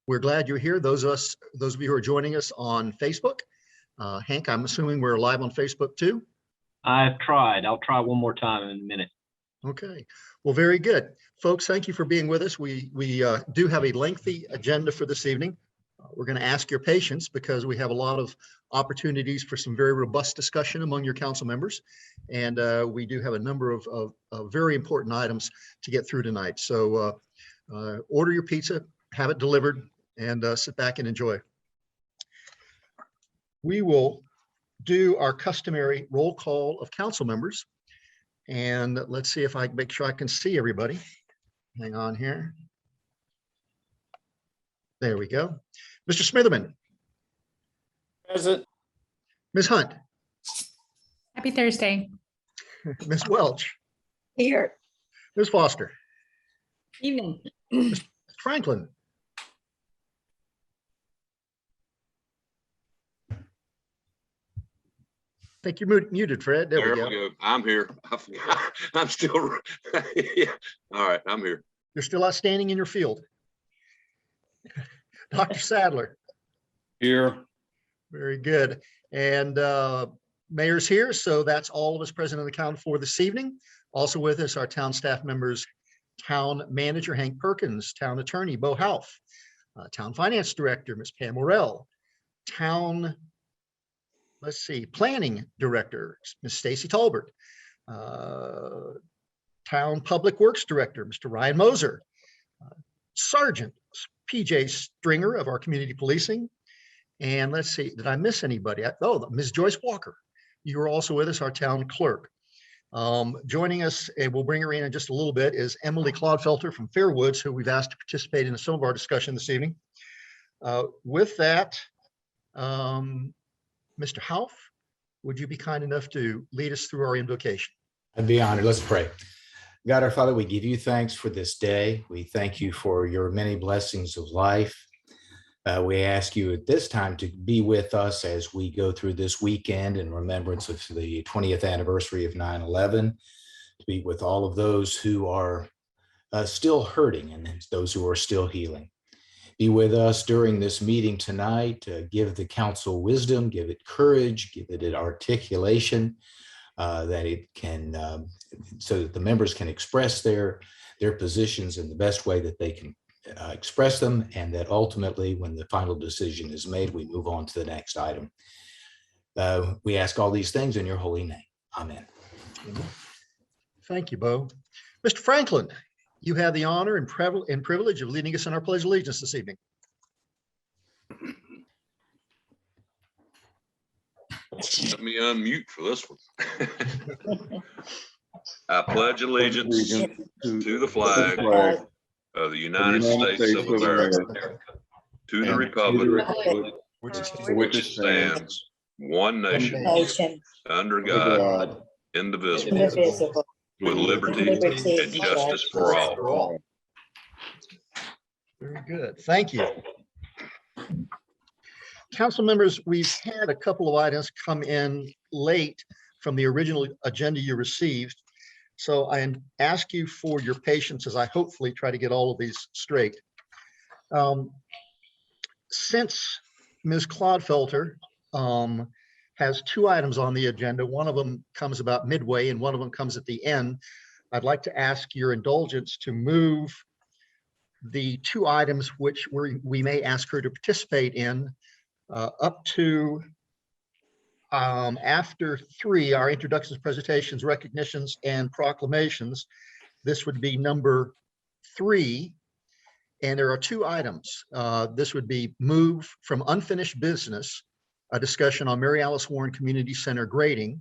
We're glad you're here. Those of you who are joining us on Facebook. Hank, I'm assuming we're live on Facebook too? I've tried. I'll try one more time in a minute. Okay, well, very good. Folks, thank you for being with us. We do have a lengthy agenda for this evening. We're going to ask your patience because we have a lot of opportunities for some very robust discussion among your council members. And we do have a number of very important items to get through tonight. So order your pizza, have it delivered, and sit back and enjoy. We will do our customary roll call of council members. And let's see if I can make sure I can see everybody. Hang on here. There we go. Mr. Smitherman. Present. Ms. Hunt. Happy Thursday. Ms. Welch. Here. Ms. Foster. Evening. Mr. Franklin. I think you're muted, Fred. There we go. I'm here. I forgot. I'm still. Yeah. All right. I'm here. You're still outstanding in your field. Dr. Sadler. Here. Very good. And Mayor's here. So that's all of us present on the count for this evening. Also with us, our town staff members, Town Manager Hank Perkins, Town Attorney Bo Houff, Town Finance Director Ms. Pam Morrell, Town Planning Director Ms. Stacy Talbert, Town Public Works Director Mr. Ryan Moser, Sergeant PJ Stringer of our community policing, and let's see, did I miss anybody? Oh, Ms. Joyce Walker. You are also with us, our town clerk. Joining us, and we'll bring her in just a little bit, is Emily Clodfelter from Fairwoods, who we've asked to participate in some of our discussion this evening. With that, Mr. Houff, would you be kind enough to lead us through our invocation? I'd be honored. Let's pray. God, our Father, we give you thanks for this day. We thank you for your many blessings of life. We ask you at this time to be with us as we go through this weekend in remembrance of the 20th anniversary of 9/11, to be with all of those who are still hurting and those who are still healing. Be with us during this meeting tonight. Give the council wisdom, give it courage, give it articulation, that it can, so that the members can express their positions in the best way that they can express them, and that ultimately, when the final decision is made, we move on to the next item. We ask all these things in your holy name. Amen. Thank you, Bo. Mr. Franklin, you have the honor and privilege of leading us in our Pledge of Allegiance this evening. Let me unmute for this one. I pledge allegiance to the flag of the United States of America, to the republic for which it stands, one nation, under God, indivisible, with liberty and justice for all. Very good. Thank you. Council members, we've had a couple of items come in late from the original agenda you received. So I ask you for your patience as I hopefully try to get all of these straight. Since Ms. Clodfelter has two items on the agenda, one of them comes about midway and one of them comes at the end, I'd like to ask your indulgence to move the two items which we may ask her to participate in up to after 3, our introductions, presentations, recognitions, and proclamations. This would be number 3. And there are two items. This would be move from unfinished business, a discussion on Mary Alice Warren Community Center grading.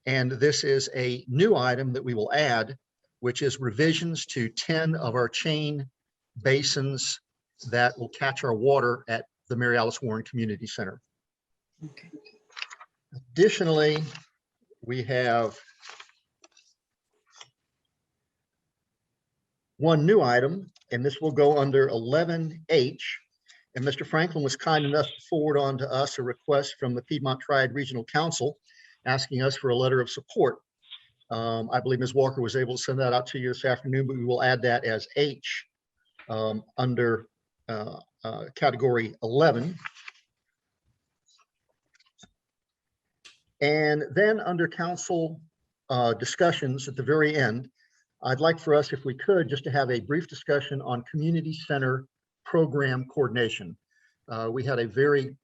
And this is a new item that we will add, which is revisions to 10 of our chain basins that will catch our water at the Mary Alice Warren Community Center. Okay. Additionally, we have one new item, and this will go under 11H. And Mr. Franklin was kind enough to forward on to us a request from the Piedmont Triad Regional Council asking us for a letter of support. I believe Ms. Walker was able to send that out to you this afternoon, but we will add that as H under category 11. And then under council discussions at the very end, I'd like for us, if we could, just to have a brief discussion on community center program coordination. We had a very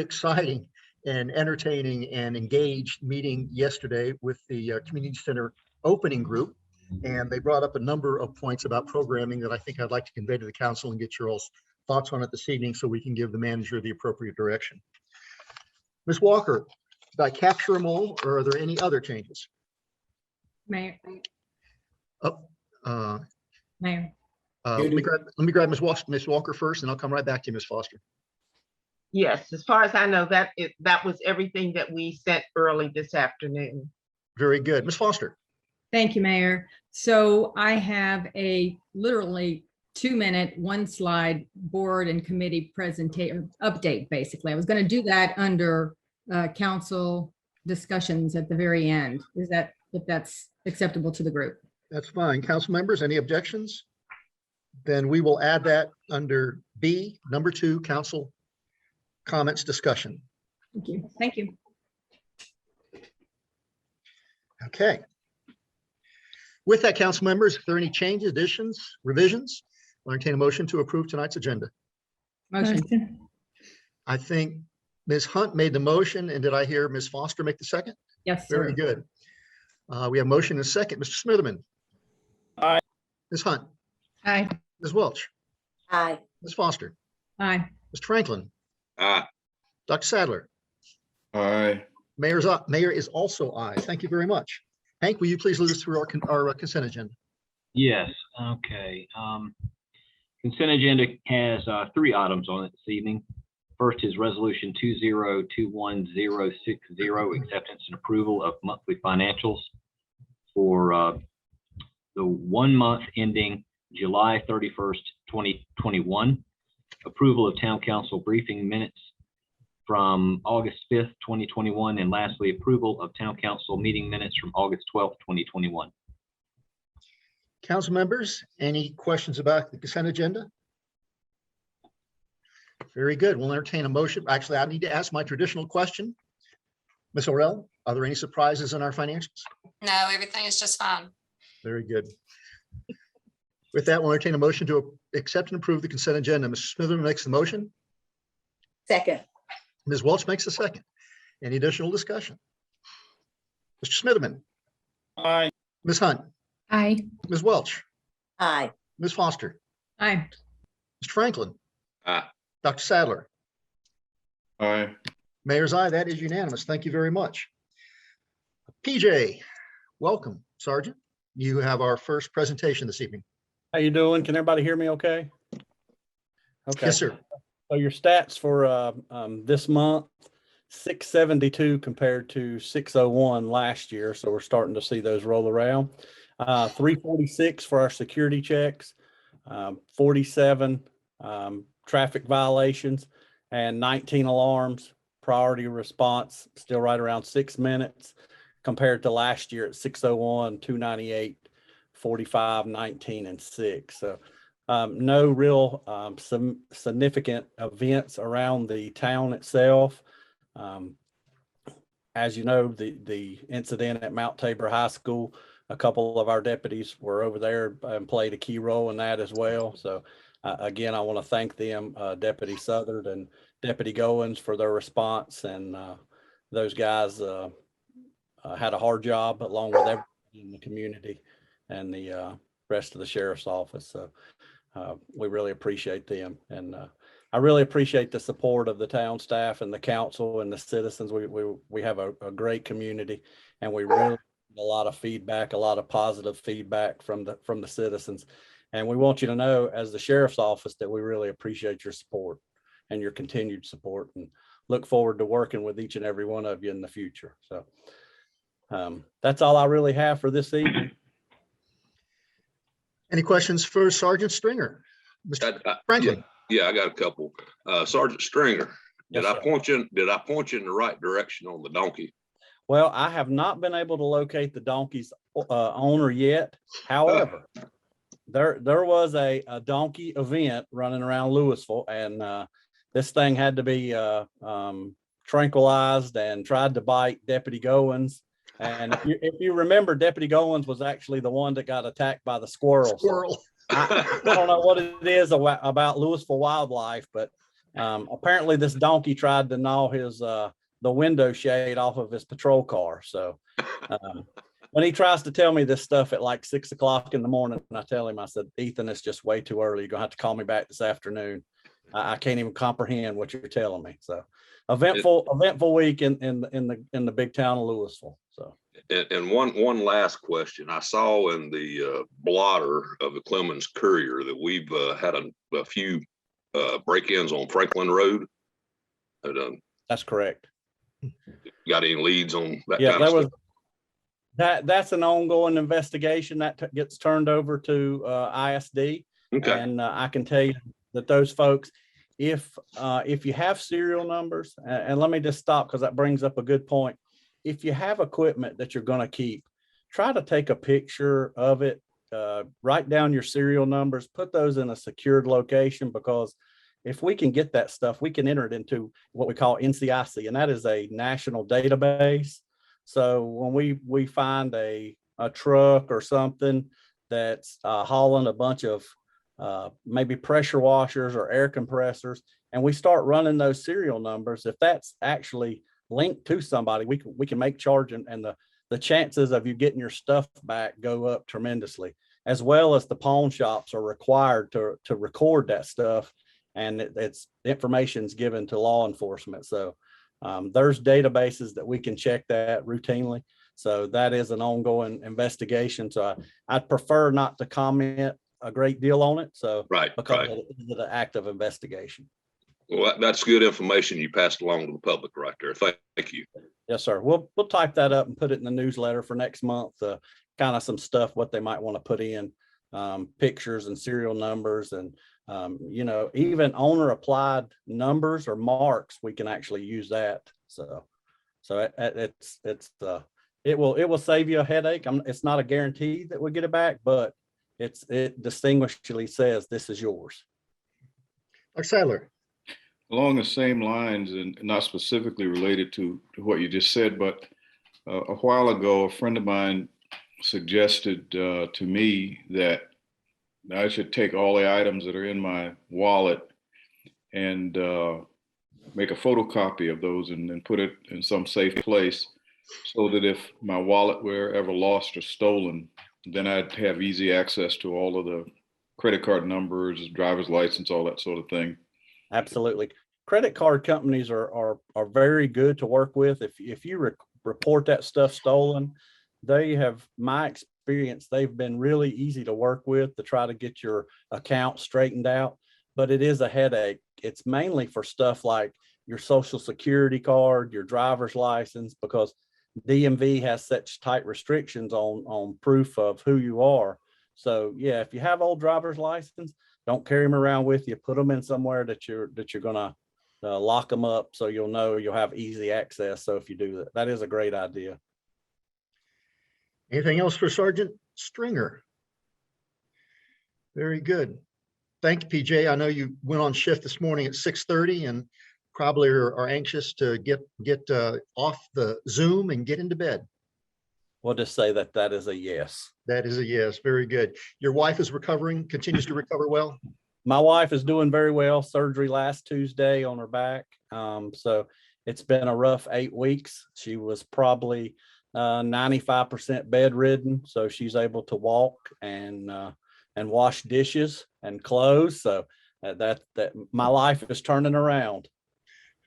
exciting and entertaining and engaged meeting yesterday with the community center opening group. And they brought up a number of points about programming that I think I'd like to convey to the council and get your all's thoughts on it this evening so we can give the manager the appropriate direction. Ms. Walker, did I capture them all, or are there any other changes? Mayor, Oh, Mayor. let me grab Ms. Walker first, and I'll come right back to you, Ms. Foster. Yes, as far as I know, that was everything that we sent early this afternoon. Very good. Ms. Foster. Thank you, Mayor. So I have a literally 2-minute, 1-slide board and committee presentation update, basically. I was going to do that under council discussions at the very end. Is that, if that's acceptable to the group? That's fine. Council members, any objections? Then we will add that under B, number 2, council comments discussion. Thank you. Thank you. Okay. With that, council members, if there are any changes, additions, revisions, I'll entertain a motion to approve tonight's agenda. Motion. I think Ms. Hunt made the motion, and did I hear Ms. Foster make the second? Yes, sir. Very good. We have motion and a second. Mr. Smitherman. Aye. Ms. Hunt. Aye. Ms. Welch. Aye. Ms. Foster. Aye. Mr. Franklin. Aye. Dr. Sadler. Aye. Mayor is also aye. Thank you very much. Hank, will you please lead us through our consent agenda? Yes, okay. Consent agenda has 3 items on it this evening. First is resolution 2021060, acceptance and approval of monthly financials for the 1 month ending July 31st, 2021. Approval of town council briefing minutes from August 5th, 2021. And lastly, approval of town council meeting minutes from August 12th, 2021. Council members, any questions about the consent agenda? Very good. We'll entertain a motion. Actually, I need to ask my traditional question. Ms. Orell, are there any surprises in our financials? No, everything is just fine. Very good. With that, we'll entertain a motion to accept and approve the consent agenda. Mr. Smitherman makes the motion. Second. Ms. Welch makes the second. Any additional discussion? Mr. Smitherman, Aye. Ms. Hunt, Aye. Ms. Welch, Aye. Ms. Foster, Aye. Mr. Franklin, Aye. Dr. Sadler. Aye. Mayor's aye. That is unanimous. Thank you very much. PJ, welcome, Sergeant. You have our first presentation this evening. How you doing? Can everybody hear me okay? Okay. Yes, sir. So your stats for this month, 672 compared to 601 last year. So we're starting to see those roll around. 346 for our security checks, 47 traffic violations, and 19 alarms. Priority response still right around 6 minutes compared to last year at 601, 298, 45, 19, and 6. So no real some significant events around the town itself. As you know, the incident at Mount Tabor High School, a couple of our deputies were over there and played a key role in that as well. So again, I want to thank them, Deputy Southard and Deputy Goins, for their response. And those guys had a hard job along with everybody in the community and the rest of the sheriff's office. So we really appreciate them. And I really appreciate the support of the town staff and the council and the citizens. We have a great community, and we really get a lot of feedback, a lot of positive feedback from the citizens. And we want you to know, as the sheriff's office, that we really appreciate your support and your continued support, and look forward to working with each and every one of you in the future. So that's all I really have for this evening. Any questions for Sergeant Stringer? Mr. Franklin? Yeah, I got a couple. Sergeant Stringer, Yes, did I sir. point you in the right direction on the donkey? Well, I have not been able to locate the donkey's owner yet. However, there was a donkey event running around Louisville, and this thing had to be tranquilized and tried to bite Deputy Goins. And if you remember, Deputy Goins was actually the one that got attacked by the squirrel. Squirrel. I don't know what it is about Louisville wildlife, but apparently this donkey tried to gnaw his the window shade off of his patrol car. So when he tries to tell me this stuff at like 6 o'clock in the morning, and I tell him, I said, Ethan, it's just way too early. You're gonna have to call me back this afternoon. I can't even comprehend what you're telling me. So eventful week in the big town of Louisville. So. And one last question. I saw in the blotter of the Clemens Courier that we've had a few break-ins on Franklin Road. That's correct. Got any leads on that? Yeah, kind of stuff? that's an ongoing investigation that gets turned over to ISD. Okay. And I can tell you that those folks, if you have serial numbers, and let me just stop because that brings up a good point. If you have equipment that you're going to keep, try to take a picture of it, write down your serial numbers, put those in a secured location, because if we can get that stuff, we can enter it into what we call NCIC, and that is a national database. So when we find a truck or something that's hauling a bunch of maybe pressure washers or air compressors, and we start running those serial numbers, if that's actually linked to somebody, we can make charge, and the chances of you getting your stuff back go up tremendously, as well as the pawn shops are required to record that stuff, and it's information's given to law enforcement. So there's databases that we can check that routinely. So that is an ongoing investigation. So I'd prefer not to comment a great deal on it. So because it is an active investigation. Well, that's good information you passed along to the public right there. Thank you. Yes, sir. We'll type that up and put it in the newsletter for next month. Kind of some stuff, what they might want to put in, pictures and serial numbers, and even owner applied numbers or marks. We can actually use that. So it will save you a headache. It's not a guarantee that we get it back, but it distinguishedly says this is yours. Dr. Sadler. Along the same lines, and not specifically related to what you just said, but a while ago, a friend of mine suggested to me that I should take all the items that are in my wallet and make a photocopy of those and put it in some safe place, so that if my wallet were ever lost or stolen, then I'd have easy access to all of the credit card numbers, driver's license, all that sort of thing. Absolutely. Credit card companies are very good to work with. If you report that stuff stolen, they have, my experience, they've been really easy to work with to try to get your account straightened out. But it is a headache. It's mainly for stuff like your social security card, your driver's license, because DMV has such tight restrictions on proof of who you are. So yeah, if you have old driver's license, don't carry them around with you. Put them in somewhere that you're gonna lock them up, so you'll know you'll have easy access. So if you do that, that is a great idea. Anything else for Sergeant Stringer? Very good. Thank you, PJ. I know you went on shift this morning at 6:30 and probably are anxious to get off the Zoom and get into bed. We'll just say that is a yes. That is a yes. Very good. Your wife is recovering, continues to recover well? My wife is doing very well. Surgery last Tuesday on her back. So it's been a rough 8 weeks. She was probably 95% bedridden. So she's able to walk and wash dishes and clothes. So that my life is turning around.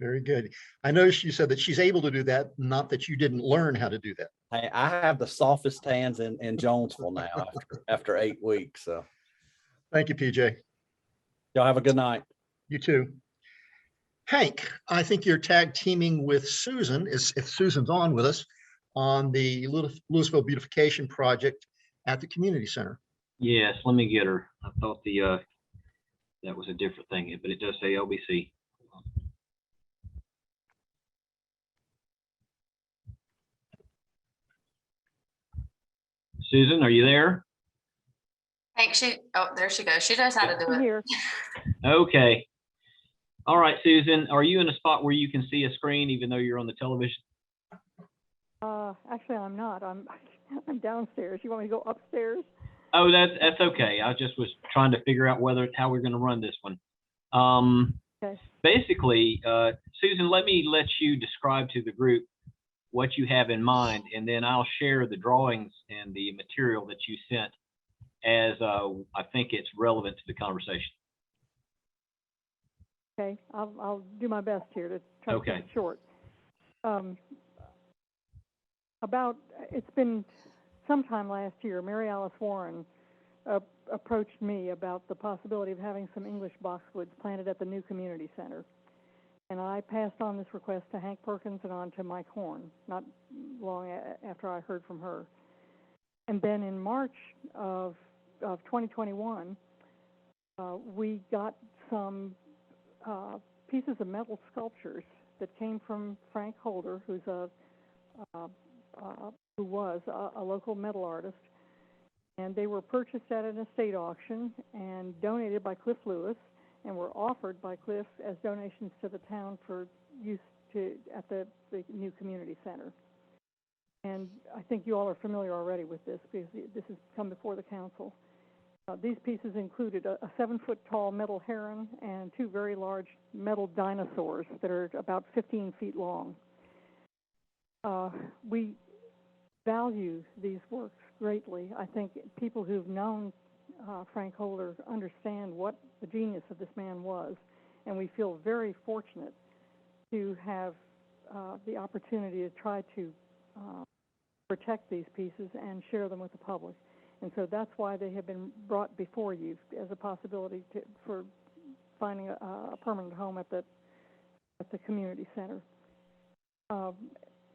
Very good. I know she said that she's able to do that, not that you didn't learn how to do that. Hey, I have the softest hands in Jonesville now after 8 weeks. So thank you, PJ. Y'all have a good night. You too. Hank, I think you're tag teaming with Susan, if Susan's on with us, on the Louisville beautification project at the community center. Yes, let me get her. I thought that was a different thing, but it does say LBC. Susan, are you there? Hank, oh, there she goes. She knows how to do it. Here. Okay. All right, Susan, are you in a spot where you can see a screen even though you're on the television? Actually, I'm not. I'm downstairs. You want me to go upstairs? Oh, that's okay. I just was trying to figure out how we're going to run this one. Okay. Basically, Susan, let you describe to the group what you have in mind, and then I'll share the drawings and the material that you sent as I think it's relevant to the conversation. Okay, I'll do my best here to try to keep it short. It's been sometime last year, Mary Alice Warren approached me about the possibility of having some English boxwoods planted at the new community center. And I passed on this request to Hank Perkins and on to Mike Horn, not long after I heard from her. And then in March of 2021, we got some pieces of metal sculptures that came from Frank Holder, who was a local metal artist, and they were purchased at an estate auction and donated by Cliff Lewis, and were offered by Cliff as donations to the town for use at the new community center. And I think you all are familiar already with this because this has come before the council. These pieces included a 7-foot tall metal heron and 2 very large metal dinosaurs that are about 15 feet long. We value these works greatly. I think people who've known Frank Holder understand what the genius of this man was, and we feel very fortunate to have the opportunity to try to protect these pieces and share them with the public. And so that's why they have been brought before you as a possibility for finding a permanent home at the community center.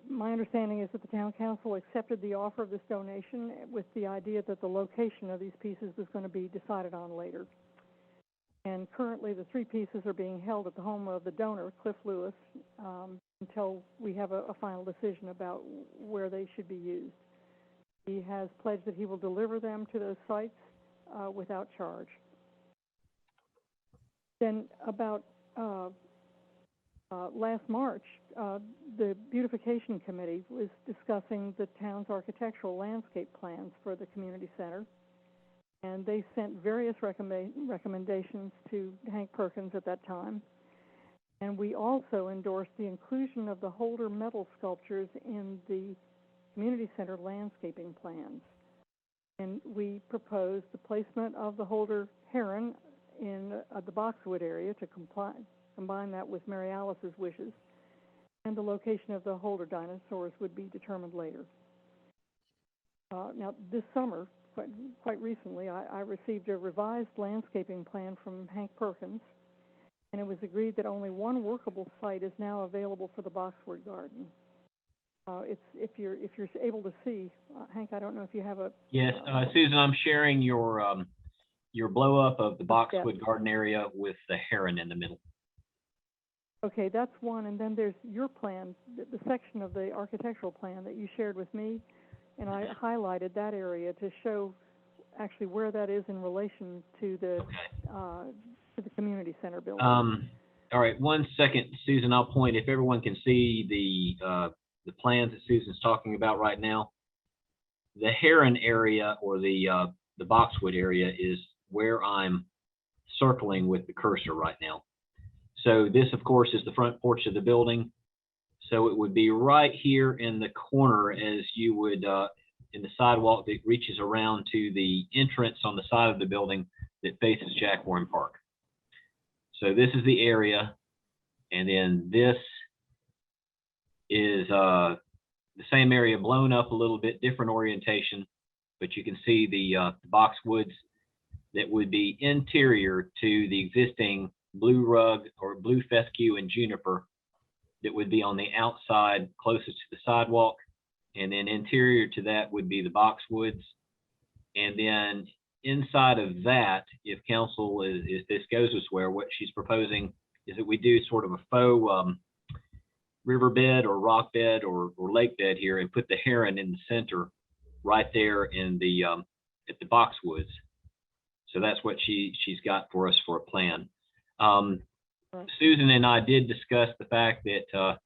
My understanding is that the town council accepted the offer of this donation with the idea that the location of these pieces was going to be decided on later. And currently the 3 pieces are being held at the home of the donor, Cliff Lewis, until we have a final decision about where they should be used. He has pledged that he will deliver them to those sites without charge. Then about last March, the beautification committee was discussing the town's architectural landscape plans for the community center, and they sent various recommendations to Hank Perkins at that time. And we also endorsed the inclusion of the Holder metal sculptures in the community center landscaping plans. And we proposed the placement of the Holder heron in the boxwood area to combine that with Mary Alice's wishes, and the location of the Holder dinosaurs would be determined later. Now, this summer, quite recently, I received a revised landscaping plan from Hank Perkins, and it was agreed that only one workable site is now available for the boxwood garden. If you're able to see, Hank, I don't know if you have a. Yes, Susan, I'm sharing your blow up of the boxwood garden area with the heron in the middle. Okay, that's one, and then there's your plan, the section of the architectural plan that you shared with me, and I highlighted that area to show actually where that is in relation to the community center building. All right, 1 second, Susan. I'll point if everyone can see the plans that Susan's talking about right now. The heron area or the boxwood area is where I'm circling with the cursor right now. So this, of course, is the front porch of the building. So it would be right here in the corner as you would, in the sidewalk that reaches around to the entrance on the side of the building that faces Jack Warren Park. So this is the area. And then this is the same area blown up a little bit, different orientation, but you can see the boxwoods that would be interior to the existing blue rug or blue fescue and juniper that would be on the outside closest to the sidewalk. And then interior to that would be the boxwoods. And then inside of that, if council if this goes this way, what she's proposing is that we do sort of a faux riverbed or rock bed or lake bed here and put the heron in the center right there in the at the boxwoods. So that's what she's got for us for a plan. Right. Susan and I did discuss the fact that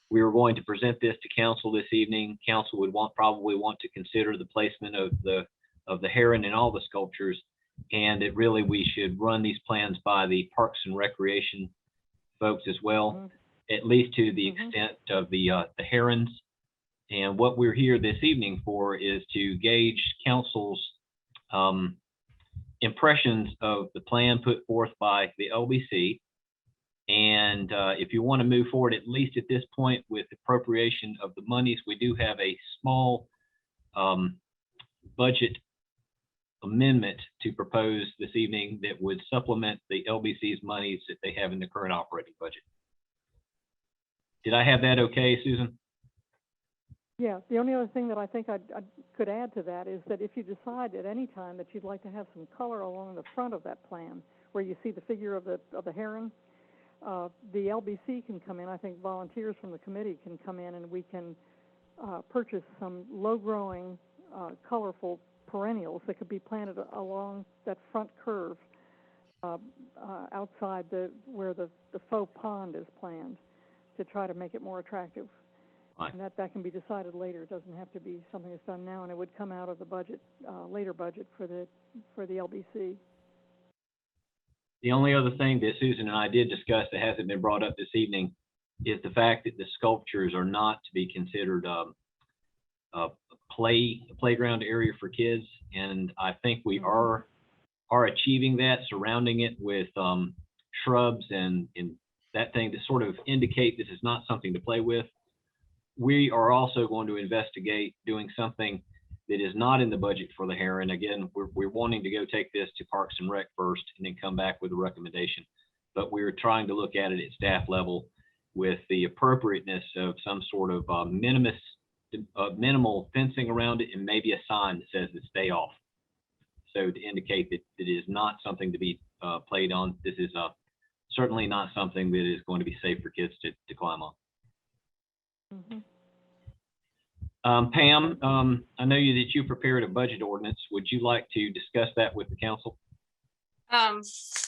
we were going to present this to council this evening. Council would probably want to consider the placement of the heron in all the sculptures, and that really we should run these plans by the Parks and Recreation folks as well, at least to the extent of the herons. And what we're here this evening for is to gauge council's impressions of the plan put forth by the LBC. And if you want to move forward, at least at this point, with appropriation of the monies, we do have a small budget amendment to propose this evening that would supplement the LBC's monies that they have in the current operating budget. Did I have that okay, Susan? Yeah, the only other thing that I think I could add to that is that if you decide at any time that you'd like to have some color along the front of that plan, where you see the figure of the heron, the LBC can come in. I think volunteers from the committee can come in, and we can purchase some low-growing, colorful perennials that could be planted along that front curve outside where the faux pond is planned, to try to make it more attractive. Right. And that can be decided later. It doesn't have to be something that's done now, and it would come out of the budget, later budget for the LBC. The only other thing that Susan and I did discuss that hasn't been brought up this evening is the fact that the sculptures are not to be considered a playground area for kids. And I think we are achieving that, surrounding it with shrubs and that thing to sort of indicate this is not something to play with. We are also going to investigate doing something that is not in the budget for the heron. Again, we're wanting to go take this to Parks and Rec first and then come back with a recommendation. But we're trying to look at it at staff level with the appropriateness of some sort of minimal fencing around it, and maybe a sign that says that stay off. So to indicate that it is not something to be played on. This is certainly not something that is going to be safe for kids to climb on. Pam, I know that you prepared a budget ordinance. Would you like to discuss that with the council?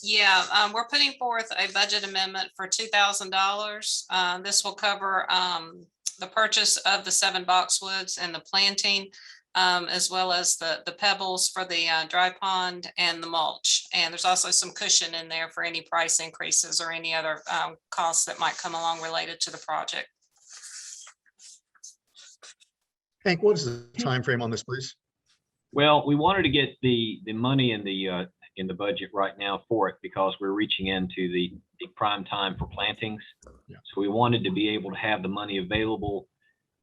Yeah, we're putting forth a budget amendment for $2,000. This will cover the purchase of the 7 boxwoods and the planting, as well as the pebbles for the dry pond and the mulch. And there's also some cushion in there for any price increases or any other costs that might come along related to the project. Hank, what is the time frame on this, please? Well, we wanted to get the money in the budget right now for it because we're reaching into the prime time for plantings. Yeah. So we wanted to be able to have the money available,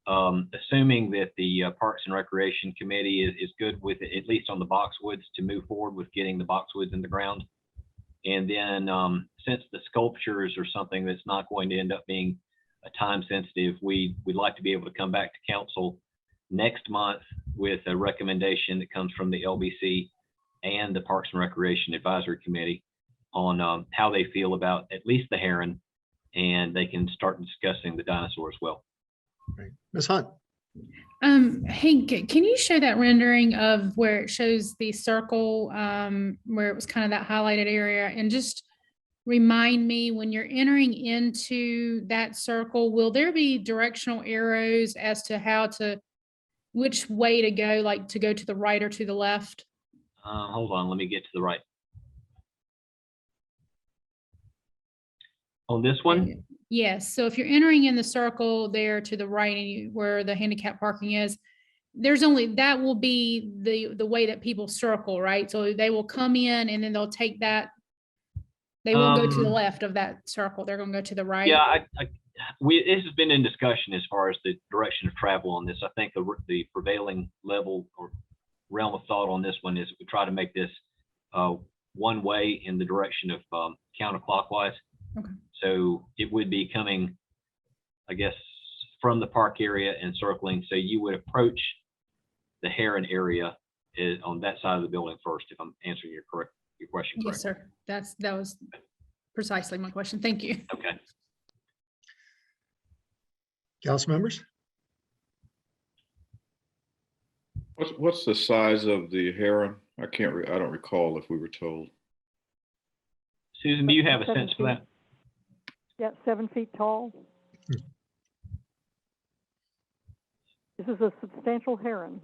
assuming that the Parks and Recreation Committee is good with it, at least on the boxwoods, to move forward with getting the boxwoods in the ground. And then since the sculptures are something that's not going to end up being a time sensitive, we'd like to be able to come back to council next month with a recommendation that comes from the LBC and the Parks and Recreation Advisory Committee on how they feel about at least the heron, and they can start discussing the dinosaur as well. Right. Ms. Hunt. Hank, can you show that rendering of where it shows the circle, where it was kind of that highlighted area, and just remind me, when you're entering into that circle, will there be directional arrows as to which way to go, like to go to the right or to the left? Hold on, let me get to the right. On this one? Yes. So if you're entering in the circle there to the right and where the handicap parking is, that will be the way that people circle, right? So they will come in and then they'll take that. They won't go to the left of that circle. They're going to go to the right. Yeah, this has been in discussion as far as the direction of travel on this. I think the prevailing level or realm of thought on this one is we try to make this one way in the direction of counterclockwise. Okay. So it would be coming, I guess, from the park area and circling. So you would approach the heron area on that side of the building first, if I'm answering your question correctly. Yes, sir. That was precisely my question. Thank you. Okay. Council members? What's the size of the heron? I don't recall if we were told. Susan, do you have a 7 sense for that? Yeah, 7 feet tall. This is a substantial heron.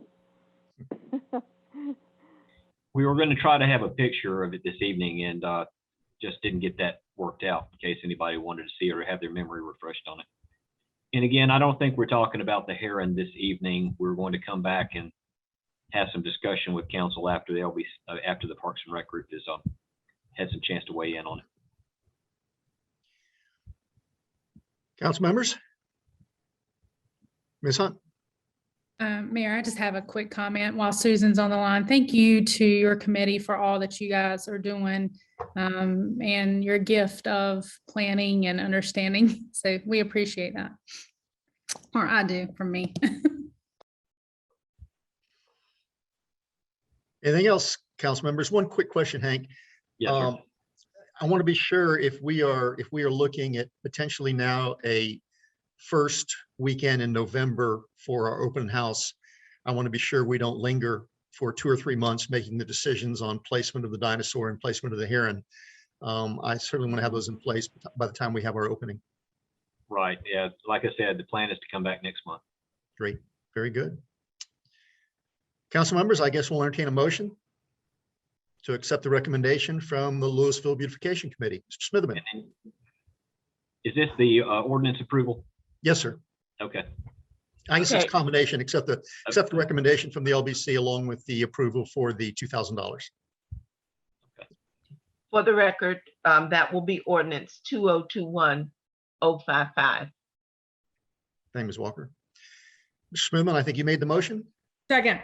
We were going to try to have a picture of it this evening and just didn't get that worked out in case anybody wanted to see it or have their memory refreshed on it. And again, I don't think we're talking about the heron this evening. We're going to come back and have some discussion with council after after the Parks and Rec group has had some chance to weigh in on it. Council members? Ms. Hunt? Mayor, I just have a quick comment while Susan's on the line. Thank you to your committee for all that you guys are doing and your gift of planning and understanding. So we appreciate that. Or I do, from me. Anything else, council members? One quick question, Hank. Yes, sir. I want to be sure if we are looking at potentially now a first weekend in November for our open house, I want to be sure we don't linger for 2 or 3 months making the decisions on placement of the dinosaur and placement of the heron. I certainly want to have those in place by the time we have our opening. Right. Yeah. Like I said, the plan is to come back next month. Great. Very good. Council members, I guess we'll entertain a motion to accept the recommendation from the Louisville Beautification Committee. Mr. Smitherman. Is this the ordinance approval? Yes, sir. Okay. I guess it's Okay. a combination, except the recommendation from the LBC along with the approval for the $2,000. For the record, that will be ordinance 2021-055. Thank you, Ms. Walker. Mr. Smithman, I think you made the motion, Second.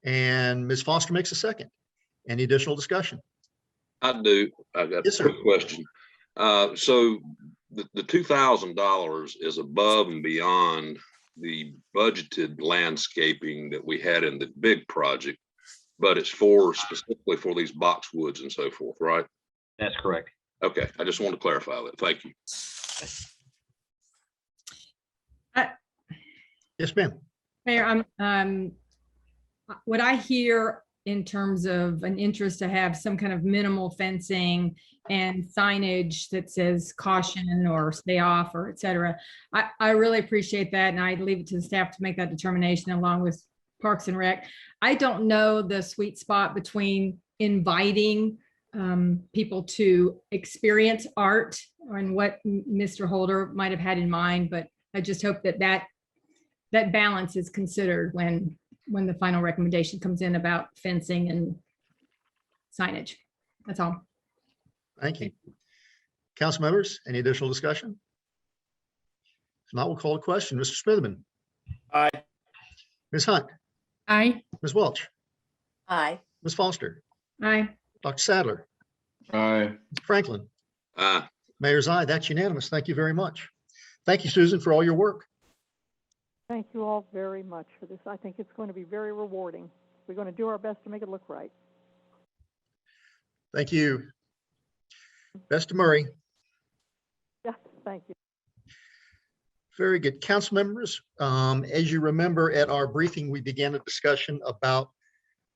and Ms. Foster makes a second. Any additional discussion? I do. I got a Yes, sir. quick question. So the $2,000 is above and beyond the budgeted landscaping that we had in the big project, but it's specifically for these boxwoods and so forth, right? That's correct. Okay, I just wanted to clarify that. Thank you. Yes, ma'am. Mayor, what I hear in terms of an interest to have some kind of minimal fencing and signage that says caution or stay off or et cetera. I really appreciate that. And I leave it to the staff to make that determination along with Parks and Rec. I don't know the sweet spot between inviting people to experience art and what Mr. Holder might have had in mind, but I just hope that balance is considered when the final recommendation comes in about fencing and signage. That's all. Thank you. Council members, any additional discussion? If not, we'll call the question. Mr. Smitherman. Aye. Ms. Hunt. Aye. Ms. Welch. Aye. Ms. Foster. Aye. Dr. Sadler. Aye. Mr. Franklin. Uh, Mayor's aye. That's unanimous. Thank you very much. Thank you, Susan, for all your work. Thank you all very much for this. I think it's going to be very rewarding. We're going to do our best to make it look right. Thank you. Best to Murray. Yeah, thank you. Very good. Council members, as you remember at our briefing, we began a discussion about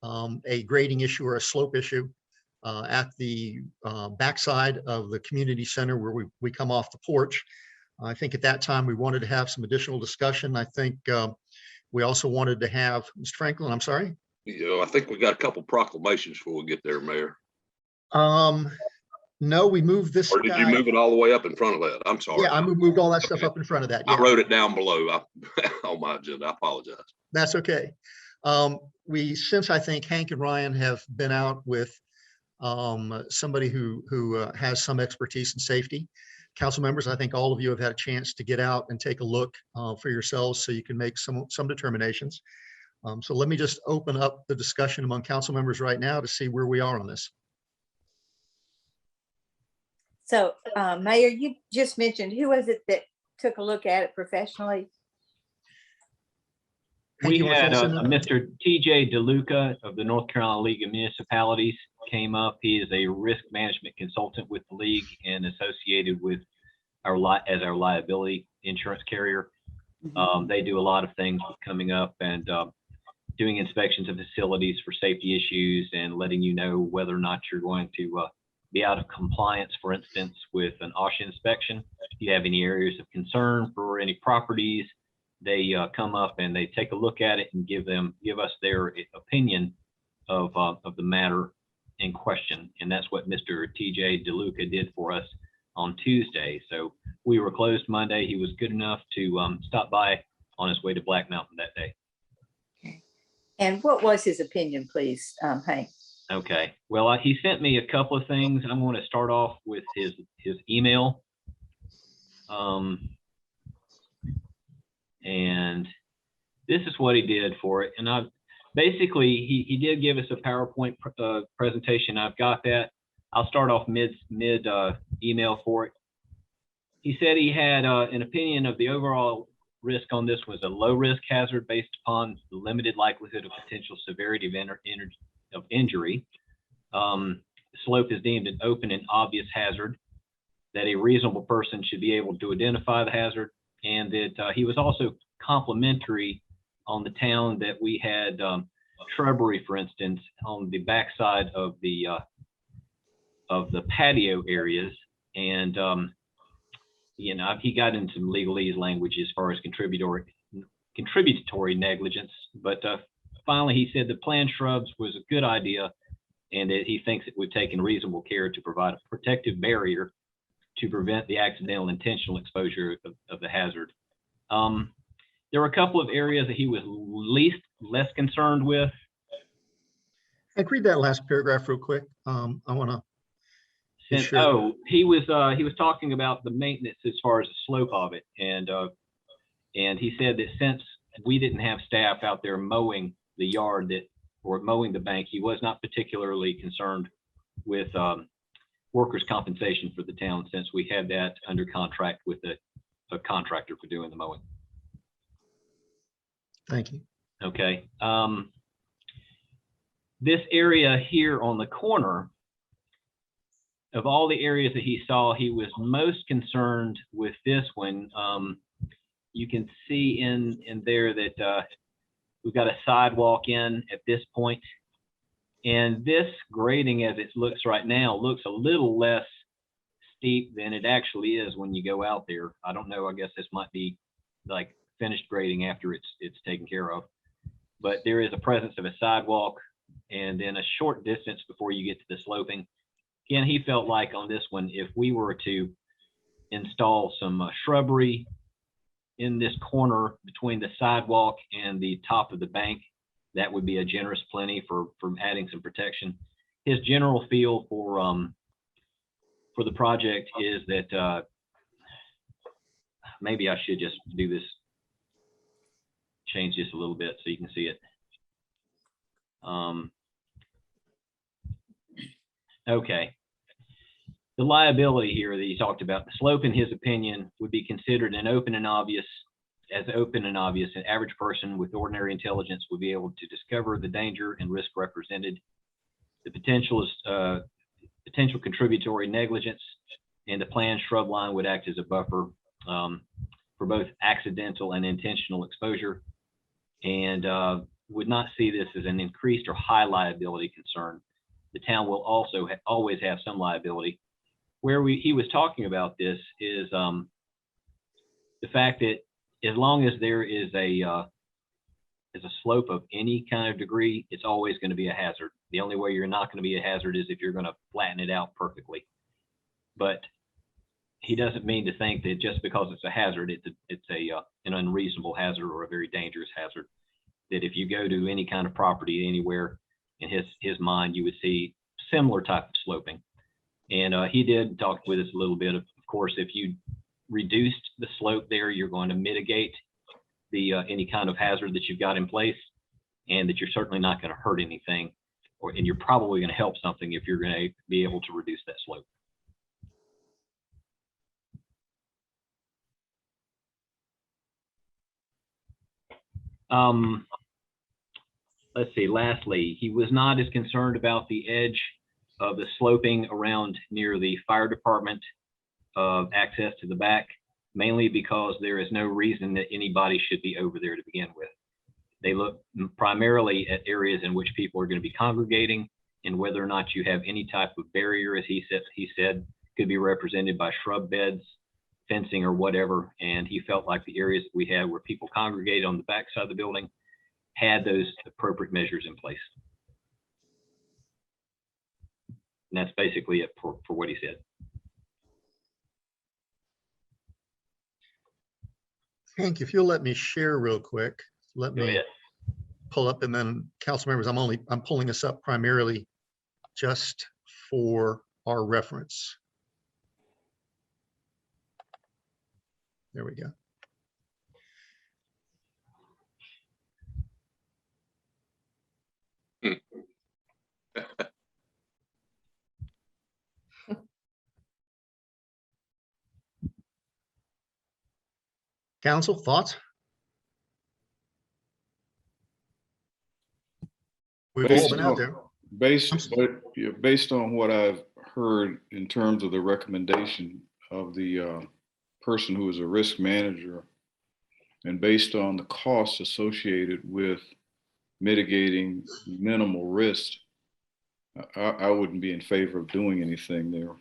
a grading issue or a slope issue at the backside of the community center where we come off the porch. I think at that time we wanted to have some additional discussion. I think we also wanted to have, Mr. Franklin, I'm sorry. I think we got a couple proclamations before we get there, Mayor. No, we moved this. Or did you move it all the way up in front of that? I'm sorry. Yeah, I moved all that stuff up in front of that. I Yeah. wrote it down below on my agenda. I apologize. That's okay. Since I think Hank and Ryan have been out with somebody who has some expertise in safety, council members, I think all of you have had a chance to get out and take a look for yourselves so you can make some determinations. So let me just open up the discussion among council members right now to see where we are on this. So, Mayor, you just mentioned, who was it that took a look at it professionally? Hank, We you wanna had fill us in? Mr. TJ DeLuca of the North Carolina League of Municipalities came up. He is a risk management consultant with the league and associated with our liability insurance carrier. They do a lot of things coming up, and doing inspections of facilities for safety issues and letting you know whether or not you're going to be out of compliance, for instance, with an OSHA inspection. If you have any areas of concern for any properties, they come up and they take a look at it and give us their opinion of the matter in question. And that's what Mr. TJ DeLuca did for us on Tuesday. So we were closed Monday. He was good enough to stop by on his way to Black Mountain that day. And what was his opinion, please, Hank? Okay. Well, he sent me a couple of things. I'm going to start off with his email. And this is what he did for it. And basically, he did give us a PowerPoint presentation. I've got that. I'll start off mid email for it. He said he had an opinion of the overall risk on this was a low risk hazard based upon the limited likelihood of potential severity of injury. The slope is deemed an open and obvious hazard, that a reasonable person should be able to identify the hazard, and that he was also complimentary on the town that we had shrubbery, for instance, on the backside of the patio areas. And you know, he got into some legalese language as far as contributory negligence, but finally he said the planned shrubs was a good idea, and that he thinks it would take reasonable care to provide a protective barrier to prevent the accidental intentional exposure of the hazard. There were a couple of areas that he was less concerned with. Hank, read that last paragraph real quick. I want to. Sure. Oh, he was talking about the maintenance as far as the slope of it, and he said that since we didn't have staff out there mowing the yard or mowing the bank, he was not particularly concerned with workers' compensation for the town, since we had that under contract with a contractor for doing the mowing. Thank you. Okay. This area here on the corner, of all the areas that he saw, he was most concerned with this one. You can see in there that we've got a sidewalk in at this point. And this grading, as it looks right now, looks a little less steep than it actually is when you go out there. I don't know, I guess this might be like finished grading after it's taken care of. But there is a presence of a sidewalk, and then a short distance before you get to the sloping. Again, he felt like on this one, if we were to install some shrubbery in this corner between the sidewalk and the top of the bank, that would be a generous plenty for adding some protection. His general feel for the project is that maybe I should just do this, change this a little bit so you can see it. Okay. The liability here that he talked about, the slope in his opinion would be considered an open and obvious. As open and obvious, an average person with ordinary intelligence would be able to discover the danger and risk represented. The potential is potential contributory negligence, and the planned shrub line would act as a buffer for both accidental and intentional exposure, and would not see this as an increased or high liability concern. The town will also always have some liability. Where he was talking about this is the fact that as long as there is a slope of any kind of degree, it's always going to be a hazard. The only way you're not going to be a hazard is if you're going to flatten it out perfectly. But he doesn't mean to think that just because it's a hazard, it's an unreasonable hazard or a very dangerous hazard. That if you go to any kind of property anywhere, in his mind, you would see similar type of sloping. And he did talk with us a little bit. Of course, if you reduced the slope there, you're going to mitigate the any kind of hazard that you've got in place, and that you're certainly not going to hurt anything, and you're probably going to help something if you're going to be able to reduce that slope. Let's see, lastly, he was not as concerned about the edge of the sloping around near the fire department access to the back, mainly because there is no reason that anybody should be over there to begin with. They look primarily at areas in which people are going to be congregating, and whether or not you have any type of barrier, as he said, could be represented by shrub beds, fencing, or whatever. And he felt like the areas that we had where people congregate on the backside of the building had those appropriate measures in place. And that's basically it for what he said. Hank, if you'll let me share real quick, let Go me ahead. pull up, and then council members, I'm pulling this up primarily just for our reference. There we go. Council, thoughts? We've all been out there. Based on what I've heard in terms of the recommendation of the person who is a risk manager, and based on the costs associated with mitigating minimal risk, I wouldn't be in favor of doing anything there.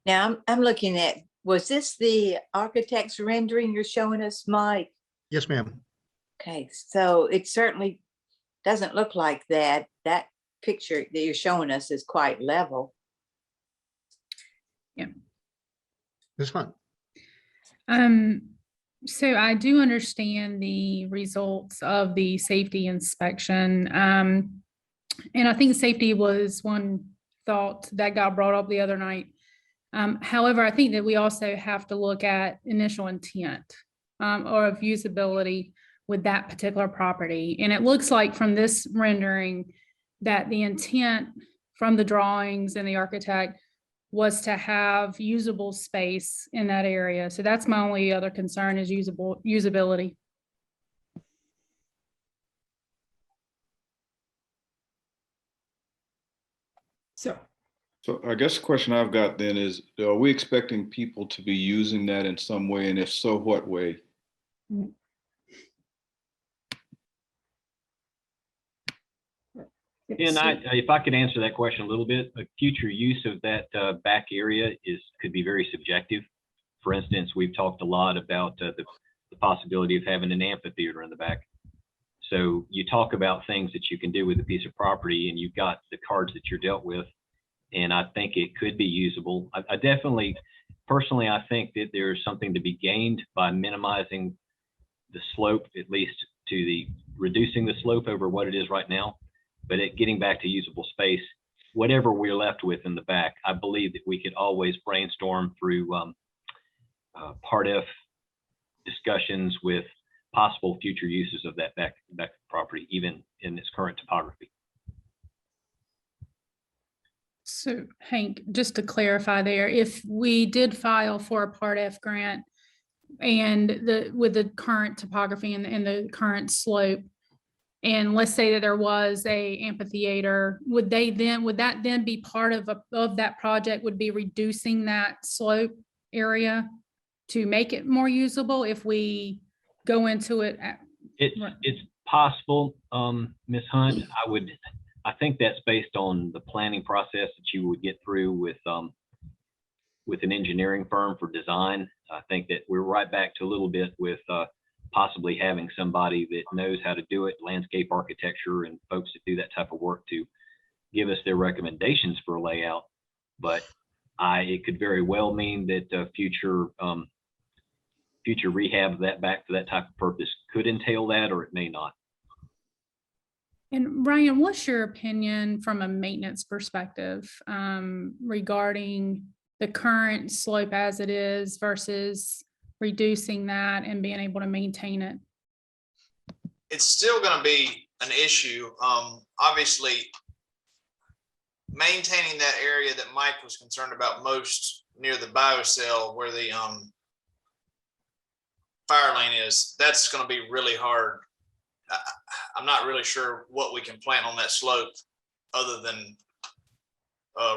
Now I'm looking at, was this the architect's rendering you're showing us, Mike? Yes, ma'am. Okay, so it certainly doesn't look like that. That picture that you're showing us is quite level. Yeah. It's fun. So I do understand the results of the safety inspection. And I think safety was one thought that got brought up the other night. However, I think that we also have to look at initial intent or of usability with that particular property. And it looks like from this rendering that the intent from the drawings and the architect was to have usable space in that area. So that's my only other concern is usability. So I guess the question I've got then is, are we expecting people to be using that in some way? And if so, what way? And if I could answer that question a little bit, a future use of that back area could be very subjective. For instance, we've talked a lot about the possibility of having an amphitheater in the back. So you talk about things that you can do with a piece of property, and you've got the cards that you're dealt with. And I think it could be usable. I definitely, personally, I think that there's something to be gained by minimizing the slope, at least to reducing the slope over what it is right now. But getting back to usable space, whatever we're left with in the back, I believe that we could always brainstorm through Part F discussions with possible future uses of that back property, even in its current topography. So Hank, just to clarify there, if we did file for a Part F grant and with the current topography and the current slope, and let's say that there was a amphitheater, would that then be part of that project, would be reducing that slope area to make it more usable if we go into it? It's possible, Ms. Hunt. I think that's based on the planning process that you would get through with an engineering firm for design. I think that we're right back to a little bit with possibly having somebody that knows how to do it, landscape architecture and folks that do that type of work to give us their recommendations for a layout. But it could very well mean that future rehab of that back for that type of purpose could entail that, or it may not. And Ryan, what's your opinion from a maintenance perspective regarding the current slope as it is versus reducing that and being able to maintain it? It's still going to be an issue. Obviously, maintaining that area that Mike was concerned about most near the biocell where the fire lane is, that's going to be really hard. I'm not really sure what we can plant on that slope other than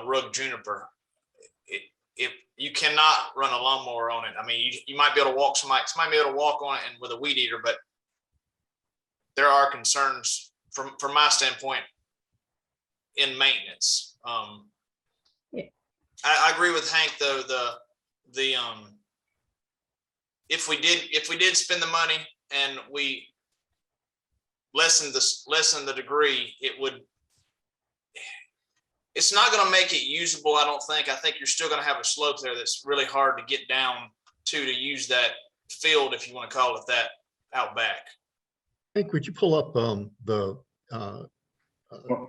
rug juniper. if you cannot run a lawnmower on it. I mean, you might be able to walk somebody be able to walk on it and with a weed eater, but there are concerns from my standpoint in maintenance. Yeah. I agree with Hank though, if we did spend the money and we lessen the degree, it's not going to make it usable. I don't think. I think you're still going to have a slope there that's really hard to get down to use that field, if you want to call it that, out back. Hank, would you pull up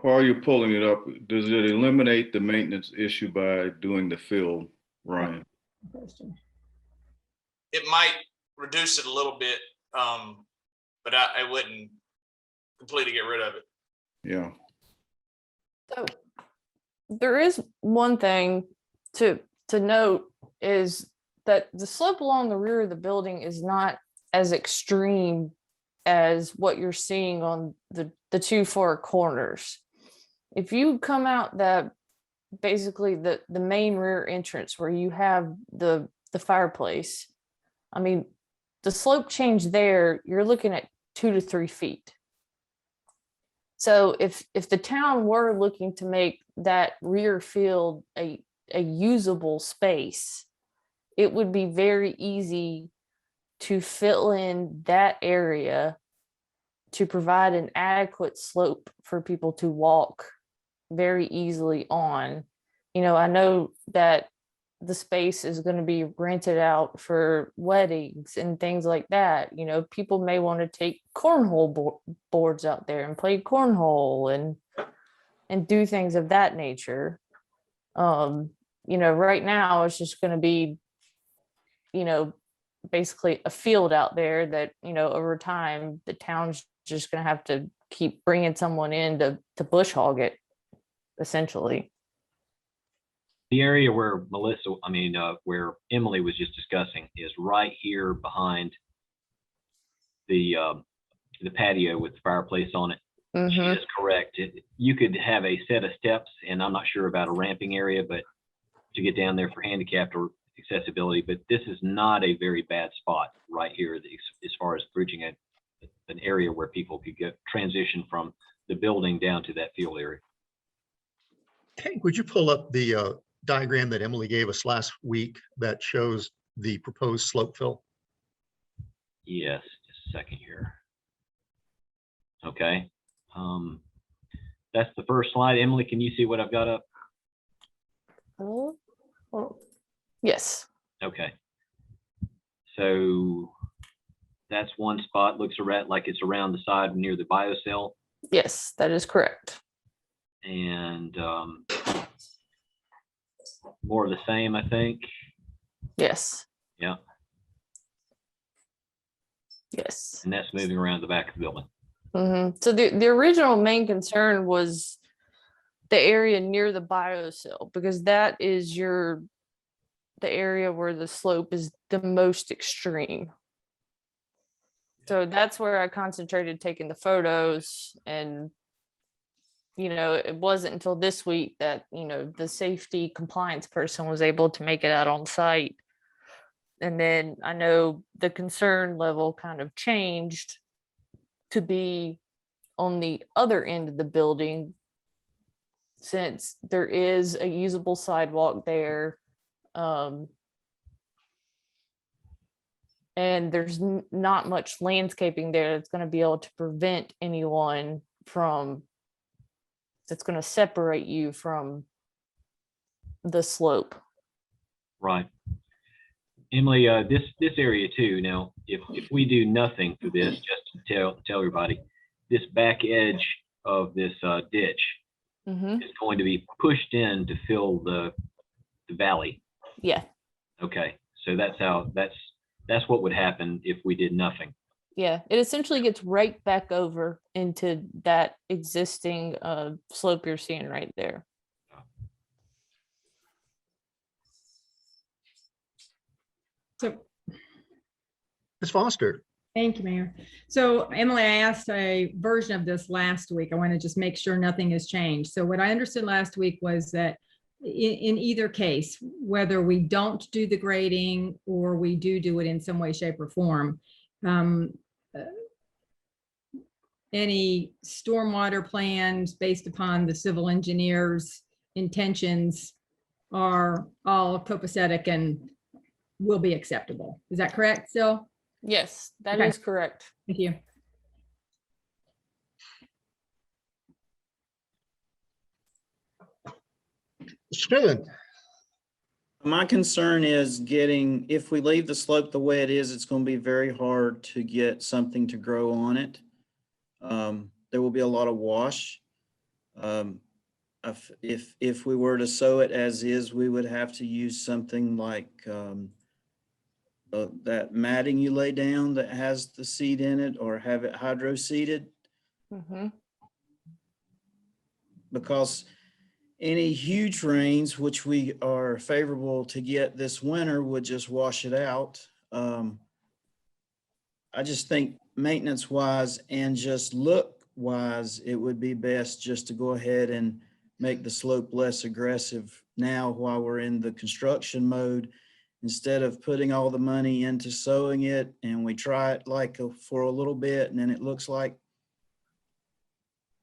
While you're pulling it up, does it eliminate the maintenance issue by doing the field, Ryan? It might reduce it a little bit, but I wouldn't completely get rid of it. Yeah. So there is one thing to note is that the slope along the rear of the building is not as extreme as what you're seeing on the two far corners. If you come out basically the main rear entrance where you have the fireplace, I mean, the slope change there, you're looking at 2 to 3 feet. So if the town were looking to make that rear field a usable space, it would be very easy to fill in that area to provide an adequate slope for people to walk very easily on. You know, I know that the space is going to be rented out for weddings and things like that. You know, people may want to take cornhole boards out there and play cornhole and do things of that nature. You know, right now it's just going to be, you know, basically a field out there that, you know, over time the town's just going to have to keep bringing someone in to bush hog it, essentially. The area where where Emily was just discussing is right here behind the patio with the fireplace on it. She is correct. You could have a set of steps, and I'm not sure about a ramping area, but to get down there for handicapped or accessibility. But this is not a very bad spot right here as far as bridging an area where people could transition from the building down to that field area. Hank, would you pull up the diagram that Emily gave us last week that shows the proposed slope fill? Yes, just a second here. Okay. That's the first slide. Emily, can you see what I've got up? Yes. Okay. So that's one spot. Looks like it's around the side near the biocell. Yes, that is correct. And more of the same, I think. Yes. Yeah. Yes. And that's moving around the back of the building. So the original main concern was the area near the biocell, because that is the area where the slope is the most extreme. So that's where I concentrated taking the photos. And, you know, it wasn't until this week that, you know, the safety compliance person was able to make it out on site. And then I know the concern level kind of changed to be on the other end of the building, since there is a usable sidewalk there. And there's not much landscaping there that's going to be able to prevent anyone that's going to separate you from the slope. Right. Emily, this area too. Now, if we do nothing for this, just to tell everybody, this back edge of this ditch is going to be pushed in to fill the valley. Yeah. Okay. So that's what would happen if we did nothing. Yeah, it essentially gets right back over into that existing slope you're seeing right there. So, Ms. Foster. thank you, Mayor. So Emily, I asked a version of this last week. I want to just make sure nothing has changed. So what I understood last week was that in either case, whether we don't do the grading or we do it in some way, shape, or form, any stormwater plans based upon the civil engineer's intentions are all copacetic and will be acceptable. Is that correct, Sil? Yes, that is Okay. correct. Thank you. Smith, My concern is getting, if we leave the slope the way it is, it's going to be very hard to get something to grow on it. There will be a lot of wash. If we were to sow it as is, we would have to use something like that matting you lay down that has the seed in it, or have it hydro seeded, because any huge rains, which we are favorable to get this winter, would just wash it out. I just think maintenance wise and just look wise, it would be best just to go ahead and make the slope less aggressive now while we're in the construction mode, instead of putting all the money into sowing it and we try it like for a little bit and then it looks like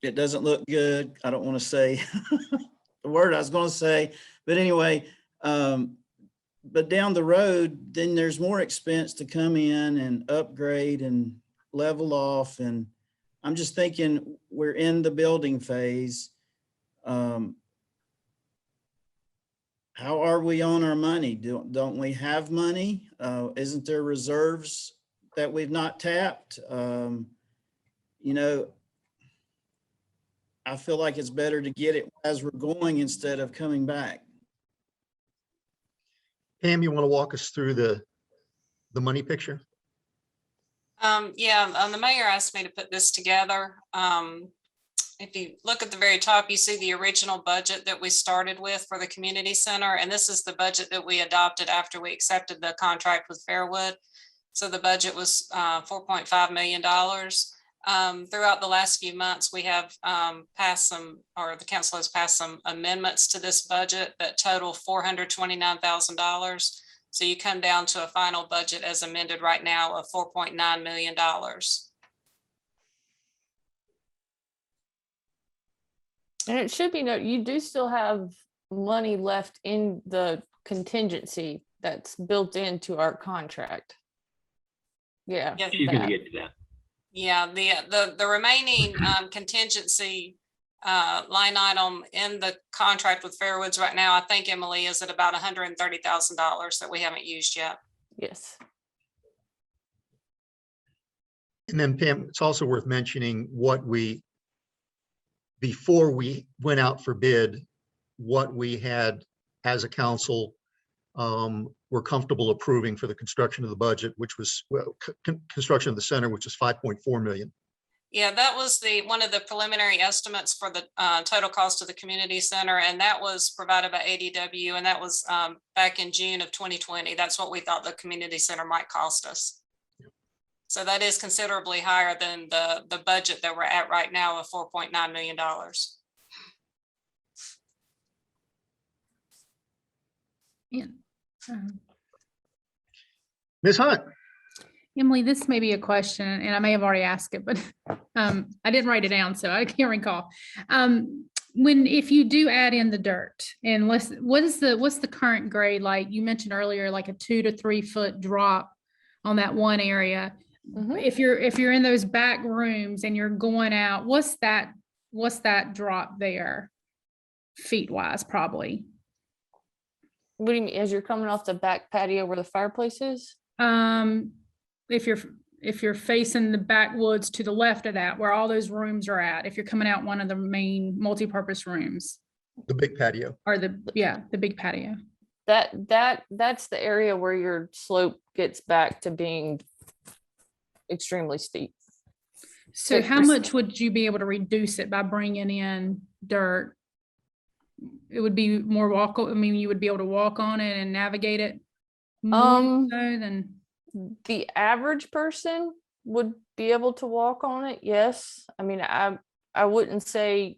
it doesn't look good. I don't want to say the word I was going to say, but anyway, but down the road, then there's more expense to come in and upgrade and level off. And I'm just thinking we're in the building phase. How are we on our money? Don't we have money? Isn't there reserves that we've not tapped? You know, I feel like it's better to get it as we're going instead of coming back. Pam, you want to walk us through the money picture? Yeah, the mayor asked me to put this together. If you look at the very top, you see the original budget that we started with for the community center. And this is the budget that we adopted after we accepted the contract with Fairwood. So the budget was $4.5 million. Throughout the last few months, we have passed some, or the council has passed some amendments to this budget that total $429,000. So you come down to a final budget as amended right now of $4.9 million. And it should be noted, you do still have money left in the contingency that's built into our contract. Yeah. Yes. She's going to get to that. Yeah, the remaining contingency line item in the contract with Fairwoods right now, I think, Emily, is at about $130,000 that we haven't used yet. Yes. And then Pam, it's also worth mentioning what we, before we went out for bid, what we had as a council were comfortable approving for the construction of the budget, which was construction of the center, which is 5.4 million. Yeah, that was one of the preliminary estimates for the total cost of the community center, and that was provided by ADW, and that was back in June of 2020. That's what we thought the community center might cost us. So that is considerably higher than the budget that we're at right now of $4.9 million. Yeah. Ms. Hunt. Emily, this may be a question, and I may have already asked it, but I didn't write it down, so I can't recall. If you do add in the dirt, and what's the current grade like? You mentioned earlier, like a 2 to 3 foot drop on that one area. If you're in those back rooms and you're going out, what's that drop there, feet wise, probably? What do you mean, as you're coming off the back patio where the fireplace is? If you're facing the backwoods to the left of that, where all those rooms are at, if you're coming out one of the main multi-purpose rooms. The big patio. Or the big patio. That's the area where your slope gets back to being extremely steep. So how much would you be able to reduce it by bringing in dirt? It would be more walkable. I mean, you would be able to walk on it and navigate it more so than the average person would be able to walk on it. Yes. I mean, I wouldn't say,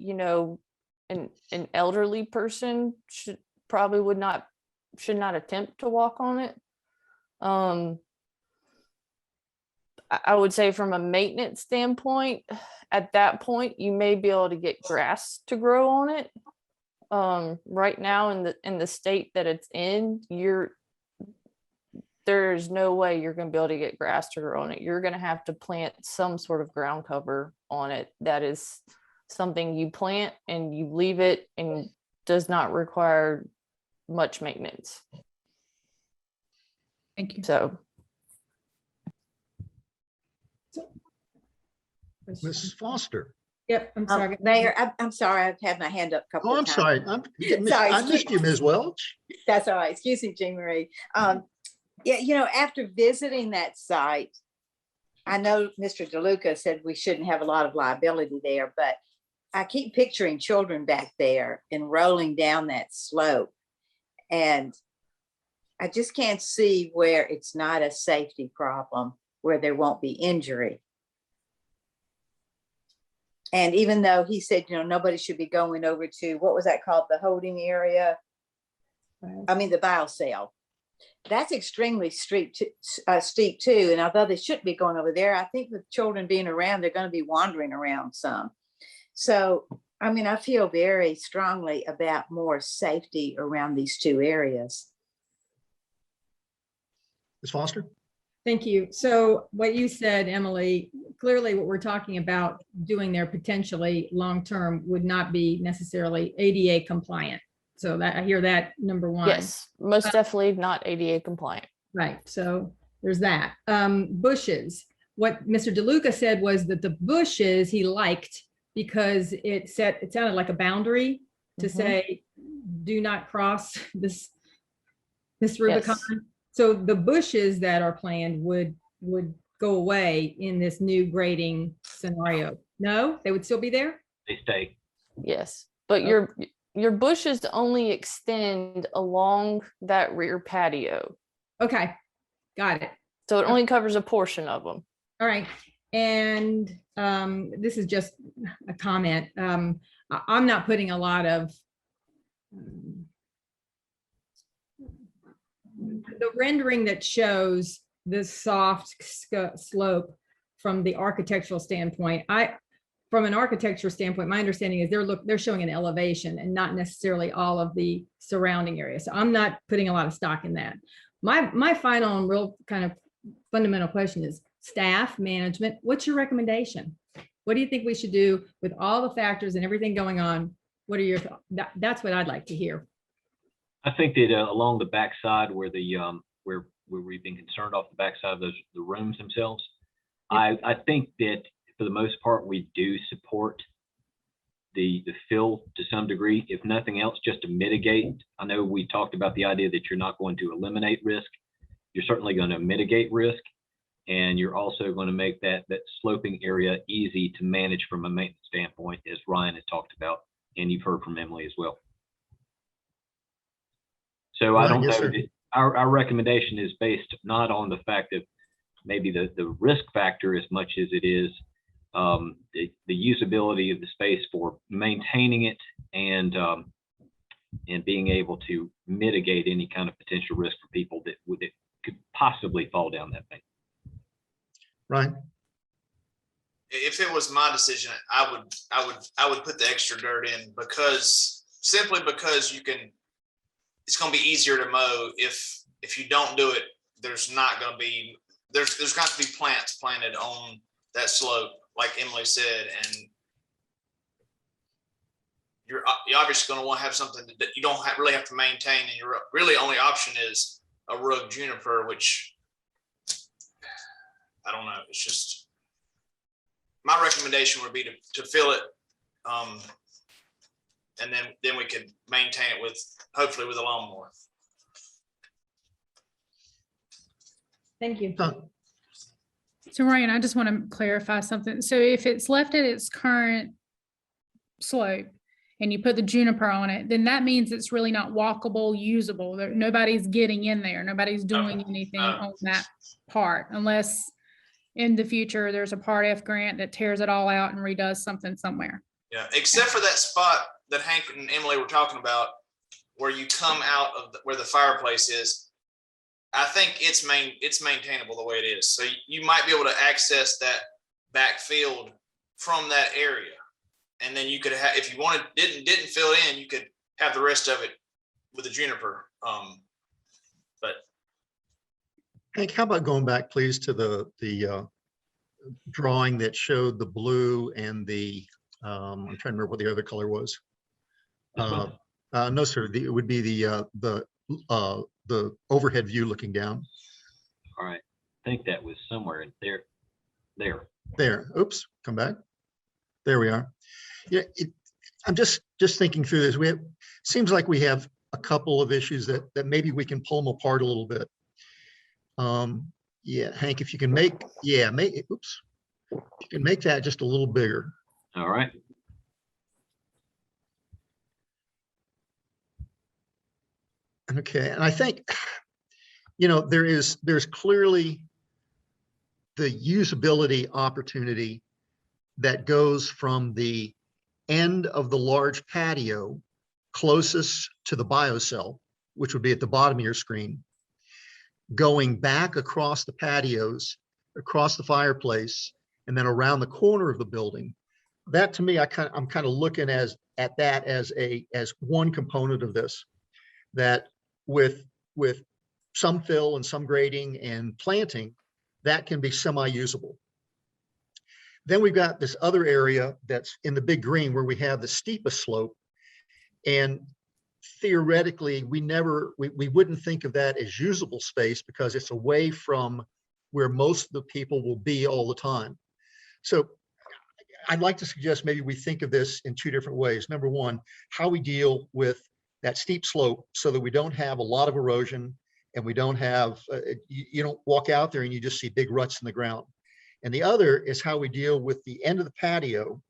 an elderly person probably should not attempt to walk on it. I would say from a maintenance standpoint, at that point, you may be able to get grass to grow on it. Right now in the state that it's in, there's no way you're going to be able to get grass to grow on it. You're going to have to plant some sort of ground cover on it. That is something you plant and you leave it and does not require much maintenance. Thank you. So. Mrs. Foster. Yep, I'm sorry. Mayor, I'm sorry, I've had my hand up a couple Oh, I'm of times. sorry. I missed you, Ms. Welch. That's all right. Excuse me, Jean Marie. Yeah, after visiting that site, I know Mr. DeLuca said we shouldn't have a lot of liability there, but I keep picturing children back there and rolling down that slope. And I just can't see where it's not a safety problem, where there won't be injury. And even though he said, nobody should be going over to, what was that called? The holding area? I mean, the biocell. That's extremely steep too. And although they shouldn't be going over there, I think with children being around, they're going to be wandering around some. So, I feel very strongly about more safety around these two areas. Ms. Foster? Thank you. So what you said, Emily, clearly what we're talking about doing there potentially long-term would not be necessarily ADA compliant. So that I hear that, number one. Yes, most definitely not ADA compliant. Right. So there's that. Bushes. What Mr. DeLuca said was that the bushes he liked because it sounded like a boundary to say, do not cross this Rubicon. Yes. So the bushes that are planned would go away in this new grading scenario. No, they would still be there? They stay. Yes, but your bushes only extend along that rear patio. Okay, got it. So it only covers a portion of them. All right. And this is just a comment. I'm not putting a lot of the rendering that shows this soft slope from the architectural standpoint. From an architecture standpoint, my understanding is they're showing an elevation and not necessarily all of the surrounding area. So I'm not putting a lot of stock in that. My final and real kind of fundamental question is staff management. What's your recommendation? What do you think we should do with all the factors and everything going on? What are your thoughts? That's what I'd like to hear. I think that along the backside where where we've been concerned off the backside of the rooms themselves, I think that for the most part we do support the fill to some degree, if nothing else, just to mitigate. I know we talked about the idea that you're not going to eliminate risk. You're certainly going to mitigate risk, and you're also going to make that sloping area easy to manage from a maintenance standpoint, as Ryan has talked about, and you've heard from Emily as well. So I don't know that our recommendation is based not on the fact that maybe the risk factor as much as it is the usability of the space for maintaining it and being able to mitigate any kind of potential risk for people that could possibly fall down that thing. Right. If it was my decision, I would put the extra dirt in simply because it's going to be easier to mow. If you don't do it, there's got to be plants planted on that slope, like Emily said, and you're obviously going to want to have something that you don't really have to maintain, and your really only option is a rug juniper, which I don't know. It's just my recommendation would be to fill it, and then we could maintain it hopefully with a lawnmower. Thank you. So Ryan, I just want to clarify something. So if it's left at its current slope and you put the juniper on it, then that means it's really not walkable, usable. Nobody's getting in there. Nobody's doing anything on that part, unless in the future there's a Part F grant that tears it all out and redoes something somewhere. Yeah, except for that spot that Hank and Emily were talking about where you come out of where the fireplace is, I think it's maintainable the way it is. So you might be able to access that back field from that area. And then you could have, if you wanted, didn't fill in, you could have the rest of it with the juniper. But Hank, how about going back, please, to the drawing that showed the blue and the, I'm trying to remember what the other color was. No, sir, it would be the overhead view looking down. All right, I think that was somewhere there. There, oops, come back. There we are. Yeah, I'm just thinking through this. Seems like we have a couple of issues that maybe we can pull them apart a little bit. Yeah, Hank, if you can make, oops, you can make that just a little bigger. All right. Okay, and I think, there's clearly the usability opportunity that goes from the end of the large patio closest to the biocell, which would be at the bottom of your screen, going back across the patios, across the fireplace, and then around the corner of the building. That, to me, I'm kind of looking at that as one component of this, that with some fill and some grading and planting, that can be semi-usable. Then we've got this other area that's in the big green where we have the steepest slope. And theoretically, we wouldn't think of that as usable space because it's away from where most of the people will be all the time. So I'd like to suggest maybe we think of this in two different ways. Number one, how we deal with that steep slope so that we don't have a lot of erosion and we don't have, you don't walk out there and you just see big ruts in the ground. And the other is how we deal with the end of the patio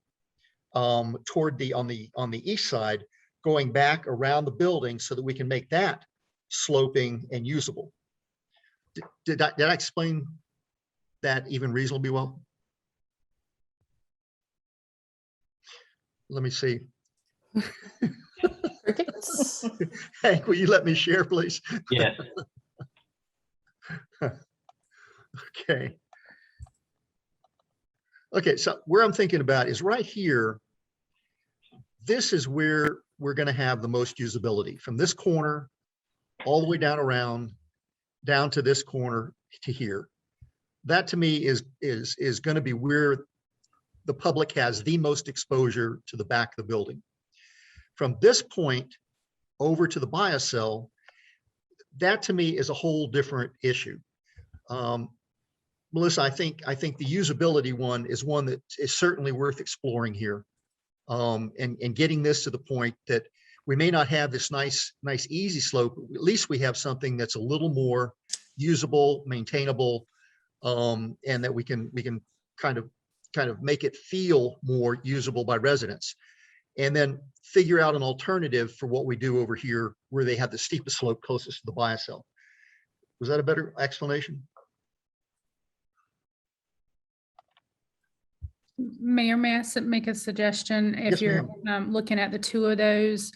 toward on the east side, going back around the building so that we can make that sloping and usable. Did I explain that even reasonably well? Let me see. Hank, will you let me share, please? Yes. Okay. Okay, so where I'm thinking about is right here. This is where we're going to have the most usability, from this corner all the way down around, down to this corner to here. That to me is going to be where the public has the most exposure to the back of the building. From this point over to the biocell, that to me is a whole different issue. Melissa, I think the usability one is one that is certainly worth exploring here, and getting this to the point that we may not have this nice easy slope. At least we have something that's a little more usable, maintainable, and that we can kind of make it feel more usable by residents, and then figure out an alternative for what we do over here where they have the steepest slope closest to the biocell. Was that a better explanation? Mayor, may I make a suggestion? If Yes, you're looking at the two of those,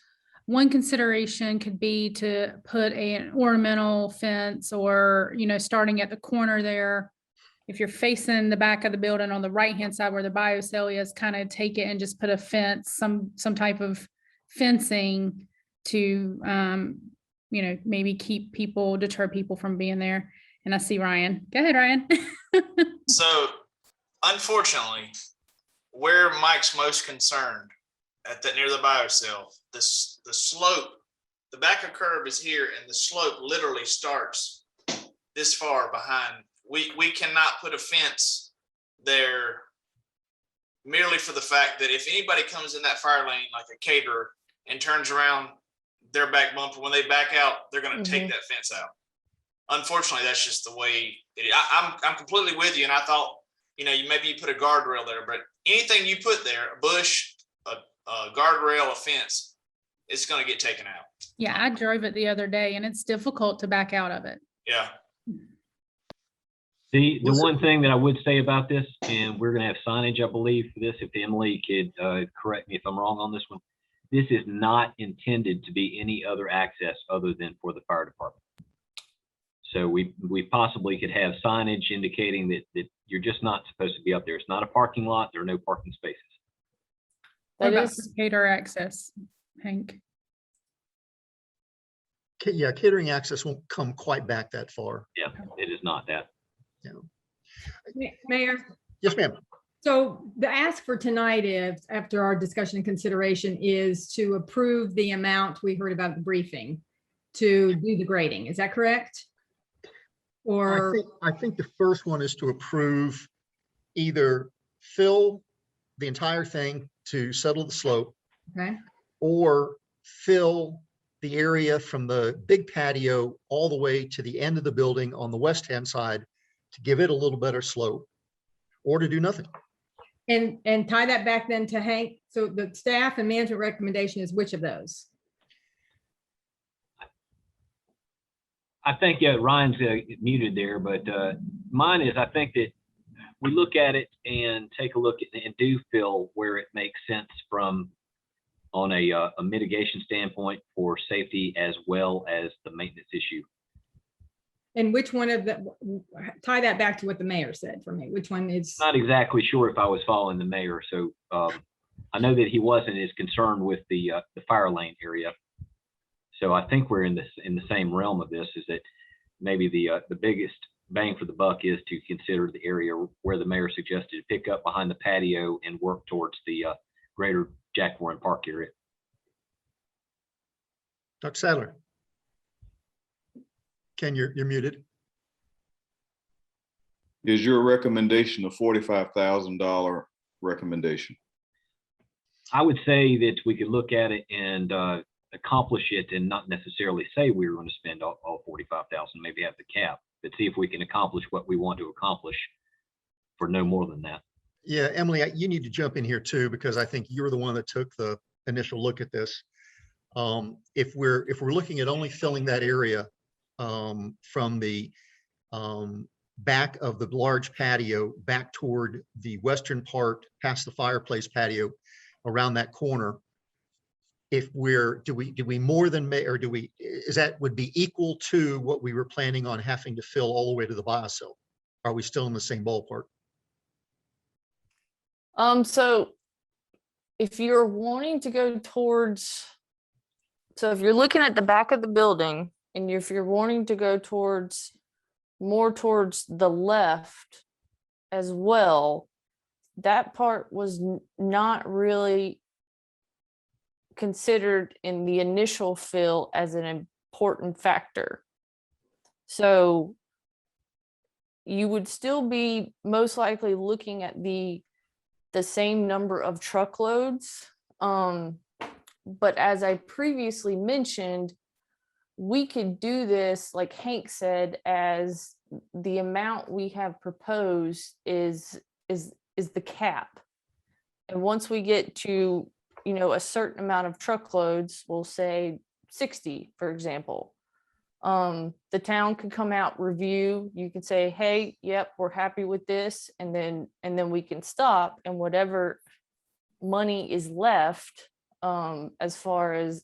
one consideration could be to put an ornamental fence, or, starting at the corner there. If you're facing the back of the building on the right-hand side where the biocell is, kind of take it and just put a fence, some type of fencing to, maybe deter people from being there. And I see Ryan. Go ahead, Ryan. So unfortunately, where Mike's most concerned near the biocell, the slope, the back of curb is here and the slope literally starts this far behind. We cannot put a fence there merely for the fact that if anybody comes in that fire lane, like a caterer, and turns around their back bumper, when they back out, they're going to take that fence out. Unfortunately, that's just the way it is. I'm completely with you. And I thought, maybe you put a guardrail there, but anything you put there, a bush, a guardrail, a fence, it's going to get taken out. Yeah, I drove it the other day and it's difficult to back out of it. Yeah. The one thing that I would say about this, and we're going to have signage, I believe, for this, if Emily could correct me if I'm wrong on this one. this is not intended to be any other access other than for the fire department. So we possibly could have signage indicating that you're just not supposed to be up there. It's not a parking lot. There are no parking spaces. What That about is, cater access, Hank? Yeah, catering access won't come quite back that far. Yeah, it is not that. Mayor, Yes, ma'am. so the ask for tonight is, after our discussion and consideration, is to approve the amount we heard about at the briefing to do the grading. Is that correct? Or, I think the first one is to approve either fill the entire thing to settle the slope, okay, or fill the area from the big patio all the way to the end of the building on the west-hand side to give it a little better slope, or to do nothing. and tie that back then to Hank. So the staff and management recommendation is which of those? I think Ryan's muted there, but mine is, I think that we look at it and take a look at and do feel where it makes sense from on a mitigation standpoint for safety as well as the maintenance issue. And which one of the, tie that back to what the mayor said for me, which one is? Not exactly sure if I was following the mayor, so I know that he wasn't as concerned with the fire lane area. So I think we're in the same realm of this, is that maybe the biggest bang for the buck is to consider the area where the mayor suggested to pick up behind the patio and work towards the greater Jack Warren Park area. Dr. Sadler. Ken, you're muted. Is your recommendation a $45,000 recommendation? I would say that we could look at it and accomplish it and not necessarily say we were going to spend all 45,000, maybe have the cap, but see if we can accomplish what we want to accomplish for no more than that. Yeah, Emily, you need to jump in here too, because I think you're the one that took the initial look at this. If we're looking at only filling that area from the back of the large patio back toward the western part, past the fireplace patio, around that corner, if do we more than or is that would be equal to what we were planning on having to fill all the way to the biocell? Are we still in the same ballpark? So if you're wanting to go towards, so if you're looking at the back of the building and if you're wanting to go towards more towards the left as well, that part was not really considered in the initial fill as an important factor. So you would still be most likely looking at the same number of truckloads. But as I previously mentioned, we could do this, like Hank said, as the amount we have proposed is the cap. And once we get to, a certain amount of truckloads, we'll say 60, for example, the town could come out, review, you can say, hey, yep, we're happy with this. And then we can stop, and whatever money is left, as far as,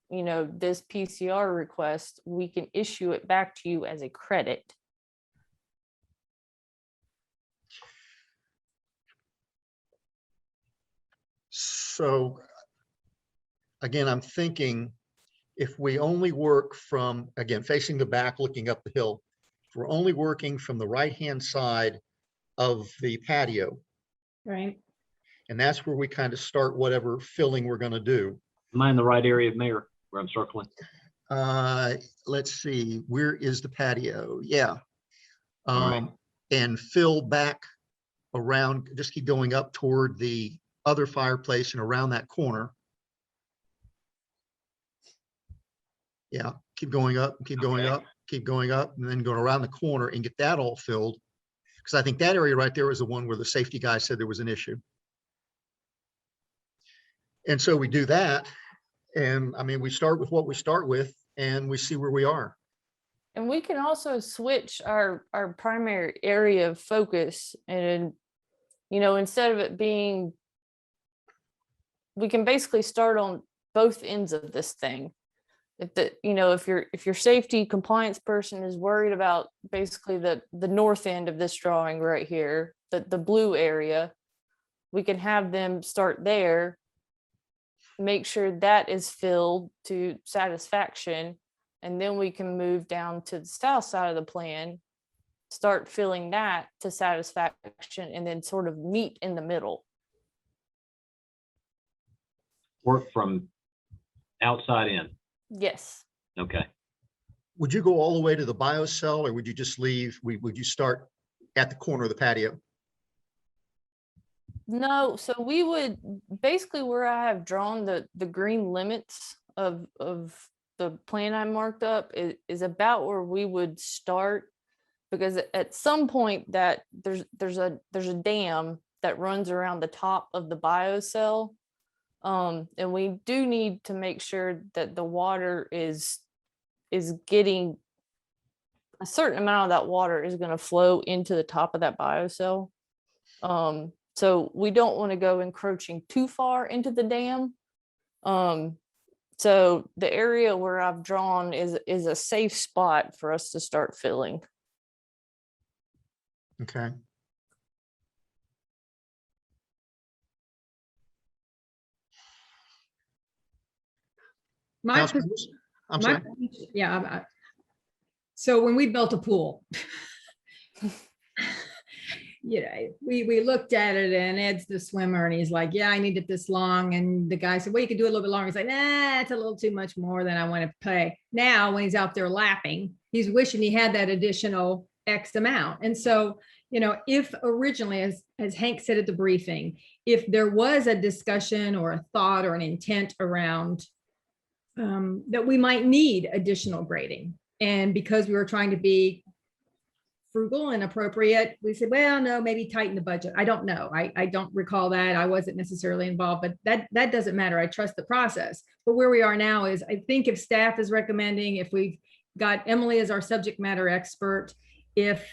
this PCR request, we can issue it back to you as a credit. So again, I'm thinking if we only work from, again, facing the back, looking up the hill, if we're only working from the right-hand side of the patio, Right. and that's where we kind of start whatever filling we're going to do. Am I in the right area, Mayor, where I'm circling? Let's see, where is the patio? Yeah. right. And fill back around, just keep going up toward the other fireplace and around that corner. Yeah, keep going up, keep going up, keep going up, and then go around the corner and get that all filled. Because I think that area right there was the one where the safety guy said there was an issue. And so we do that. And I mean, we start with what we start with and we see where we are. And we can also switch our primary area of focus, and, instead of it being, we can basically start on both ends of this thing. If the, you know, if your safety compliance person is worried about basically the north end of this drawing right here, the blue area, we can have them start there, make sure that is filled to satisfaction, and then we can move down to the south side of the plan, start filling that to satisfaction, and then sort of meet in the middle. Work from outside in. Yes. Okay. Would you go all the way to the biocell, or would you just leave? Would you start at the corner of the patio? No, so we would basically, where I have drawn the green limits of the plan I marked up is about where we would start, because at some point that there's a dam that runs around the top of the biocell. And we do need to make sure that the water is getting a certain amount of that water is going to flow into the top of that biocell. So we don't want to go encroaching too far into the dam. So the area where I've drawn is a safe spot for us to start filling. Okay. My, Councilmembers? I'm my, sorry. yeah. So when we built a pool, you know, we looked at it, and Ed's the swimmer, and he's like, yeah, I need it this long. And the guy said, well, you could do it a little bit longer. He's like, nah, it's a little too much more than I want to pay. Now, when he's out there lapping, he's wishing he had that additional X amount. And so, you know, if originally, as Hank said at the briefing, if there was a discussion or a thought or an intent around that we might need additional grading, and because we were trying to be frugal and appropriate, we said, well, no, maybe tighten the budget. I don't know. I don't recall that. I wasn't necessarily involved, but that doesn't matter. I trust the process. But where we are now is, I think if staff is recommending, if we've got Emily as our subject matter expert, if,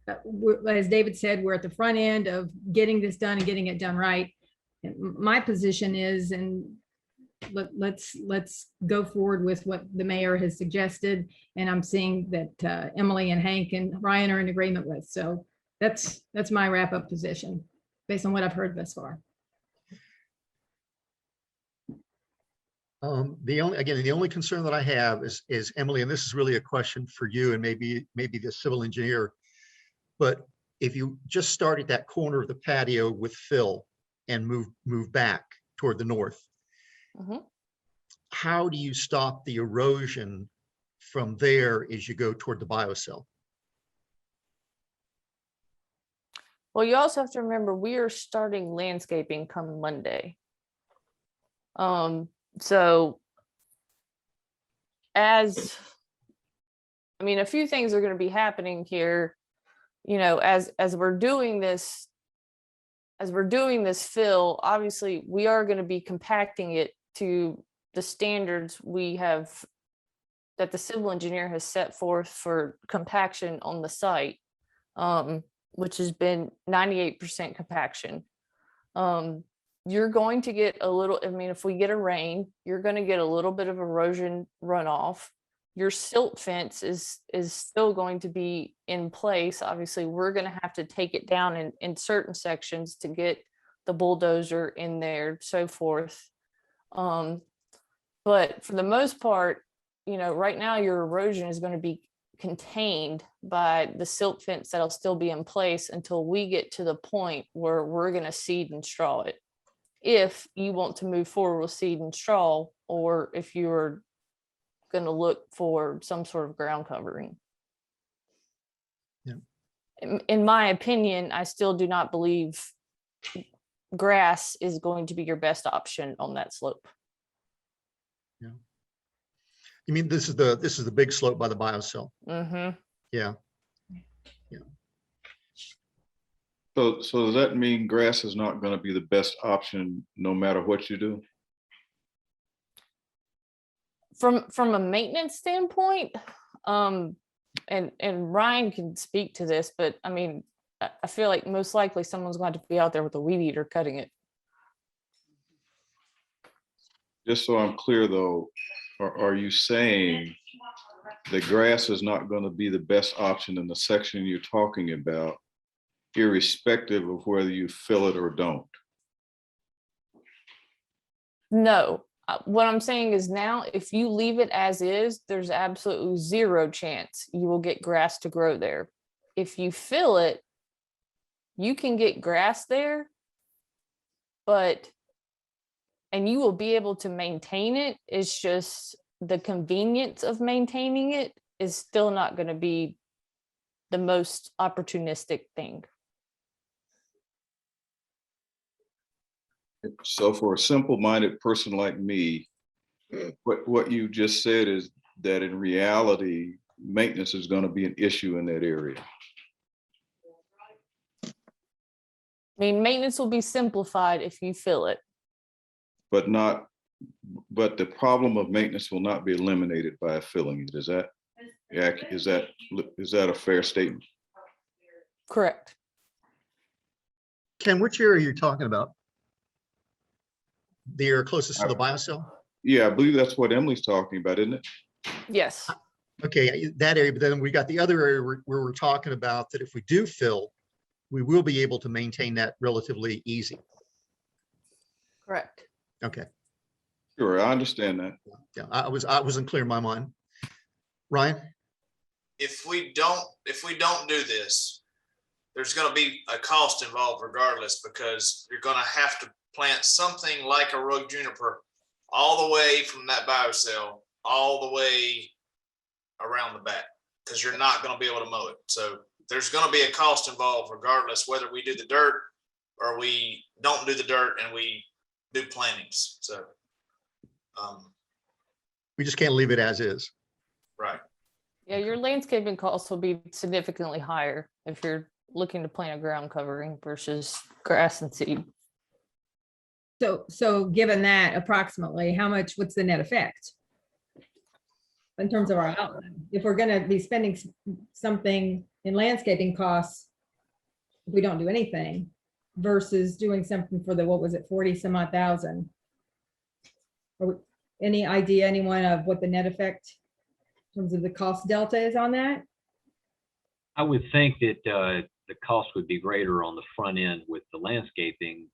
as David said, we're at the front end of getting this done and getting it done right. My position is, and let's go forward with what the mayor has suggested. And I'm seeing that Emily and Hank and Ryan are in agreement with. So that's my wrap up position based on what I've heard thus far. The only concern that I have is Emily, and this is really a question for you and maybe the civil engineer. But if you just start at that corner of the patio with fill and move back toward the north, how do you stop the erosion from there as you go toward the biocell? Well, you also have to remember, we are starting landscaping come Monday. So a few things are going to be happening here, you know, as we're doing this fill, obviously we are going to be compacting it to the standards we have, that the civil engineer has set forth for compaction on the site, which has been 98% compaction. You're going to get a little, if we get a rain, you're going to get a little bit of erosion runoff. Your silt fence is still going to be in place. Obviously, we're going to have to take it down in certain sections to get the bulldozer in there, so forth. But for the most part, you know, right now your erosion is going to be contained by the silt fence that'll still be in place until we get to the point where we're going to seed and straw it. If you want to move forward with seed and straw, or if you're going to look for some sort of ground covering. Yeah. In my opinion, I still do not believe grass is going to be your best option on that slope. Yeah. You mean this is the big slope by the biocell? Mm-hmm. Yeah. Yeah. So does that mean grass is not going to be the best option no matter what you do? From a maintenance standpoint, and Ryan can speak to this, but I feel like most likely someone's going to be out there with a weed eater cutting it. Just so I'm clear though, are you saying the grass is not going to be the best option in the section you're talking about, irrespective of whether you fill it or don't? No, what I'm saying is now, if you leave it as is, there's absolutely zero chance you will get grass to grow there. If you fill it, you can get grass there, and you will be able to maintain it. It's just the convenience of maintaining it is still not going to be the most opportunistic thing. So for a simple-minded person like me, what you just said is that in reality, maintenance is going to be an issue in that area. I mean, maintenance will be simplified if you fill it. But the problem of maintenance will not be eliminated by filling it. Is that a fair statement? Correct. Ken, which area are you talking about? The area closest to the biocell? Yeah, I believe that's what Emily's talking about, isn't it? Yes. Okay, that area, but then we got the other area where we're talking about that if we do fill, we will be able to maintain that relatively easy. Correct. Okay. Sure, I understand that. Yeah, I wasn't clear in my mind. Ryan? If we don't do this, there's going to be a cost involved regardless, because you're going to have to plant something like a rug juniper all the way from that biocell all the way around the back, because you're not going to be able to mow it. So there's going to be a cost involved regardless whether we do the dirt or we don't do the dirt and we do plantings. So we just can't leave it as is. right. Yeah, your landscaping costs will be significantly higher if you're looking to plant a ground covering versus grass and seed. So given that, approximately, what's the net effect? In terms of our outlay, if we're gonna be spending something in landscaping costs, if we don't do anything, versus doing something for the, what was it, 40 some odd thousand? Any idea, anyone, of what the net effect in terms of the cost delta is on that? I would think that the cost would be greater on the front end with the landscaping,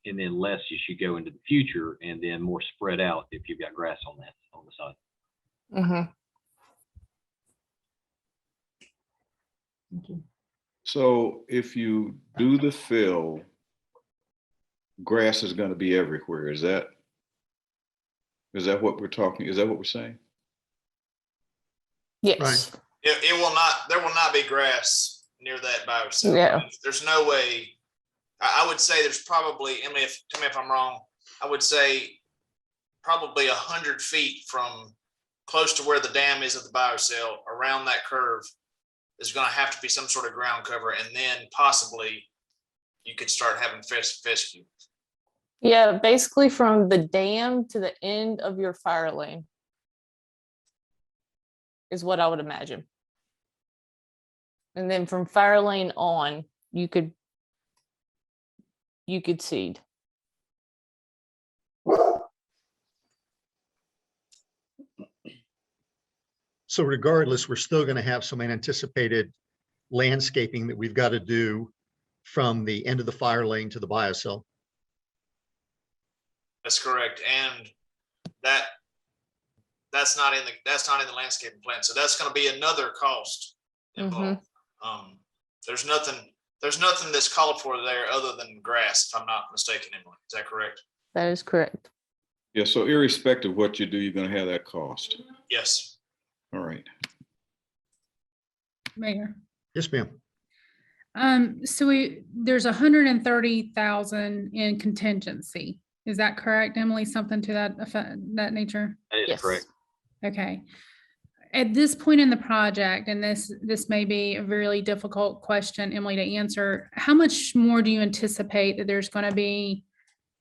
and then less as you go into the future, and then more spread out if you've got grass on the side. Mm-hmm. Thank you. So if you do the fill, grass is going to be everywhere. Is that what we're talking? Is that what we're saying? Yes. Right. There will not be grass near that biocell. Yeah. There's no way. I would say there's probably, Emily, tell me if I'm wrong, I would say probably 100 feet from close to where the dam is at the biocell, around that curve, is going to have to be some sort of ground cover, and then possibly you could start having fescue. Yeah, basically from the dam to the end of your fire lane is what I would imagine. And then from fire lane on, you could seed. So regardless, we're still going to have some anticipated landscaping that we've got to do from the end of the fire lane to the biocell. That's correct, and that's not in the landscaping plan. So that's going to be another cost involved. There's nothing that's called for there other than grass, if I'm not mistaken, Emily. Is that correct? That is correct. Yeah. So irrespective of what you do, you're going to have that cost. Yes. All right. Mayor. Yes, ma'am. So there's 130,000 in contingency. Is that correct, Emily? Something to that effect, that nature? That is correct. Okay. At this point in the project, and this may be a really difficult question, Emily, to answer, how much more do you anticipate that there's going to be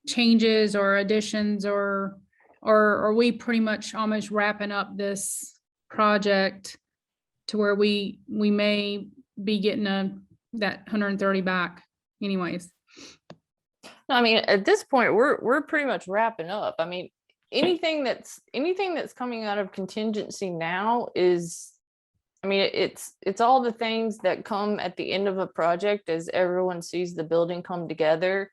changes or additions, or are we pretty much almost wrapping up this project to where we may be getting that 130 back anyways? I mean, at this point, we're pretty much wrapping up. I mean, anything that's coming out of contingency now is, I mean, it's all the things that come at the end of a project as everyone sees the building come together,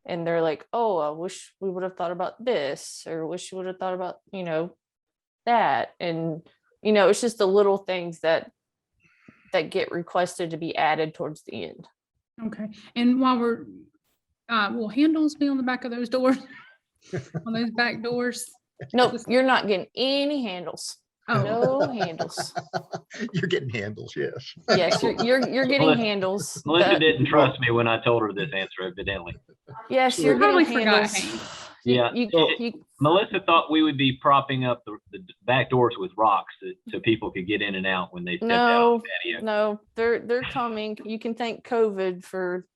and they're like, oh, I wish we would have thought about this, or wish we would have thought about, you know, that. And, you know, it's just the little things that get requested to be added towards the end. Okay, and while we're, will handles be on the back of those doors? On those back doors? Nope, you're not getting any handles. Oh. No handles. You're getting handles, yes. Yes, you're getting handles. Melissa didn't trust me when I told her this answer, evidently. Yes, you're Probably getting forgot handles. Yeah. You- Melissa thought we would be propping up the back doors with rocks so people could get in and out when they stepped out of the patio. No, they're coming. You can thank COVID for.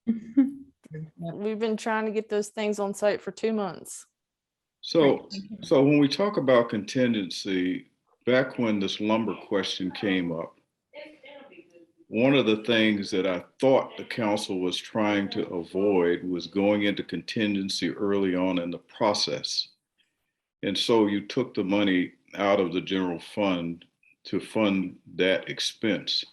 We've been trying to get those things on site for 2 months. So when we talk about contingency, back when this lumber question came up, one of the things that I thought the council was trying to avoid was going into contingency early on in the process. And so you took the money out of the general fund to fund that expense.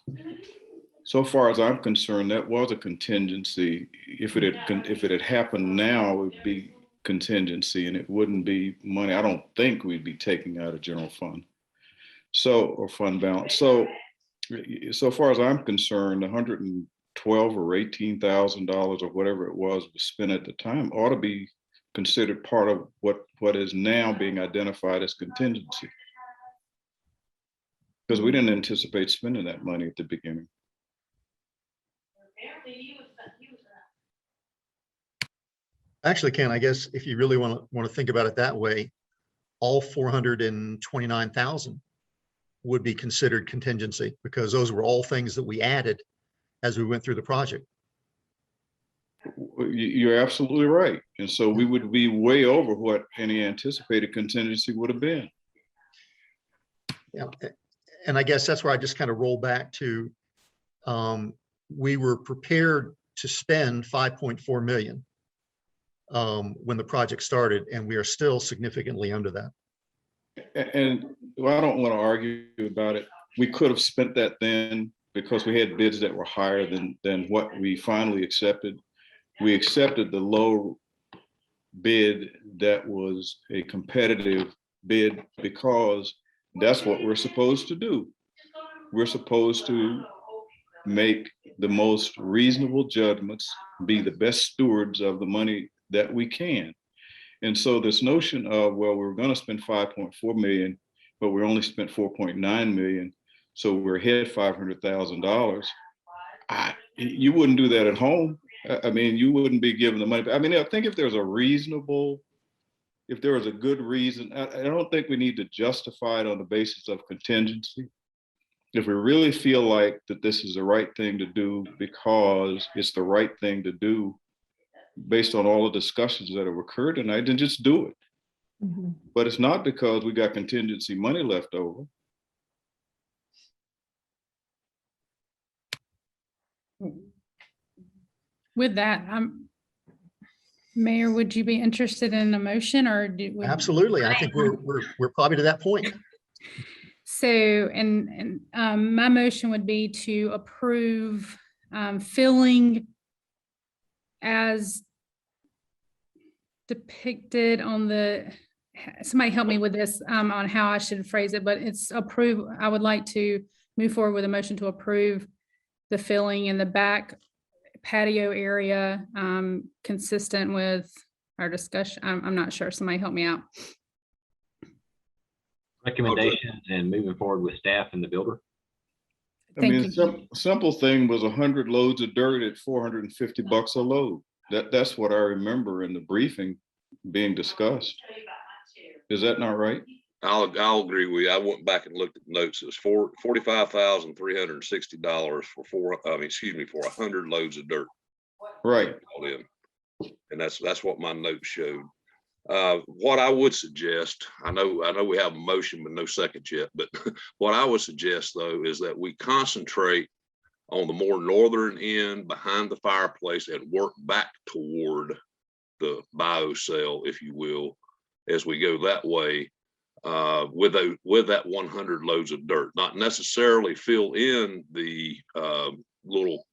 So far as I'm concerned, that was a contingency. If it had happened now, it would be contingency, and it wouldn't be money I don't think we'd be taking out of general fund. Or fund balance. So far as I'm concerned, $112 or $18,000 or whatever it was spent at the time ought to be considered part of what is now being identified as contingency. Because we didn't anticipate spending that money at the beginning. Actually, Ken, I guess if you really want to think about it that way, all 429,000 would be considered contingency, because those were all things that we added as we went through the project. You're absolutely right. And so we would be way over what any anticipated contingency would have been. Yeah, and I guess that's where I just kind of roll back to, we were prepared to spend 5.4 million when the project started, and we are still significantly under that. And well, I don't want to argue about it. We could have spent that then because we had bids that were higher than what we finally accepted. We accepted the low bid that was a competitive bid because that's what we're supposed to do. We're supposed to make the most reasonable judgments, be the best stewards of the money that we can. And so this notion of, well, we're going to spend 5.4 million, but we only spent 4.9 million, so we're ahead $500,000. You wouldn't do that at home. I mean, you wouldn't be given the money. I mean, I think if there was a good reason, I don't think we need to justify it on the basis of contingency. If we really feel like that this is the right thing to do because it's the right thing to do, based on all the discussions that have occurred tonight, then just do it. Mm-hmm. But it's not because we got contingency money left over. With that, Mayor, would you be interested in a motion, or Absolutely. I think we're probably to that point. So, and my motion would be to approve filling as depicted on somebody help me with this on how I should phrase it, but it's approve. I would like to move forward with a motion to approve the filling in the back patio area, consistent with our discussion. I'm not sure. Somebody help me out. Recommendations and moving forward with staff and the builder. I mean, simple thing was 100 loads of dirt at $450 a load. That's what I remember in the briefing being discussed. Is that not right? I'll agree with you. I went back and looked at the notes. It was $45,360 for 100 loads of dirt. Right. And that's what my notes showed. What I would suggest, I know we have a motion but no second yet, but what I would suggest though is that we concentrate on the more northern end behind the fireplace and work back toward the biocell, if you will, as we go that way, with that 100 loads of dirt, not necessarily fill in the little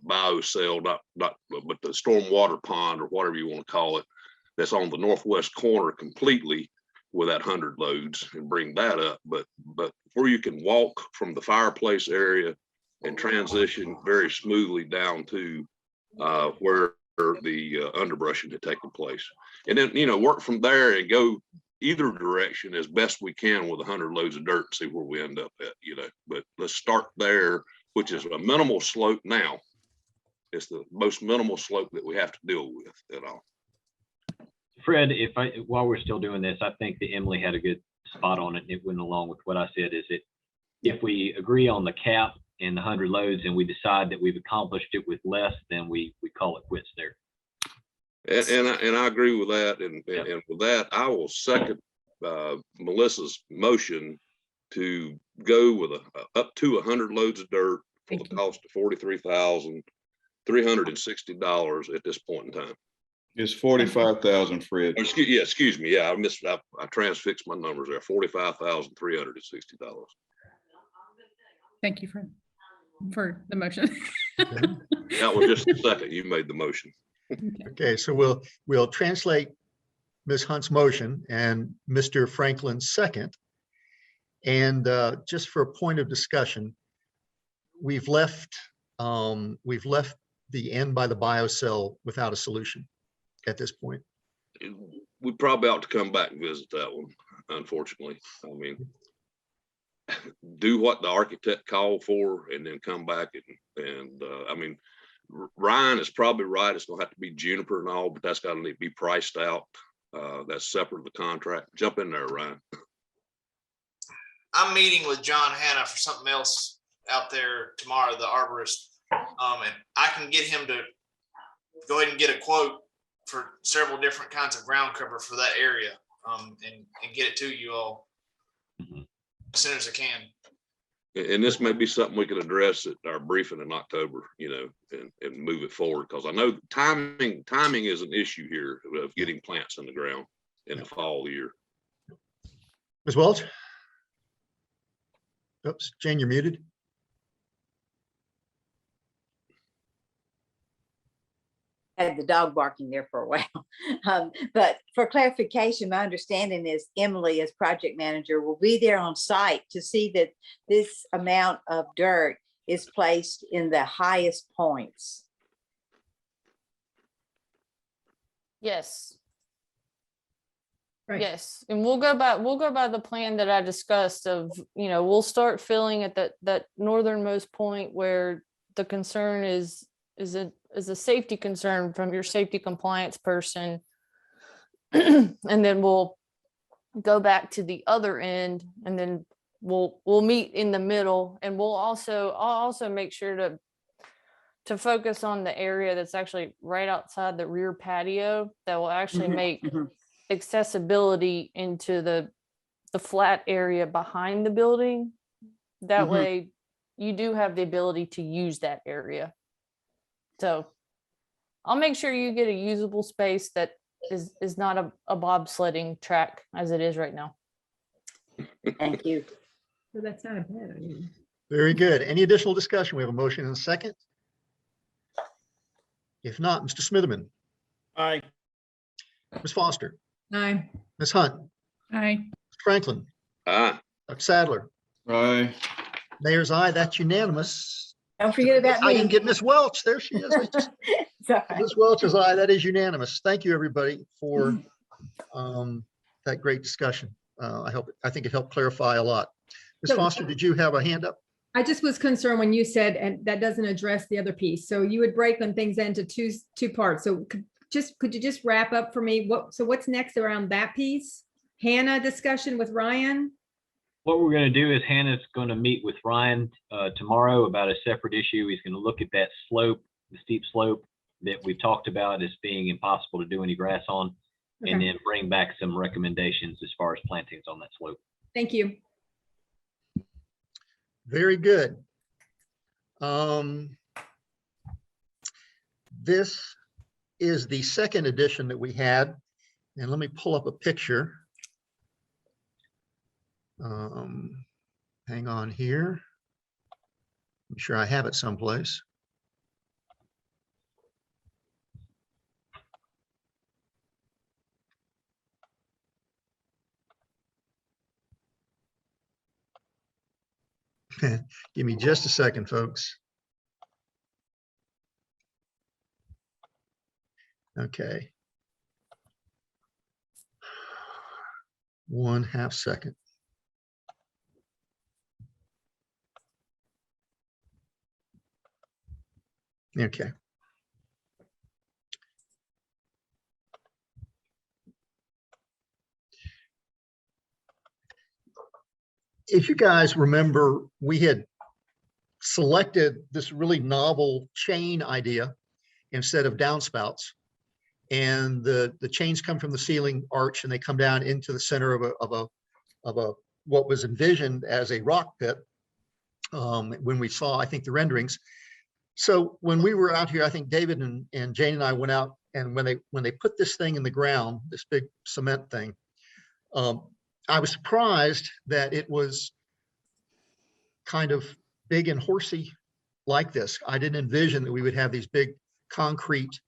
biocell, but the stormwater pond or whatever you want to call it, that's on the northwest corner completely with that 100 loads, and bring that up. But where you can walk from the fireplace area and transition very smoothly down to where the underbrushing had taken place, and then work from there and go either direction as best we can with 100 loads of dirt and see where we end up at. But let's start there, which is a minimal slope now. It's the most minimal slope that we have to deal with at all. Fred, while we're still doing this, I think that Emily had a good spot on it. And it went along with what I said, is that if we agree on the cap and the 100 loads and we decide that we've accomplished it with less, then we call it quits there. And I agree with that. And with that, I will second Melissa's motion to go with up to 100 loads of dirt for the cost of $43,360 at this point in time. It's 45,000, Fred. Excuse me. Yeah, I transfixed my numbers there. $45,360. Thank you for the motion. That was just a second. You made the motion. Okay, so we'll translate Ms. Hunt's motion and Mr. Franklin's second. And just for a point of discussion, we've left the end by the biocell without a solution at this point. We probably ought to come back and visit that one, unfortunately. I mean, do what the architect called for and then come back and I mean, Ryan is probably right. It's gonna have to be juniper and all, but that's got to be priced out. That's separate of the contract. Jump in there, Ryan. I'm meeting with John Hanna for something else out there tomorrow, the arborist. And I can get him to go ahead and get a quote for several different kinds of ground cover for that area, and get it to you all as soon as I can. And this may be something we can address at our briefing in October, and move it forward, because I know timing is an issue here of getting plants in the ground in the fall of the year. Ms. Welch? Oops, Jane, you're muted. Had the dog barking there for a while. But for clarification, my understanding is Emily, as project manager, will be there on site to see that this amount of dirt is placed in the highest points. Yes. Right. Yes, and we'll go by the plan that I discussed of, we'll start filling at that northernmost point where the concern is a safety concern from your safety compliance person. And then we'll go back to the other end, and then we'll meet in the middle, and I'll also make sure to focus on the area that's actually right outside the rear patio that will actually make accessibility into the flat area behind the building. That way you do have the ability to use that area. So I'll make sure you get a usable space that is not a bobsledding track as it is right now. Thank you. So that's not a bad idea. Very good. Any additional discussion? We have a motion and a second. If not, Mr. Smitherman. Aye. Ms. Foster. Aye. Ms. Hunt. Aye. Mr. Franklin. Aye. Dr. Sadler. Aye. Mayor's aye. That's unanimous. Don't forget about I me. didn't get Ms. Welch. There she is. Ms. Welch is aye. That is unanimous. Thank you, everybody, for that great discussion. I think it helped clarify a lot. Ms. Foster, did you have a hand up? I just was concerned when you said, and that doesn't address the other piece. So you would break on things into two parts. So could you just wrap up for me? What's next around that piece? Hannah discussion with Ryan? What we're going to do is Hannah's going to meet with Ryan tomorrow about a separate issue. He's going to look at that slope, the steep slope that we've talked about as being impossible to do any grass on, and then bring back some recommendations as far as plantings on that slope. Thank you. Very good. This is the second edition that we had. And let me pull up a picture. Hang on here. I'm sure I have it someplace. Give me just a second, folks. Okay. 1/2 second. Okay. If you guys remember, we had selected this really novel chain idea instead of downspouts. And the chains come from the ceiling arch and they come down into the center of a what was envisioned as a rock pit when we saw, I think, the renderings. So when we were out here, I think David and Jane and I went out, and when they put this thing in the ground, this big cement thing, I was surprised that it was kind of big and horsey like this. I didn't envision that we would have these big concrete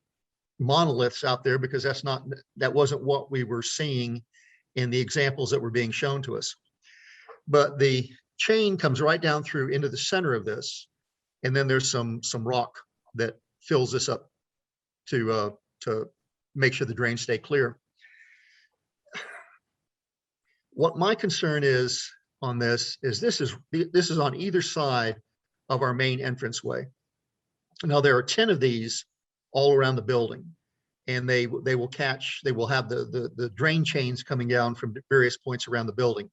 monoliths out there, because that wasn't what we were seeing in the examples that were being shown to us. But the chain comes right down through into the center of this, and then there's some rock that fills this up to make sure the drains stay clear. What my concern is on this is this is on either side of our main entranceway. Now there are 10 of these all around the building, and they will have the drain chains coming down from various points around the building.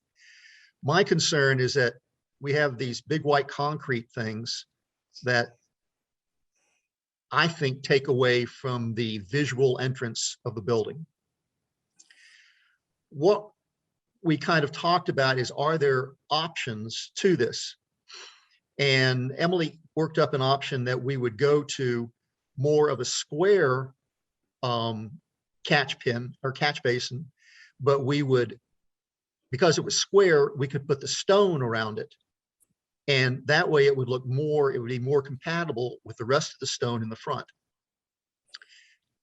My concern is that we have these big white concrete things that I think take away from the visual entrance of the building. What we kind of talked about is, are there options to this? And Emily worked up an option that we would go to more of a square catch pin or catch basin, but we would, because it was square, we could put the stone around it. And that way it would look more, it would be more compatible with the rest of the stone in the front.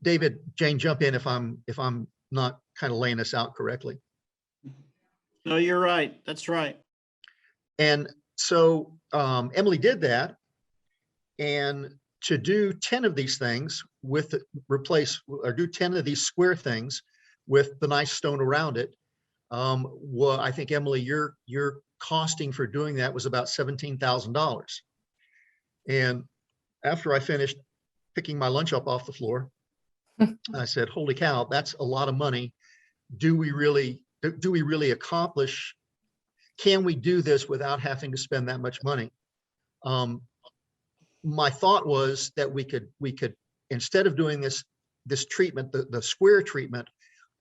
David, Jane, jump in if I'm not kind of laying this out correctly. No, you're right. That's right. And so Emily did that, and to do 10 of these things with do 10 of these square things with the nice stone around it. Well, I think, Emily, your costing for doing that was about $17,000. And after I finished picking my lunch up off the floor, I said, holy cow, that's a lot of money. Do we really accomplish, can we do this without having to spend that much money? My thought was that we could, instead of doing this treatment, the square treatment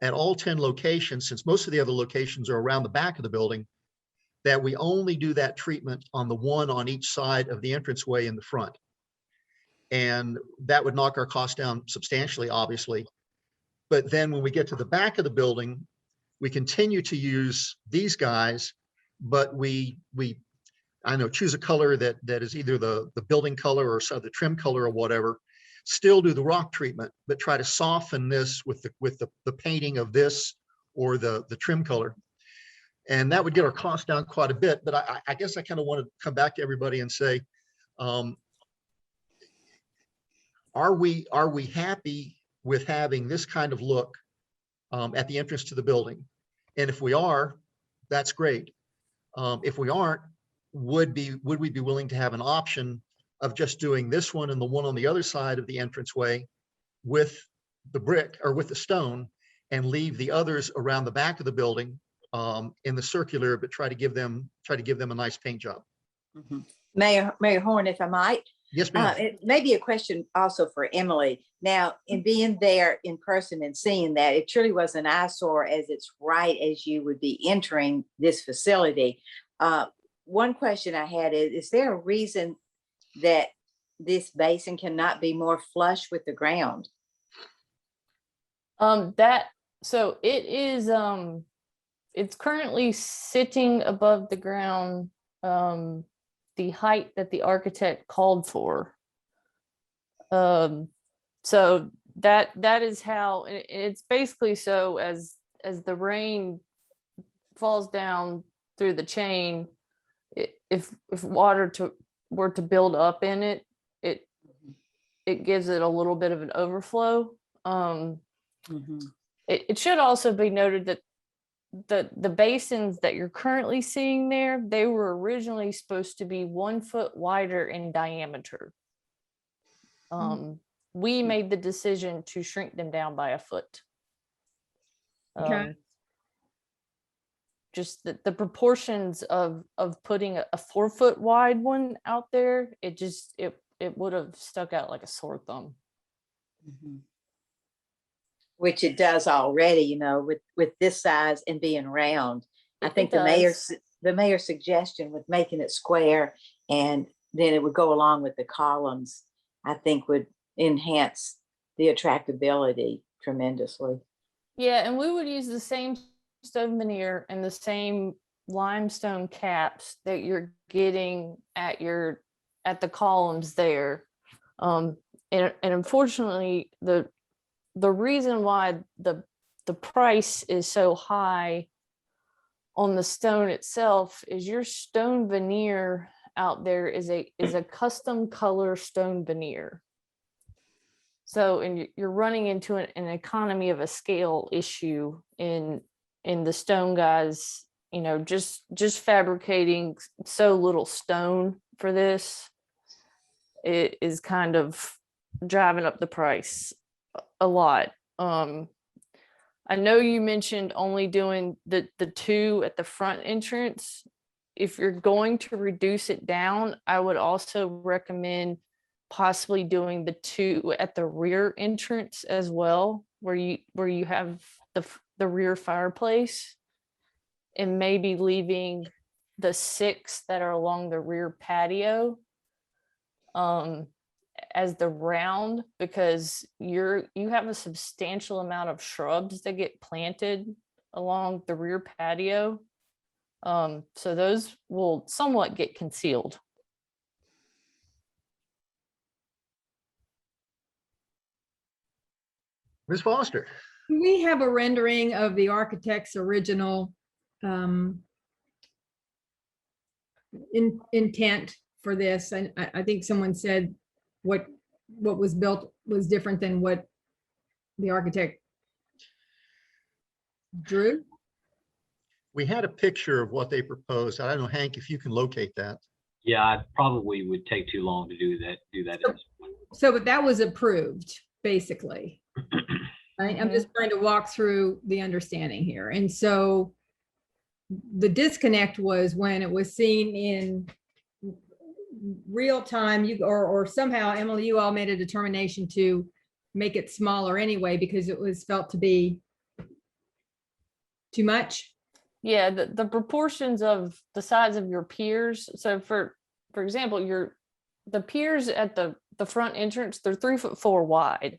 at all 10 locations, since most of the other locations are around the back of the building, that we only do that treatment on the one on each side of the entranceway in the front. And that would knock our cost down substantially, obviously. But then when we get to the back of the building, we continue to use these guys, but we choose a color that is either the building color or the trim color or whatever, still do the rock treatment, but try to soften this with the painting of this or the trim color. And that would get our cost down quite a bit. But I guess I kind of want to come back to everybody and say, are we happy with having this kind of look at the entrance to the building? And if we are, that's great. If we aren't, would we be willing to have an option of just doing this one and the one on the other side of the entranceway with the brick or with the stone, and leave the others around the back of the building in the circular, but try to give them a nice paint job? Mm-hmm. Mayor Horn, if I might. Yes, ma'am. It may be a question also for Emily. Now, in being there in person and seeing that, it truly was an eyesore, as it's right as you would be entering this facility. One question I had is there a reason that this basin cannot be more flush with the ground? So it is, it's currently sitting above the ground, the height that the architect called for. So that is how, it's basically so as the rain falls down through the chain, if water were to build up in it, it gives it a little bit of an overflow. It should also be noted that the basins that you're currently seeing there, they were originally supposed to be 1 foot wider in diameter. We made the decision to shrink them down by 1 foot. Okay. Just the proportions of putting a 4 foot wide one out there, it would have stuck out like a sore thumb. Which it does already, you know, with this size and being round. I think the mayor's suggestion with making it square and then it would go along with the columns, I think would enhance the attractability tremendously. Yeah, and we would use the same stone veneer and the same limestone caps that you're getting at the columns there. And unfortunately, the reason why the price is so high on the stone itself is your stone veneer out there is a custom color stone veneer. So, and you're running into an economy of a scale issue in the stone guys, you know, just fabricating so little stone for this, it is kind of driving up the price a lot. I know you mentioned only doing the 2 at the front entrance. If you're going to reduce it down, I would also recommend possibly doing the 2 at the rear entrance as well, where you have the rear fireplace, and maybe leaving the 6 that are along the rear patio as the round, because you have a substantial amount of shrubs that get planted along the rear patio. So those will somewhat get concealed. Ms. Foster. We have a rendering of the architect's original intent for this. And I think someone said what was built was different than what the architect drew. We had a picture of what they proposed. I don't know, Hank, if you can locate that. Yeah, I probably would take too long to do that. So, but that was approved, basically. I'm just trying to walk through the understanding here. And so the disconnect was when it was seen in real time, or somehow, Emily, you all made a determination to make it smaller anyway, because it was felt to be too much. Yeah, the proportions of the size of your piers. So for example, the piers at the front entrance, they're 3'4" wide.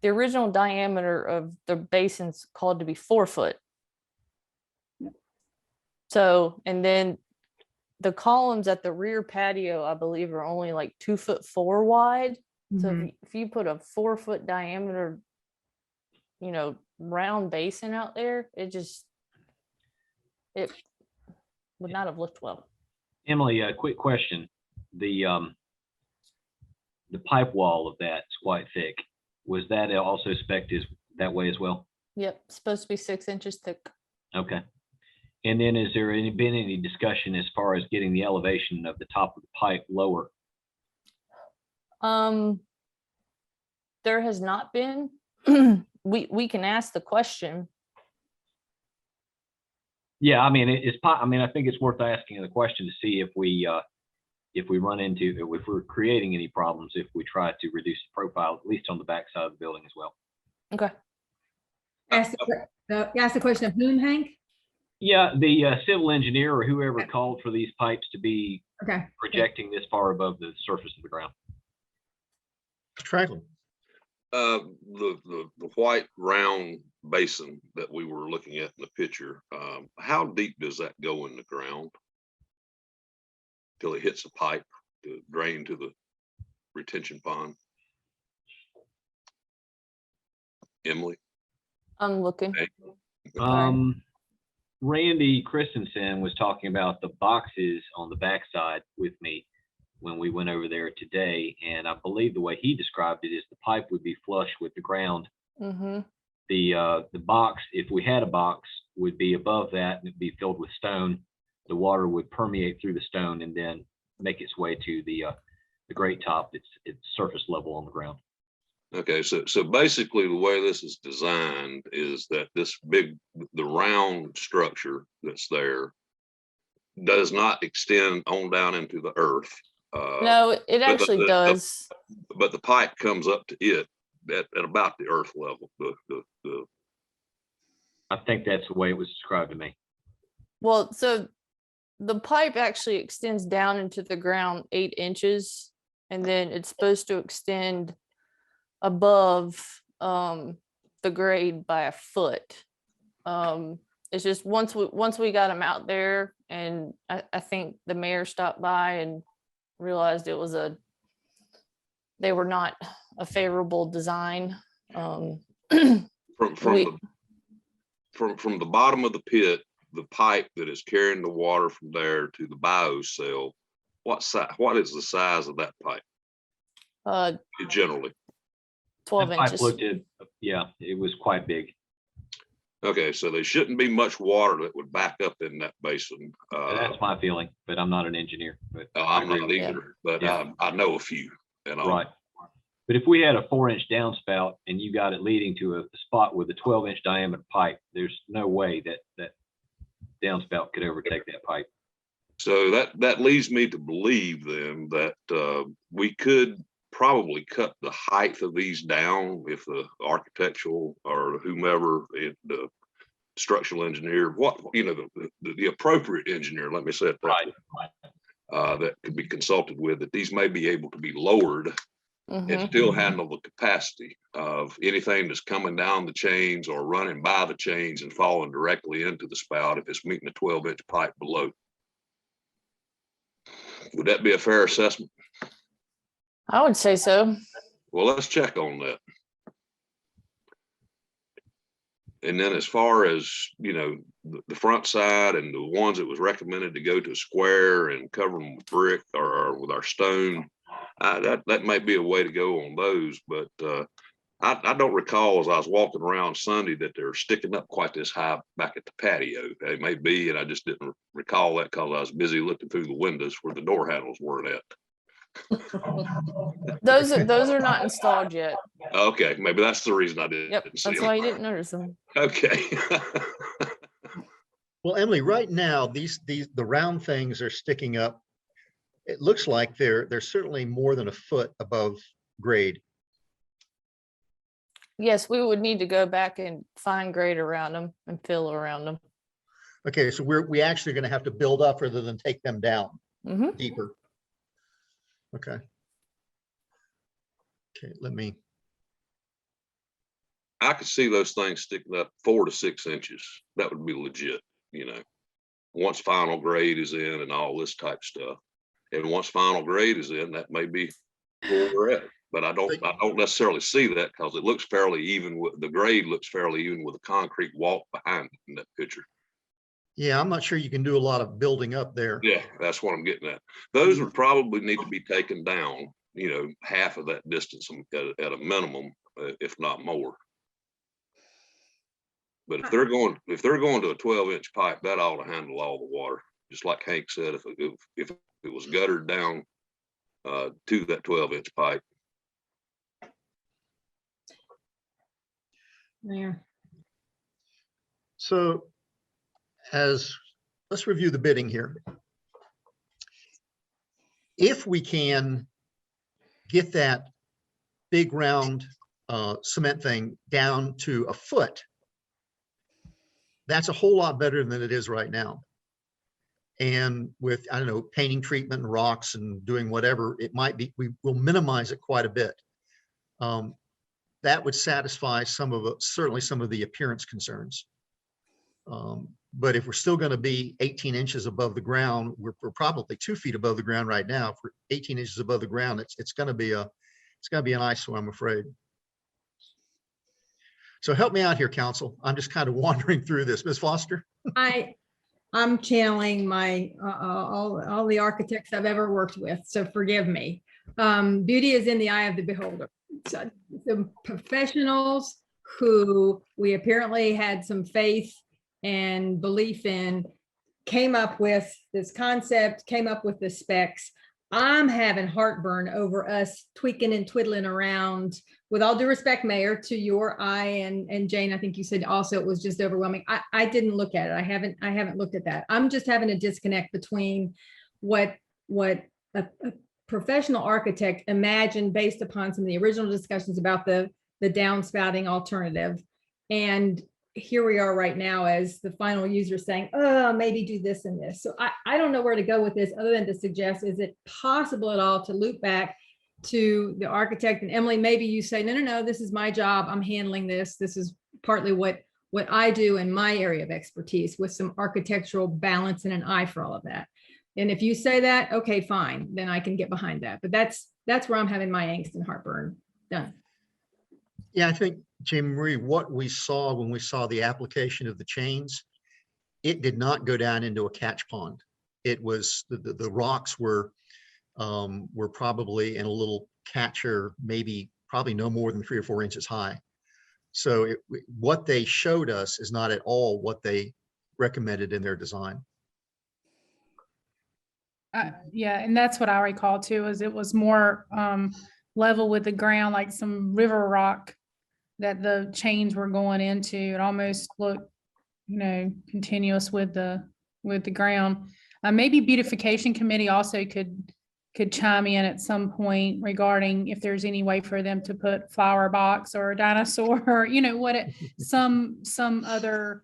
The original diameter of the basin's called to be 4 foot. So, and then the columns at the rear patio, I believe, are only like 2'4" wide. So if you put a 4 foot diameter, you know, round basin out there, it would not have looked well. Emily, a quick question. The pipe wall of that is quite thick. Was that also spec'd that way as well? Yep, supposed to be 6 inches thick. Okay. And then is there been any discussion as far as getting the elevation of the top of the pipe lower? There has not been. We can ask the question. Yeah, I mean, I think it's worth asking the question to see if we run into, if we're creating any problems, if we try to reduce the profile, at least on the back side of the building as well. Okay. Ask the question of whom, Hank? Yeah, the civil engineer or whoever called for these pipes to be projecting this far above the surface of the ground. Franklin. The white round basin that we were looking at in the picture, how deep does that go in the ground? Till it hits a pipe to drain to the retention pond? Emily? I'm looking. Okay. Randy Christensen was talking about the boxes on the backside with me when we went over there today. And I believe the way he described it is the pipe would be flush with the ground. Mm-hmm. The box, if we had a box, would be above that and it'd be filled with stone. The water would permeate through the stone and then make its way to the grate top. It's surface level on the ground. Okay, so basically the way this is designed is that the round structure that's there does not extend on down into the earth. No, it actually does. But the pipe comes up to it at about the earth level. I think that's the way it was described to me. Well, so the pipe actually extends down into the ground 8 inches, and then it's supposed to extend above the grade by a foot. It's just once we got them out there, and I think the mayor stopped by and realized they were not a favorable design. From the bottom of the pit, the pipe that is carrying the water from there to the biocell, what is the size of that pipe? Generally. 12 That pipe inches. looked at, yeah, it was quite big. Okay, so there shouldn't be much water that would back up in that basin. That's my feeling, but I'm not an engineer. But I'm not either, but I know a few. Right. But if we had a 4-inch downspout and you got it leading to a spot with a 12-inch diameter pipe, there's no way that downspout could overtake that pipe. So that leads me to believe then that we could probably cut the height of these down if the architectural or whomever, the structural engineer, the appropriate engineer, let me say it that way, that could be consulted with, that these may be able to be lowered and still handle the capacity of anything that's coming down the chains or running by the chains and falling directly into the spout if it's meeting a 12-inch pipe below. Would that be a fair assessment? I would say so. Well, let's check on that. And then as far as, the front side and the ones that was recommended to go to square and cover them with brick or with our stone, that may be a way to go on those. But I don't recall as I was walking around Sunday that they're sticking up quite this high back at the patio. They may be, and I just didn't recall that because I was busy looking through the windows where the door handles weren't at. Those are not installed yet. Okay, maybe that's the reason I didn't see That's them. why you didn't notice them. Okay. Well, Emily, right now, the round things are sticking up. It looks like they're certainly more than a foot above grade. Yes, we would need to go back and find grade around them and fill around them. Okay, so we actually going to have to build up rather than take them down deeper. Okay. Okay, I could see those things sticking up 4 to 6 inches. That would be legit, once final grade is in and all this type stuff. And once final grade is in, that may be where we're at. But I don't necessarily see that because it looks fairly even the grade looks fairly even with a concrete walk behind it in that picture. Yeah, I'm not sure you can do a lot of building up there. Yeah, that's what I'm getting at. Those would probably need to be taken down, half of that distance at a minimum, if not more. But if they're going to a 12-inch pipe, that ought to handle all the water. Just like Hank said, if it was guttered down to that 12-inch pipe. Yeah. So let's review the bidding here. If we can get that big round cement thing down to a foot, that's a whole lot better than it is right now. And with, I don't know, painting treatment and rocks and doing whatever it might be, we will minimize it quite a bit. that would satisfy certainly some of the appearance concerns. But if we're still going to be 18 inches above the ground, we're probably 2 feet above the ground right now. If we're 18 inches above the ground, it's going to be an eyesore, I'm afraid. So help me out here, council. I'm just kind of wandering through this. Ms. Foster? I'm channeling my, all the architects I've ever worked with, so forgive me. Beauty is in the eye of the beholder. So the professionals who we apparently had some faith and belief in came up with this concept, came up with the specs. I'm having heartburn over us tweaking and twiddling around. With all due respect, Mayor, to your eye, and Jane, I think you said also it was just overwhelming. I didn't look at it. I haven't looked at that. I'm just having a disconnect between what a professional architect imagined based upon some of the original discussions about the downspouting alternative. And here we are right now as the final user saying, oh, maybe do this and this. So I don't know where to go with this other than to suggest, is it possible at all to loop back to the architect? And Emily, maybe you say, no, this is my job. I'm handling this. This is partly what I do in my area of expertise, with some architectural balance and an eye for all of that. And if you say that, okay, fine, then I can get behind that. But that's where I'm having my angst and heartburn. Done. Yeah, I think, Jane Marie, what we saw when we saw the application of the chains, it did not go down into a catch pond. It was the rocks were probably in a little catcher, probably no more than 3 or 4 inches high. So what they showed us is not at all what they recommended in their design. Yeah, and that's what I recall too, is it was more level with the ground, like some river rock that the chains were going into. It almost looked, continuous with the ground. Maybe beautification committee also could chime in at some point regarding if there's any way for them to put flower box or a dinosaur, or some other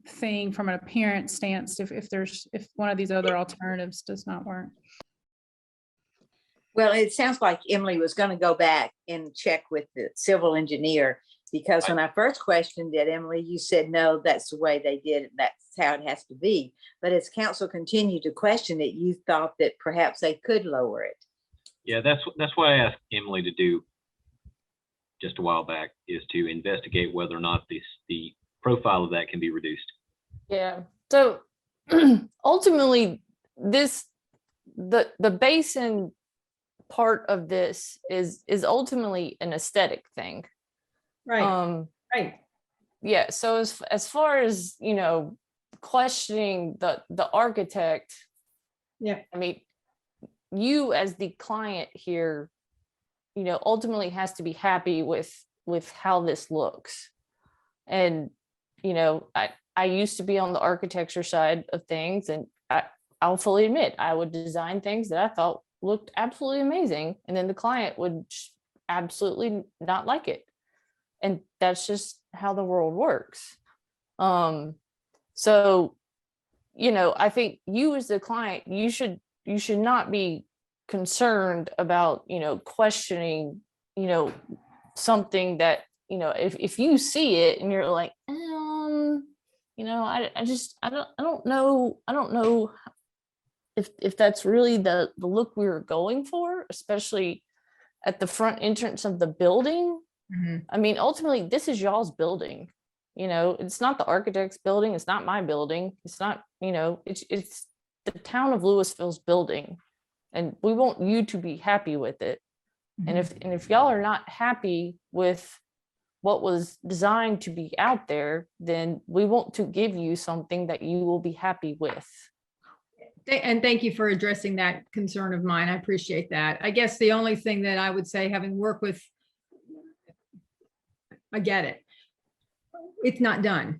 thing from an appearance stance, if one of these other alternatives does not work. Well, it sounds like Emily was going to go back and check with the civil engineer, because when I first questioned it, Emily, you said, no, that's the way they did it. That's how it has to be. But as council continued to question it, you thought that perhaps they could lower it. Yeah, that's what I asked Emily to do just a while back, is to investigate whether or not the profile of that can be reduced. Yeah. So ultimately, the basin part of this is ultimately an aesthetic thing. Right. Right. Yeah. So as far as, questioning the architect, yeah, I mean, you as the client here, ultimately has to be happy with how this looks. And, I used to be on the architecture side of things, and I'll fully admit I would design things that I thought looked absolutely amazing, and then the client would absolutely not like it. And that's just how the world works. So, I think you as the client, you should not be concerned about, questioning, something that, if you see it and you're like, I don't know if that's really the look we were going for, especially at the front entrance of the building. Mm-hmm. I mean, ultimately, this is y'all's building. It's not the architect's building. It's not my building. It's not, it's the town of Louisville's building, and we want you to be happy with it. Mm-hmm. And if y'all are not happy with what was designed to be out there, then we want to give you something that you will be happy with. And thank you for addressing that concern of mine. I appreciate that. I guess the only thing that I would say, having worked with, I get it. It's not done.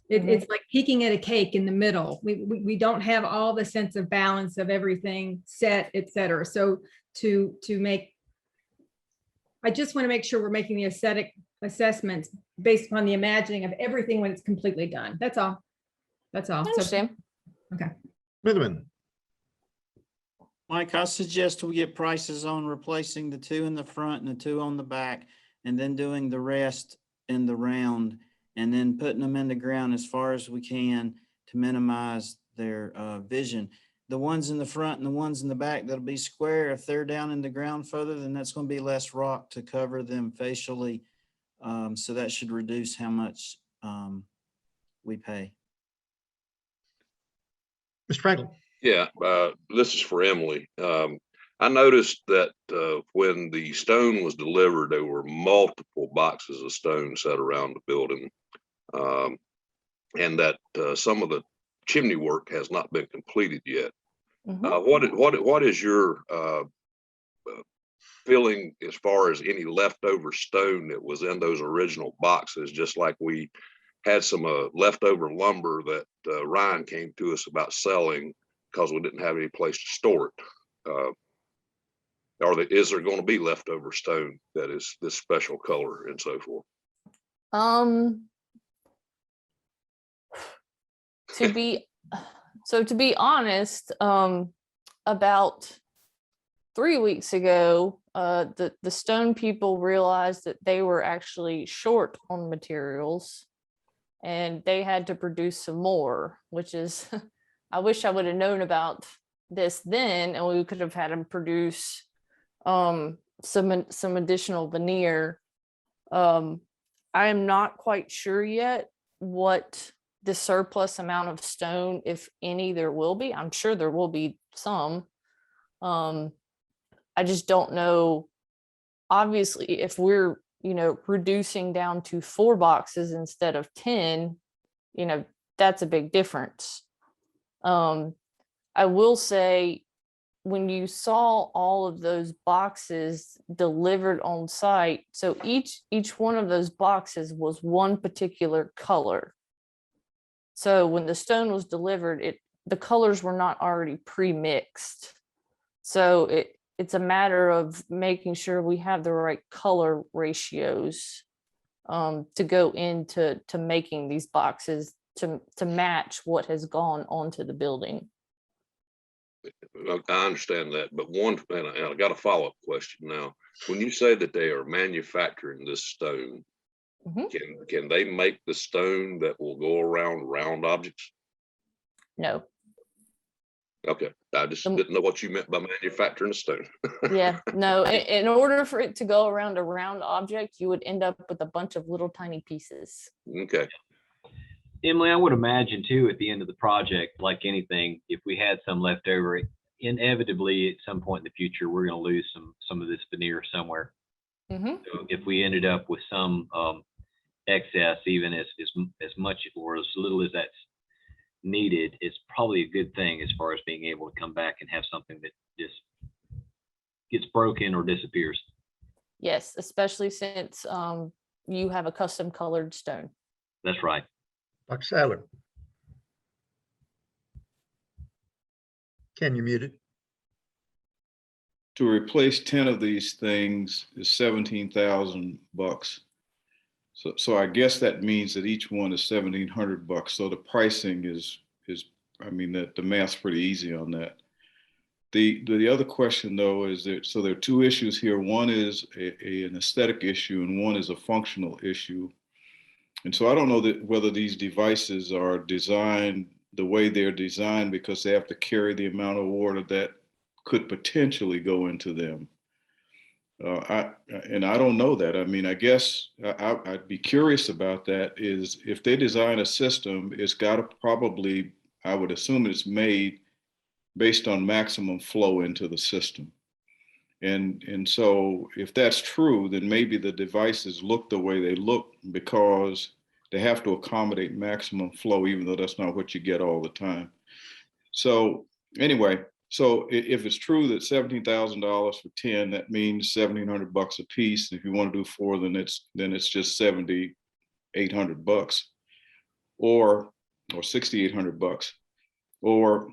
It's like peeking at a cake in the middle. We don't have all the sense of balance of everything set, et cetera. So I just want to make sure we're making the aesthetic assessments based upon the imagining of everything when it's completely done. That's all. I understand. Okay. Smitherman. Mike, I suggest we get prices on replacing the two in the front and the two on the back, and then doing the rest in the round, and then putting them in the ground as far as we can to minimize their vision. The ones in the front and the ones in the back that'll be square, if they're down in the ground further, then that's going to be less rock to cover them facially. So that should reduce how much we pay. Mr. Franklin. Yeah, this is for Emily. I noticed that when the stone was delivered, there were multiple boxes of stone set around the building, and that some of the chimney work has not been completed yet. What is your feeling as far as any leftover stone that was in those original boxes? Just like we had some leftover lumber that Ryan came to us about selling because we didn't have any place to store it. Is there going to be leftover stone that is this special color and so forth? To be honest, about 3 weeks ago, the stone people realized that they were actually short on materials and they had to produce some more, which is, I wish I would have known about this then, and we could have had them produce some additional veneer. I am not quite sure yet what the surplus amount of stone, if any, there will be. I'm sure there will be some. I just don't know. Obviously, if we're, reducing down to 4 boxes instead of 10, that's a big difference. I will say, when you saw all of those boxes delivered on site, so each one of those boxes was one particular color. So when the stone was delivered, the colors were not already pre-mixed. So it's a matter of making sure we have the right color ratios to go into making these boxes to match what has gone onto the building. I understand that, but and I got a follow-up question now. When you say that they are manufacturing this stone, can they make the stone that will go around round objects? No. Okay, I just didn't know what you meant by manufacturing a stone. Yeah, no. In order for it to go around a round object, you would end up with a bunch of little tiny pieces. Okay. Emily, I would imagine too, at the end of the project, like anything, if we had some left over, inevitably at some point in the future, we're going to lose some of this veneer somewhere. So if we ended up with some excess, even as much or as little as that's needed, it's probably a good thing as far as being able to come back and have something that just gets broken or disappears. Yes, especially since you have a custom colored stone. That's right. Dr. Sadler. Ken, you're muted. To replace 10 of these things is $17,000. So I guess that means that each one is $1,700. So the pricing is I mean, that the math's pretty easy on that. The other question though is that, so there are 2 issues here. One is an aesthetic issue and one is a functional issue. And so I don't know whether these devices are designed the way they're designed because they have to carry the amount of water that could potentially go into them. I don't know that. I mean, I guess I'd be curious about that. Is if they design a system, it's got to probably, I would assume it's made based on maximum flow into the system. And so if that's true, then maybe the devices look the way they look because they have to accommodate maximum flow, even though that's not what you get all the time. So anyway, so if it's true that $17,000 for 10, that means $1,700 a piece. If you want to do 4, then it's just $7,800 or $6,800. Or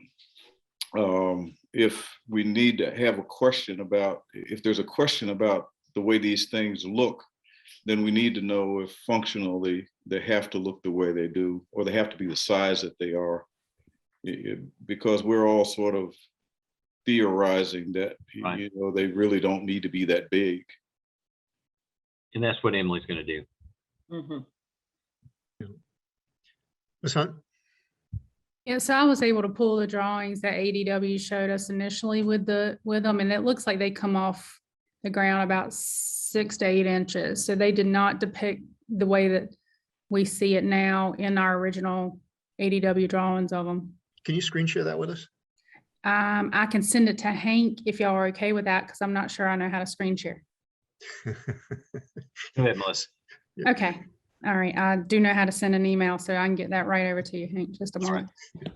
if we need to have a question about, if there's a question about the way these things look, then we need to know if functionally they have to look the way they do, or they have to be the size that they are, because we're all sort of theorizing that, you know, they really don't need to be that big. And that's what Emily's going to do. Mhm. Ms. Hunt? Yeah, so I was able to pull the drawings that ADW showed us initially with them, and it looks like they come off the ground about 6 to 8 inches. So they did not depict the way that we see it now in our original ADW drawings of them. Can you screen share that with us? I can send it to Hank if y'all are okay with that, because I'm not sure I know how to screen share. Go ahead, Melissa. Okay, all right. I do know how to send an email, so I can get that right over to you, Hank, just a moment.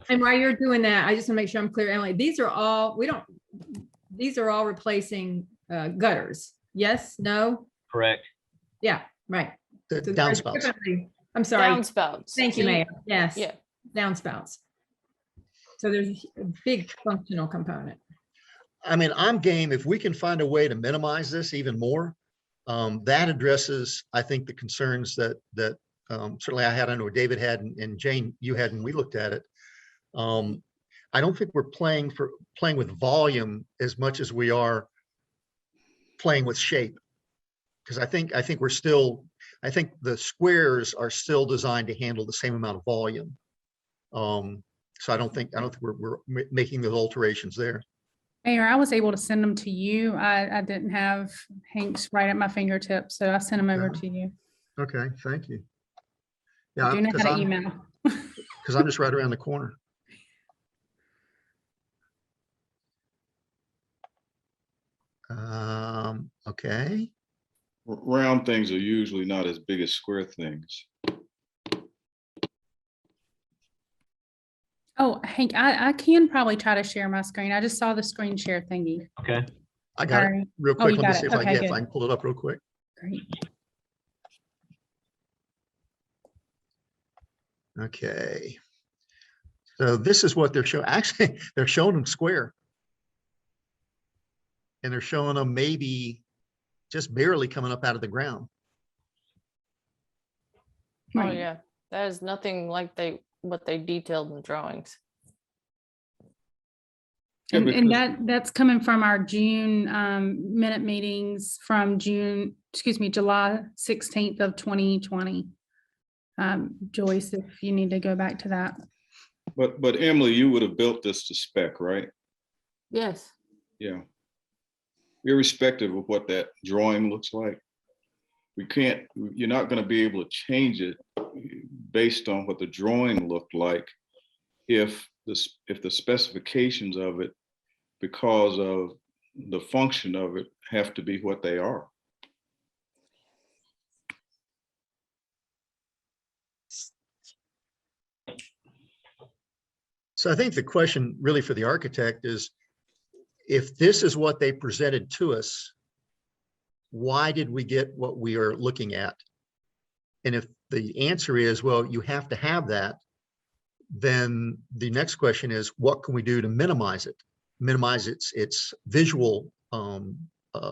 And while you're doing that, I just want to make sure I'm clear, Emily, these are all replacing gutters. Yes, no? Correct. Yeah, right. The So there's downspouts. definitely- I'm sorry. Downspouts. Thank you, So Mayor. Yes. Yeah. Downspouts. So there's a big functional component. I mean, I'm game if we can find a way to minimize this even more. That addresses, I think, the concerns that certainly I had, I know David had, and Jane, you had, and we looked at it. I don't think we're playing with volume as much as we are playing with shape. Because I think I think the squares are still designed to handle the same amount of volume. So I don't think we're making those alterations there. Mayor, I was able to send them to you. I didn't have Hank's right at my fingertips, so I sent them over to you. Okay, thank you. I Yeah, do know because how to email. I'm just right around the corner. Okay. Round things are usually not as big as square things. Oh, Hank, I can probably try to share my screen. I just saw the screen share thingy. Okay. I got it Alright. real Oh, quick. you Let me got see it. if Okay, if good. I can pull it up real quick. Great. Okay. So this is what they're showing. Actually, they're showing them square. And they're showing them maybe just barely coming up out of the ground. Oh Right. yeah, that is nothing like what they detailed in the drawings. And that's coming from our June minute meetings from July 16th of 2020. Joyce, if you need to go back to that. But Emily, you would have built this to spec, right? Yes. Yeah. Irrespective of what that drawing looks like, you're not going to be able to change it based on what the drawing looked like if the specifications of it, because of the function of it, have to be what they are. So I think the question really for the architect is, if this is what they presented to us, why did we get what we are looking at? And if the answer is, well, you have to have that, then the next question is, what can we do to minimize it? Minimize its visual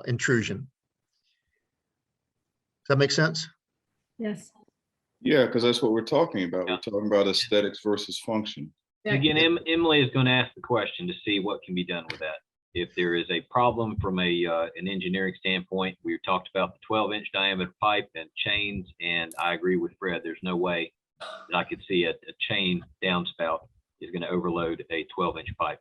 intrusion. Does that make sense? Yes. Yeah, because that's what we're talking about. We're talking about aesthetics versus function. Again, Emily is going to ask the question to see what can be done with that. If there is a problem from an engineering standpoint, we talked about the 12-inch diameter pipe and chains, and I agree with Fred. There's no way that I could see a chain downspout is going to overload a 12-inch pipe.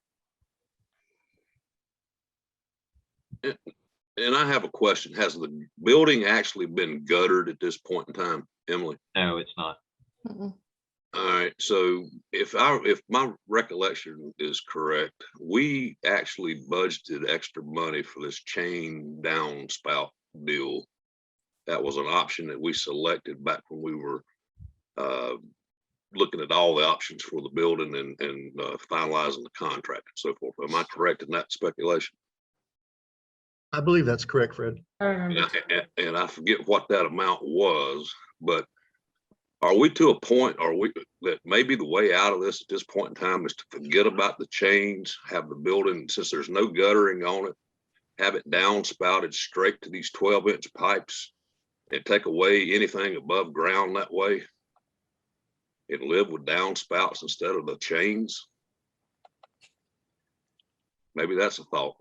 And I have a question. Has the building actually been guttered at this point in time, Emily? No, it's not. All right, so if my recollection is correct, we actually budgeted extra money for this chain downspout deal. That was an option that we selected back when we were looking at all the options for the building and finalizing the contract and so forth. Am I correct in that speculation? I believe that's correct, Fred. And I forget what that amount was, but are we to a point, that maybe the way out of this at this point in time is to forget about the chains, have the building, since there's no guttering on it, have it downspouted straight to these 12-inch pipes and take away anything above ground that way and live with downspouts instead of the chains? Maybe that's a thought.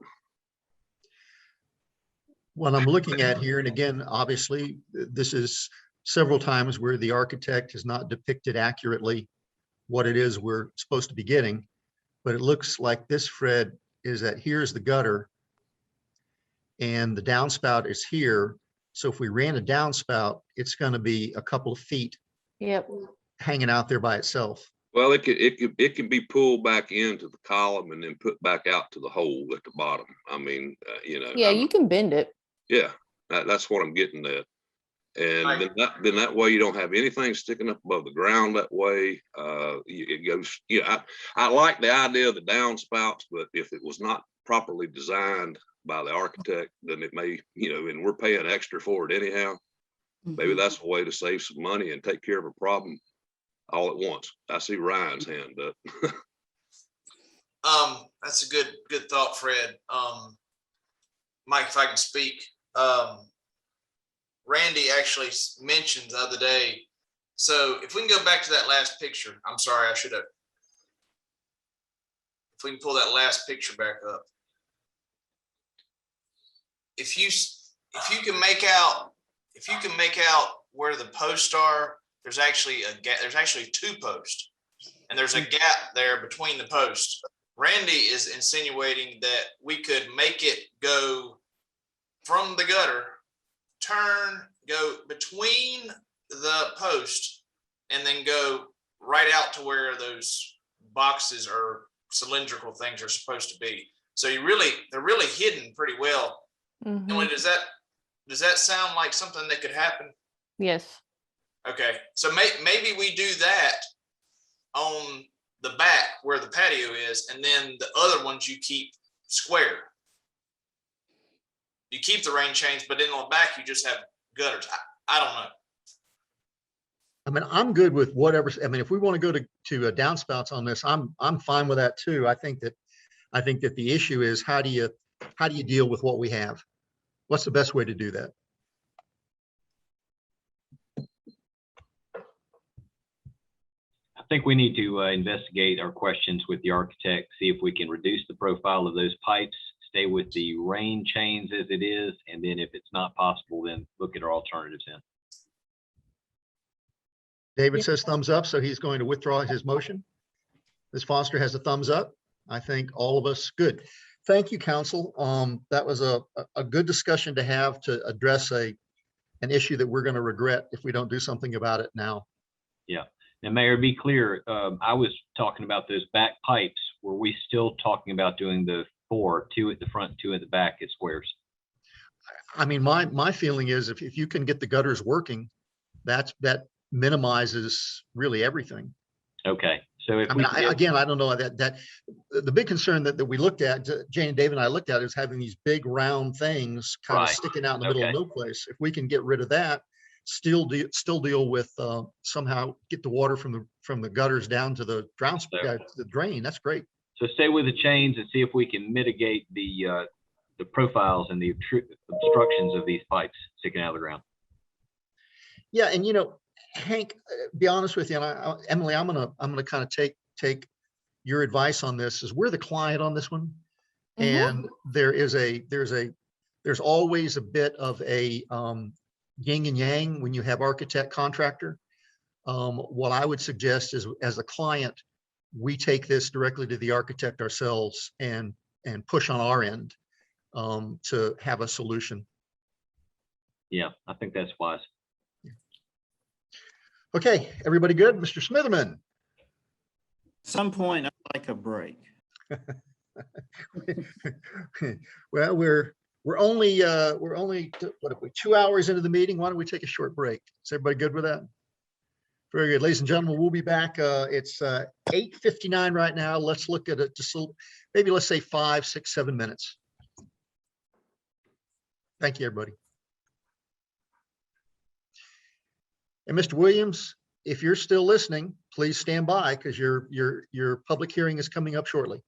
What I'm looking at here, and again, obviously, this is several times where the architect has not depicted accurately what it is we're supposed to be getting. But it looks like this, Fred, is that here's the gutter and the downspout is here. So if we ran a downspout, it's going to be a couple of feet Yep. hanging out there by itself. Well, it can be pulled back into the column and then put back out to the hole at the bottom. I mean, you know. Yeah, you can bend it. Yeah, that's what I'm getting at. And then that way you don't have anything sticking up above the ground that way. It goes, I like the idea of the downspouts, but if it was not properly designed by the architect, then it may, and we're paying extra for it anyhow. Maybe that's a way to save some money and take care of a problem all at once. I see Ryan's hand up. That's a good thought, Fred. Mike, if I can speak, Randy actually mentioned the other day. So if we can go back to that last picture, I'm sorry, I should have. If we can pull that last picture back up. If you can make out where the posts are, there's actually a gap. There's actually two posts, and there's a gap there between the posts. Randy is insinuating that we could make it go from the gutter, go between the post, and then go right out to where those boxes or cylindrical things are supposed to be. So they're really hidden pretty well. Mhm. Emily, does that sound like something that could happen? Yes. Okay, so maybe we do that on the back where the patio is, and then the other ones you keep square. You keep the rain chains, but then on the back you just have gutters. I don't know. I mean, I'm good with whatever. I mean, if we want to go to downspouts on this, I'm fine with that too. I think that the issue is how do you deal with what we have? What's the best way to do that? I think we need to investigate our questions with the architect, see if we can reduce the profile of those pipes, stay with the rain chains as it is, and then if it's not possible, then look at our alternatives in. David says thumbs up, so he's going to withdraw his motion. Ms. Foster has a thumbs up. I think all of us, good. Thank you, council. That was a good discussion to have to address an issue that we're going to regret if we don't do something about it now. Yeah. And Mayor, be clear, I was talking about those back pipes. Were we still talking about doing the 2 at the front, 2 at the back at squares? I mean, my feeling is if you can get the gutters working, that minimizes really everything. Okay. So if again, I don't know that the big concern that we looked at, Jane and Dave and I looked at, is having these big round things kind of sticking out in the middle of no place. If we can get rid of that, still deal with somehow get the water from the gutters down to the drain. That's great. So stay with the chains and see if we can mitigate the profiles and the obstructions of these pipes sticking out of the ground. Yeah, and Hank, be honest with you, and Emily, I'm gonna kind of take your advice on this. Is we're the client on this one, and there's always a bit of a yin and yang when you have architect contractor. What I would suggest is, as a client, we take this directly to the architect ourselves and push on our end to have a solution. Yeah, I think that's wise. Okay, everybody good? Mr. Smitherman. At some point, I'd like a break. Well, we're only what are we, 2 hours into the meeting? Why don't we take a short break? Is everybody good with that? Very good, ladies and gentlemen. We'll be back. It's 8:59 right now. Let's look at it. Just maybe let's say 5, 6, 7 minutes. Thank you, everybody. And Mr. Williams, if you're still listening, please stand by because your public hearing is coming up shortly.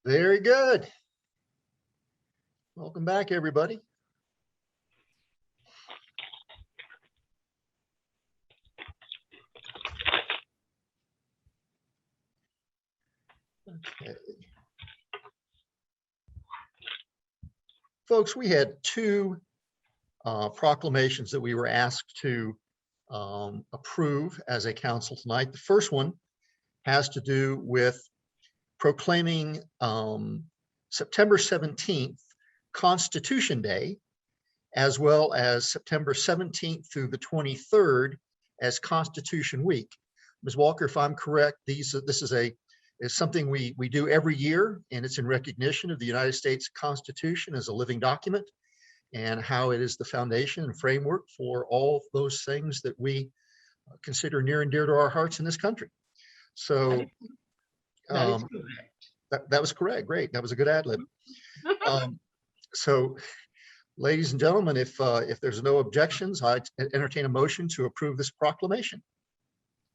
Very good. Welcome back, everybody. Okay. Folks, we had two proclamations that we were asked to approve as a council tonight. The first one has to do with proclaiming September 17th Constitution Day, as well as September 17th through the 23rd as Constitution Week. Ms. Walker, if I'm correct, this is something we do every year, and it's in recognition of the United States Constitution as a living document and how it is the foundation and framework for all of those things that we consider near and dear to our hearts in this country. So that was correct. Great. That was a good ad lib. So, ladies and gentlemen, if there's no objections, I entertain a motion to approve this proclamation.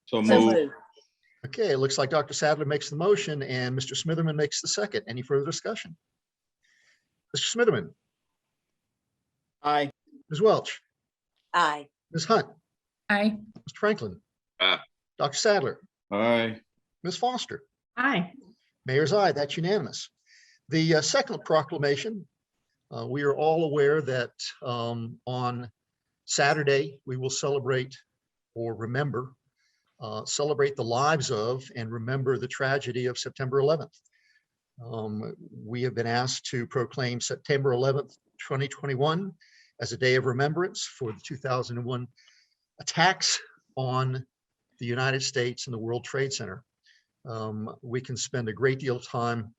So moved. Okay, it looks like Dr. Sadler makes the motion and Mr. Smitherman makes the second. Any further discussion? Mr. Smitherman? Aye. Ms. Welch? Aye. Ms. Hunt? Aye. Mr. Franklin? Aye. Dr. Sadler? Aye. Ms. Foster? Aye. Mayor's aye, that's unanimous. The second proclamation, we are all aware that on Saturday, we will celebrate or remember, celebrate the lives of and remember the tragedy of September 11th. We have been asked to proclaim September 11th, 2021 as a day of remembrance for the 2001 attacks on the United States and the World Trade Center. We can spend a great deal of time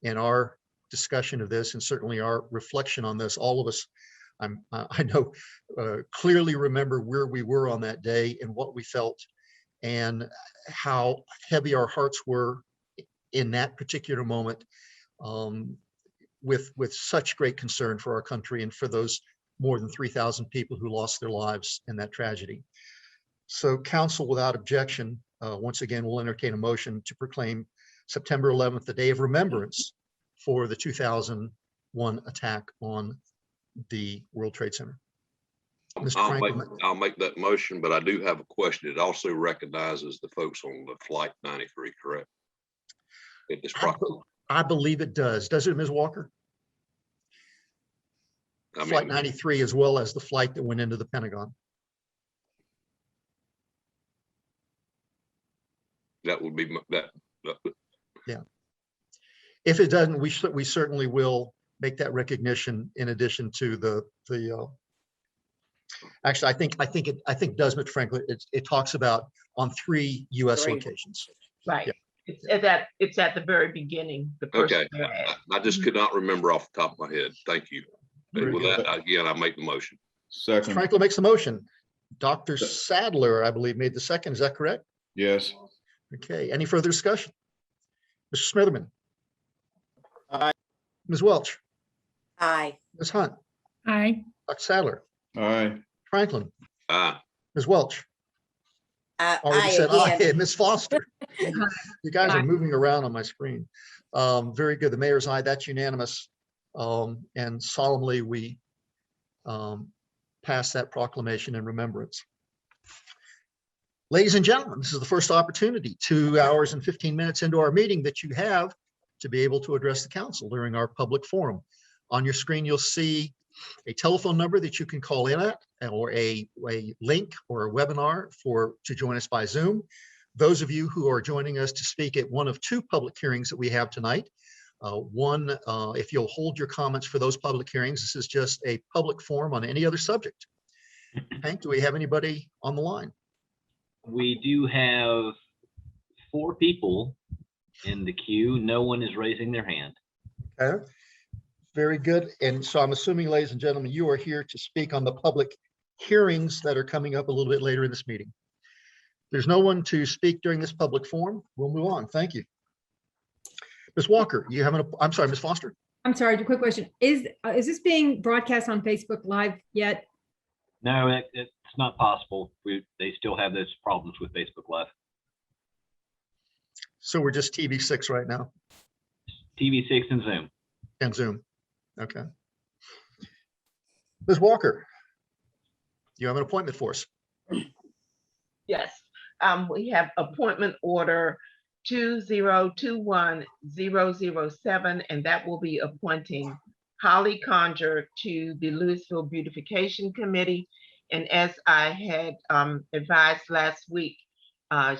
in our discussion of this and certainly our reflection on this. All of us, I know, clearly remember where we were on that day and what we felt and how heavy our hearts were in that particular moment, with such great concern for our country and for those more than 3,000 people who lost their lives in that tragedy. So council, without objection, once again, will entertain a motion to proclaim September 11th, the day of remembrance for the 2001 attack on the World Trade Center. I'll make that motion, but I do have a question. It also recognizes the folks on the Flight 93, correct? I believe it does. Does it, Ms. Walker? Flight 93, as well as the flight that went into the Pentagon. That would be that. Yeah. If it doesn't, we certainly will make that recognition in addition to the actually, I think it does, Mr. Franklin. It talks about on 3 U.S. locations. Right. Yeah. It's at the very beginning. Okay. I just could not remember off the top of my head. Thank you. Very With good. that, again, I make the motion. Second. Franklin makes the motion. Dr. Sadler, I believe, made the second. Is that correct? Yes. Okay. Any further discussion? Mr. Smitherman? Aye. Ms. Welch? Aye. Ms. Hunt? Aye. Dr. Sadler? Aye. Franklin? Aye. Ms. Welch? Already Aye said aye. again. Ms. Foster? You guys are moving around on my screen. Very good. The mayor's aye. That's unanimous. And solemnly we pass that proclamation in remembrance. Ladies and gentlemen, this is the first opportunity, 2 hours and 15 minutes into our meeting, that you have to be able to address the council during our public forum. On your screen, you'll see a telephone number that you can call in at, or a link or a webinar to join us by Zoom. Those of you who are joining us to speak at one of 2 public hearings that we have tonight, one, if you'll hold your comments for those public hearings, this is just a public forum on any other subject. Hank, do we have anybody on the line? We do have 4 people in the queue. No one is raising their hand. Okay, very good. And so I'm assuming, ladies and gentlemen, you are here to speak on the public hearings that are coming up a little bit later in this meeting. There's no one to speak during this public forum. We'll move on. Thank you. Ms. Walker, you have I'm sorry, Ms. Foster. I'm sorry, quick question. Is this being broadcast on Facebook Live yet? No, it's not possible. They still have those problems with Facebook Live. So we're just TV6 right now. TV6 and Zoom. And Zoom. Okay. Ms. Walker, you have an appointment for us. Yes, we have appointment order 2021007, and that will be appointing Holly Conger to the Louisville Beautification Committee. And as I had advised last week,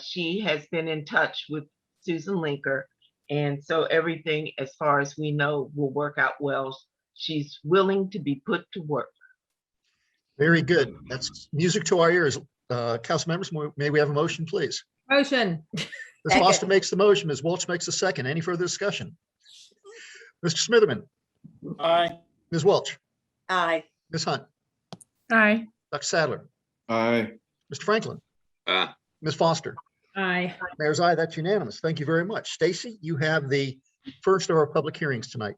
she has been in touch with Susan Linker. And so everything, as far as we know, will work out well. She's willing to be put to work. Very good. That's music to our ears. Council members, may we have a motion, please? Motion. Ms. Foster makes the motion. Ms. Welch makes the second. Any further discussion? Mr. Smitherman? Aye. Ms. Welch? Aye. Ms. Hunt? Aye. Dr. Sadler? Aye. Mr. Franklin? Aye. Ms. Foster? Aye. Mayor's aye. That's unanimous. Thank you very much. Stacy, you have the first of our public hearings tonight.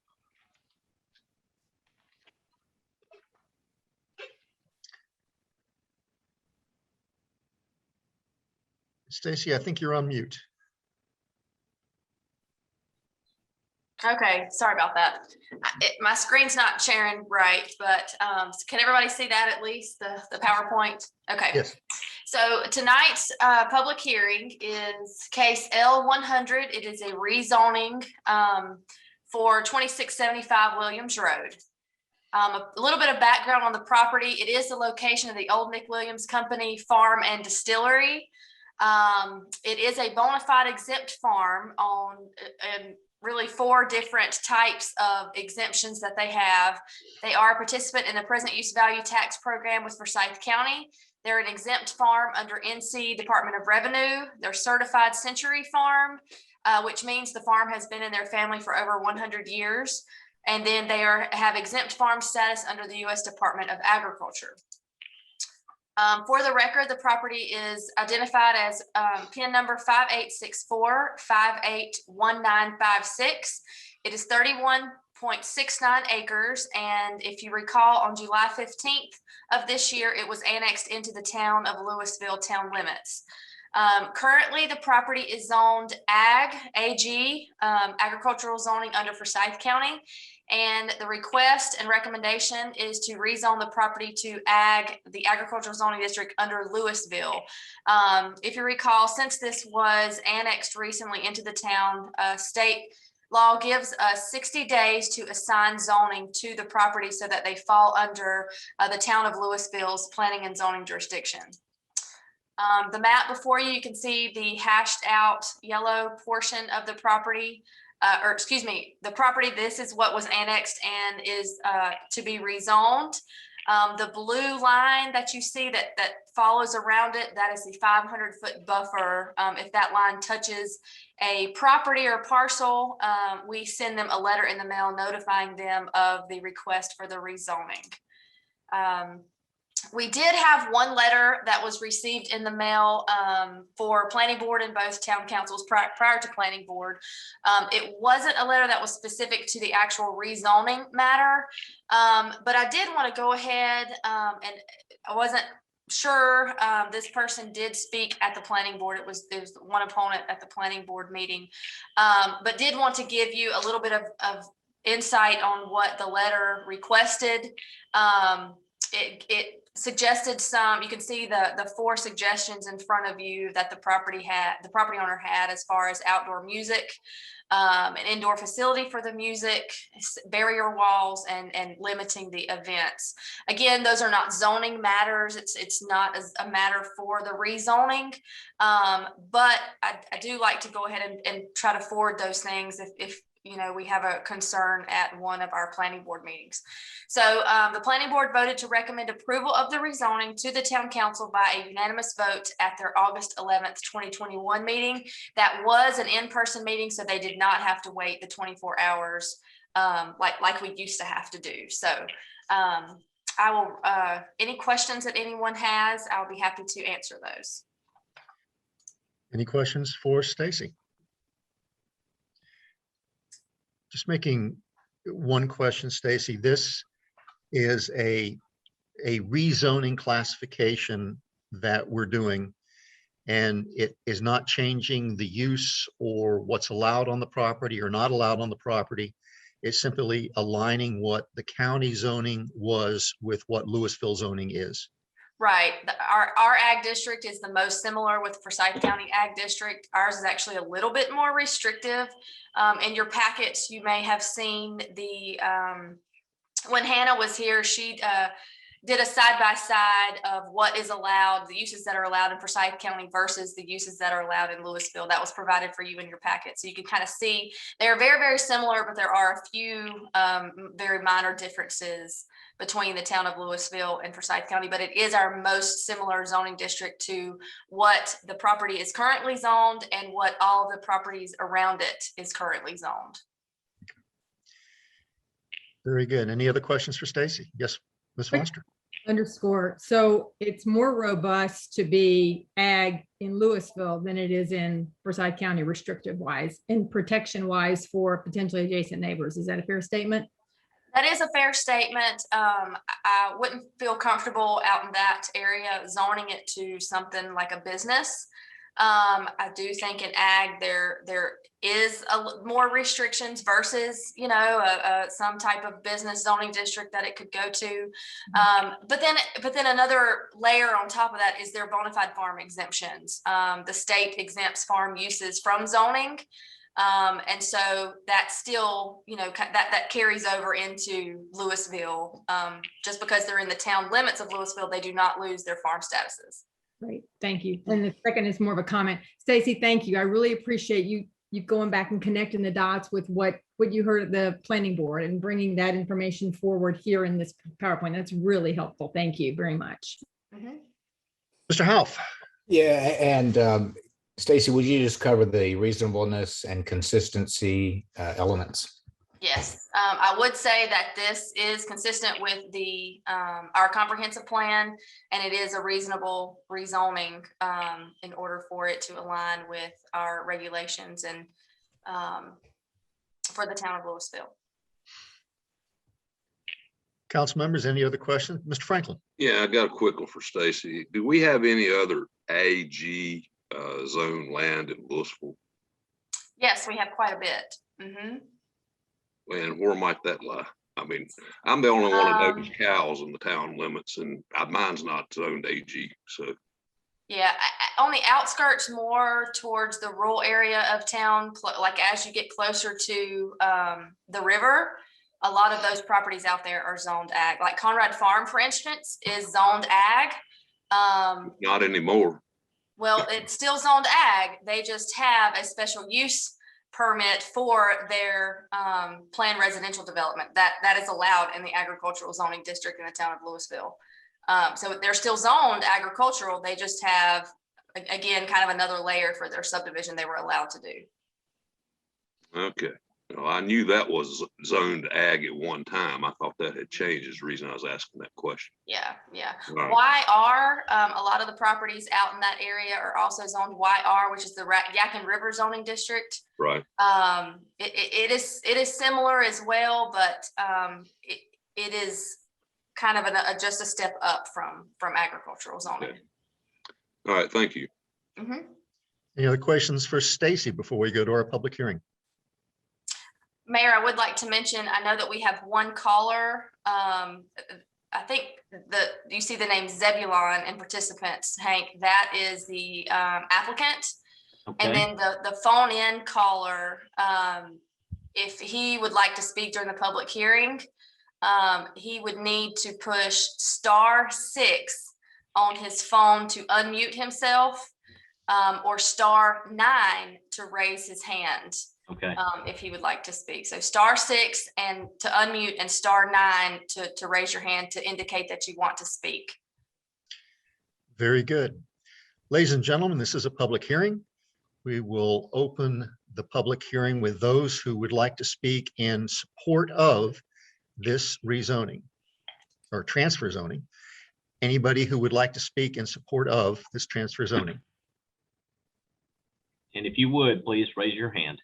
Stacy, I think you're on mute. Okay, sorry about that. My screen's not sharing right, but can everybody see that at least, the PowerPoint? Okay. Yes. So tonight's public hearing is case L100. It is a rezoning for 2675 Williams Road. A little bit of background on the property. It is the location of the old Nick Williams Company farm and distillery. It is a bona fide exempt farm on really 4 different types of exemptions that they have. They are a participant in the present use value tax program with Forsyth County. They're an exempt farm under NC Department of Revenue. They're certified century farm, which means the farm has been in their family for over 100 years. And then they have exempt farm status under the U.S. Department of Agriculture. For the record, the property is identified as PIN number 5864581956. It is 31.69 acres. And if you recall, on July 15th of this year, it was annexed into the town of Louisville town limits. Currently, the property is zoned AG, agricultural zoning under Forsyth County. And the request and recommendation is to rezone the property to the agricultural zoning district under Louisville. If you recall, since this was annexed recently into the town, state law gives us 60 days to assign zoning to the property so that they fall under the town of Louisville's planning and zoning jurisdiction. The map before you can see the hashed out yellow portion of the property. The property, this is what was annexed and is to be rezoned. The blue line that you see that follows around it, that is the 500-foot buffer. If that line touches a property or parcel, we send them a letter in the mail notifying them of the request for the rezoning. We did have one letter that was received in the mail for planning board and both town councils prior to planning board. It wasn't a letter that was specific to the actual rezoning matter, but I did want to go ahead and I wasn't sure this person did speak at the planning board. It was one opponent at the planning board meeting, but did want to give you a little bit of insight on what the letter requested. It suggested some, you can see the 4 suggestions in front of you that the property owner had as far as outdoor music, an indoor facility for the music, barrier walls, and limiting the events. Again, those are not zoning matters. It's not a matter for the rezoning, but I do like to go ahead and try to forward those things if we have a concern at one of our planning board meetings. So the planning board voted to recommend approval of the rezoning to the town council by a unanimous vote at their August 11th, 2021 meeting. That was an in-person meeting, so they did not have to wait the 24 hours like we used to have to do. So I will, any questions that anyone has, I'll be happy to answer those. Any questions for Stacy? Just making one question, Stacy. This is a rezoning classification that we're doing. And it is not changing the use or what's allowed on the property or not allowed on the property. It's simply aligning what the county zoning was with what Louisville zoning is. Right. Our ag district is the most similar with Forsyth County Ag District. Ours is actually a little bit more restrictive. In your packets, you may have seen the, when Hannah was here, she did a side-by-side of what is allowed, the uses that are allowed in Forsyth County versus the uses that are allowed in Louisville. That was provided for you in your packet. So you can kind of see they're very, very similar, but there are a few very minor differences between the town of Louisville and Forsyth County, but it is our most similar zoning district to what the property is currently zoned and what all of the properties around it is currently zoned. Very good. Any other questions for Stacy? Yes, Ms. Foster. Underscore. So it's more robust to be ag in Louisville than it is in Forsyth County restrictive wise and protection wise for potentially adjacent neighbors. Is that a fair statement? That is a fair statement. I wouldn't feel comfortable out in that area zoning it to something like a business. I do think in ag there is more restrictions versus, you know, some type of business zoning district that it could go to. But then another layer on top of that is their bona fide farm exemptions. The state exempts farm uses from zoning. And so that still, you know, that carries over into Louisville. Just because they're in the town limits of Louisville, they do not lose their farm statuses. Great, thank you. And the second is more of a comment. Stacy, thank you. I really appreciate you going back and connecting the dots with what you heard at the planning board and bringing that information forward here in this PowerPoint. That's really helpful. Thank you very much. Mr. Houff. Yeah, and Stacy, would you just cover the reasonableness and consistency elements? Yes, I would say that this is consistent with our comprehensive plan, and it is a reasonable rezoning in order for it to align with our regulations and for the town of Louisville. Council members, any other questions? Mr. Franklin. Yeah, I got a quick one for Stacy. Do we have any other AG zone land in Louisville? Yes, we have quite a bit. And where might that lie? I mean, I'm the only one that knows cows in the town limits, and mine's not zoned AG. So yeah, on the outskirts, more towards the rural area of town, like as you get closer to the river, a lot of those properties out there are zoned ag. Like Conrad Farm, for instance, is zoned ag. Not anymore. Well, it's still zoned ag. They just have a special use permit for their planned residential development that is allowed in the agricultural zoning district in the town of Louisville. So they're still zoned agricultural. They just have, again, kind of another layer for their subdivision they were allowed to do. Okay. Well, I knew that was zoned ag at one time. I thought that had changed. Is the reason I was asking that question. Yeah. Right. YR, a lot of the properties out in that area are also zoned YR, which is the Yadkin River zoning district. Right. It is similar as well, but it is kind of just a step up from agricultural zoning. Okay. All right. Thank you. Any other questions for Stacy before we go to our public hearing? Mayor, I would like to mention, I know that we have one caller. I think you see the name Zebulon in participants, Hank, that is the applicant. Okay. And then the phone in caller, if he would like to speak during the public hearing, he would need to push *6 on his phone to unmute himself, or *9 to raise his hand. Okay. If he would like to speak. So *6 and to unmute and *9 to raise your hand to indicate that you want to speak. Very good. Ladies and gentlemen, this is a public hearing. We will open the public hearing with those who would like to speak in support of this rezoning or transfer zoning. Anybody who would like to speak in support of this transfer zoning? And if you would, please raise your hand.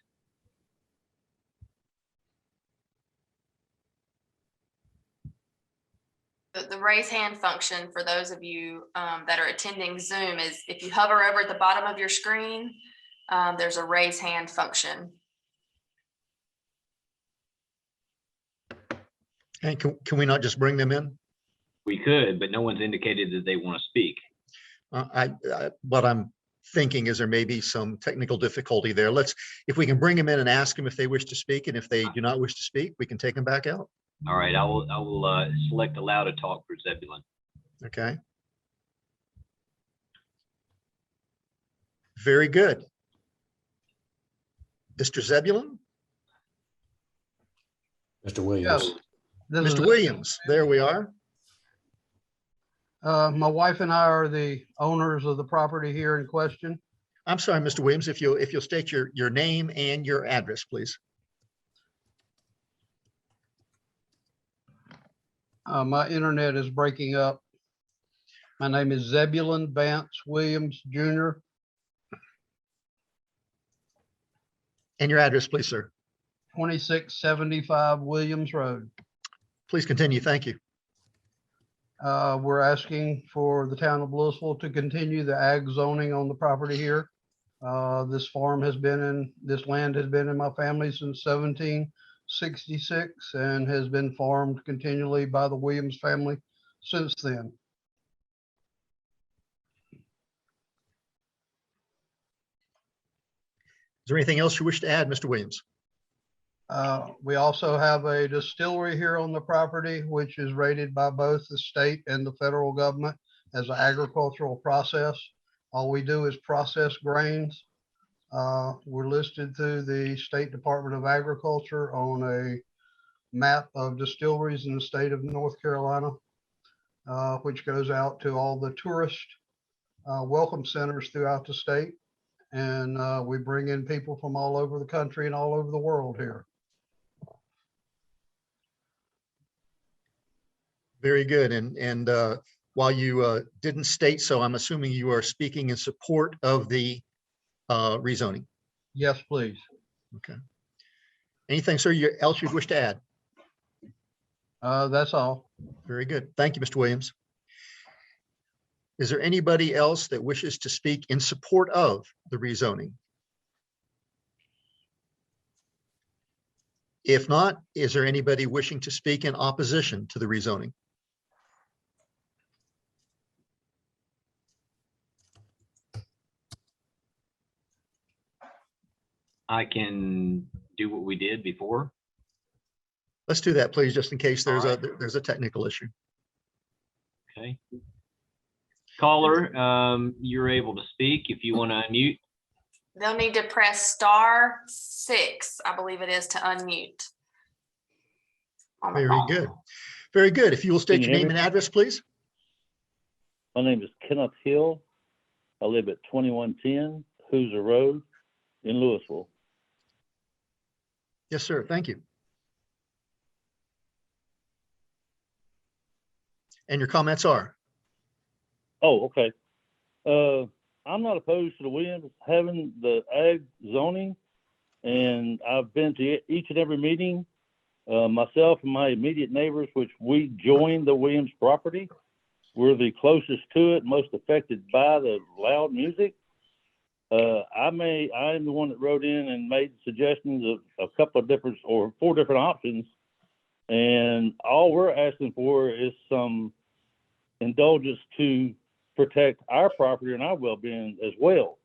The raise hand function for those of you that are attending Zoom is if you hover over at the bottom of your screen, there's a raise hand function. And can we not just bring them in? We could, but no one's indicated that they want to speak. What I'm thinking is there may be some technical difficulty there. If we can bring them in and ask them if they wish to speak, and if they do not wish to speak, we can take them back out. All right, I will select allow to talk for Zebulon. Okay. Very good. Mr. Zebulon? Mr. Williams. Mr. Williams, there we are. My wife and I are the owners of the property here in question. I'm sorry, Mr. Williams, if you'll state your name and your address, please. My internet is breaking up. My name is Zebulon Vance Williams Jr. And your address, please, sir. 2675 Williams Road. Please continue. Thank you. We're asking for the town of Louisville to continue the ag zoning on the property here. This land has been in my family since 1766 and has been farmed continually by the Williams family since then. Is there anything else you wish to add, Mr. Williams? We also have a distillery here on the property, which is rated by both the state and the federal government as an agricultural process. All we do is process grains. We're listed through the State Department of Agriculture on a map of distilleries in the state of North Carolina, which goes out to all the tourist welcome centers throughout the state. And we bring in people from all over the country and all over the world here. Very good. And while you didn't state so, I'm assuming you are speaking in support of the rezoning. Yes, please. Okay. Anything, sir, else you'd wish to add? That's all. Very good. Thank you, Mr. Williams. Is there anybody else that wishes to speak in support of the rezoning? If not, is there anybody wishing to speak in opposition to the rezoning? I can do what we did before. Let's do that, please, just in case there's a technical issue. Okay. Caller, you're able to speak if you want to unmute. They'll need to press *6, I believe it is, to unmute. Very good. Very good. If you will state your name and address, please. My name is Kenneth Hill. I live at 2110 Hoosier Road in Louisville. Yes, sir. Thank you. And your comments are? Oh, okay. I'm not opposed to the Williams having the ag zoning, and I've been to each and every meeting. Myself and my immediate neighbors, which we joined the Williams property, we're the closest to it, most affected by the loud music. I'm the one that wrote in and made suggestions of a couple of different or 4 different options. And all we're asking for is some indulgence to protect our property and our well-being as well.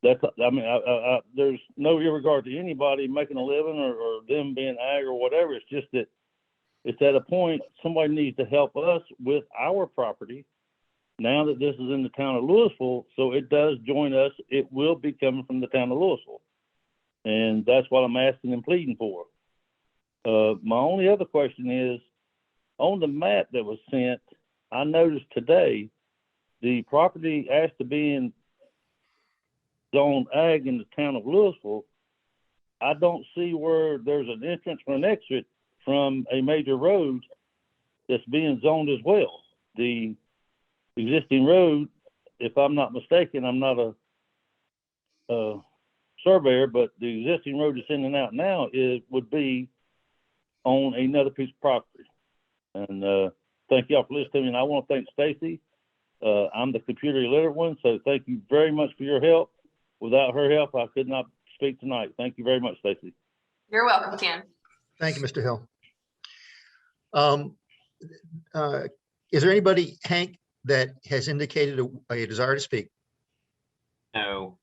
There's no regard to anybody making a living or them being ag or whatever. It's just that it's at a point somebody needs to help us with our property. Now that this is in the town of Louisville, so it does join us, it will be coming from the town of Louisville. And that's what I'm asking and pleading for. My only other question is, on the map that was sent, I noticed today the property asked to be in zone ag in the town of Louisville. I don't see where there's an entrance or an exit from a major road that's being zoned as well. The existing road, if I'm not mistaken, I'm not a surveyor, but the existing road that's in and out now would be on another piece of property. And thank y'all for listening to me. And I want to thank Stacy. I'm the computer illiterate one, so thank you very much for your help. Without her help, I could not speak tonight. Thank you very much, Stacy. You're welcome, Ken. Thank you, Mr. Hill. Is there anybody, Hank, that has indicated a desire to speak? No.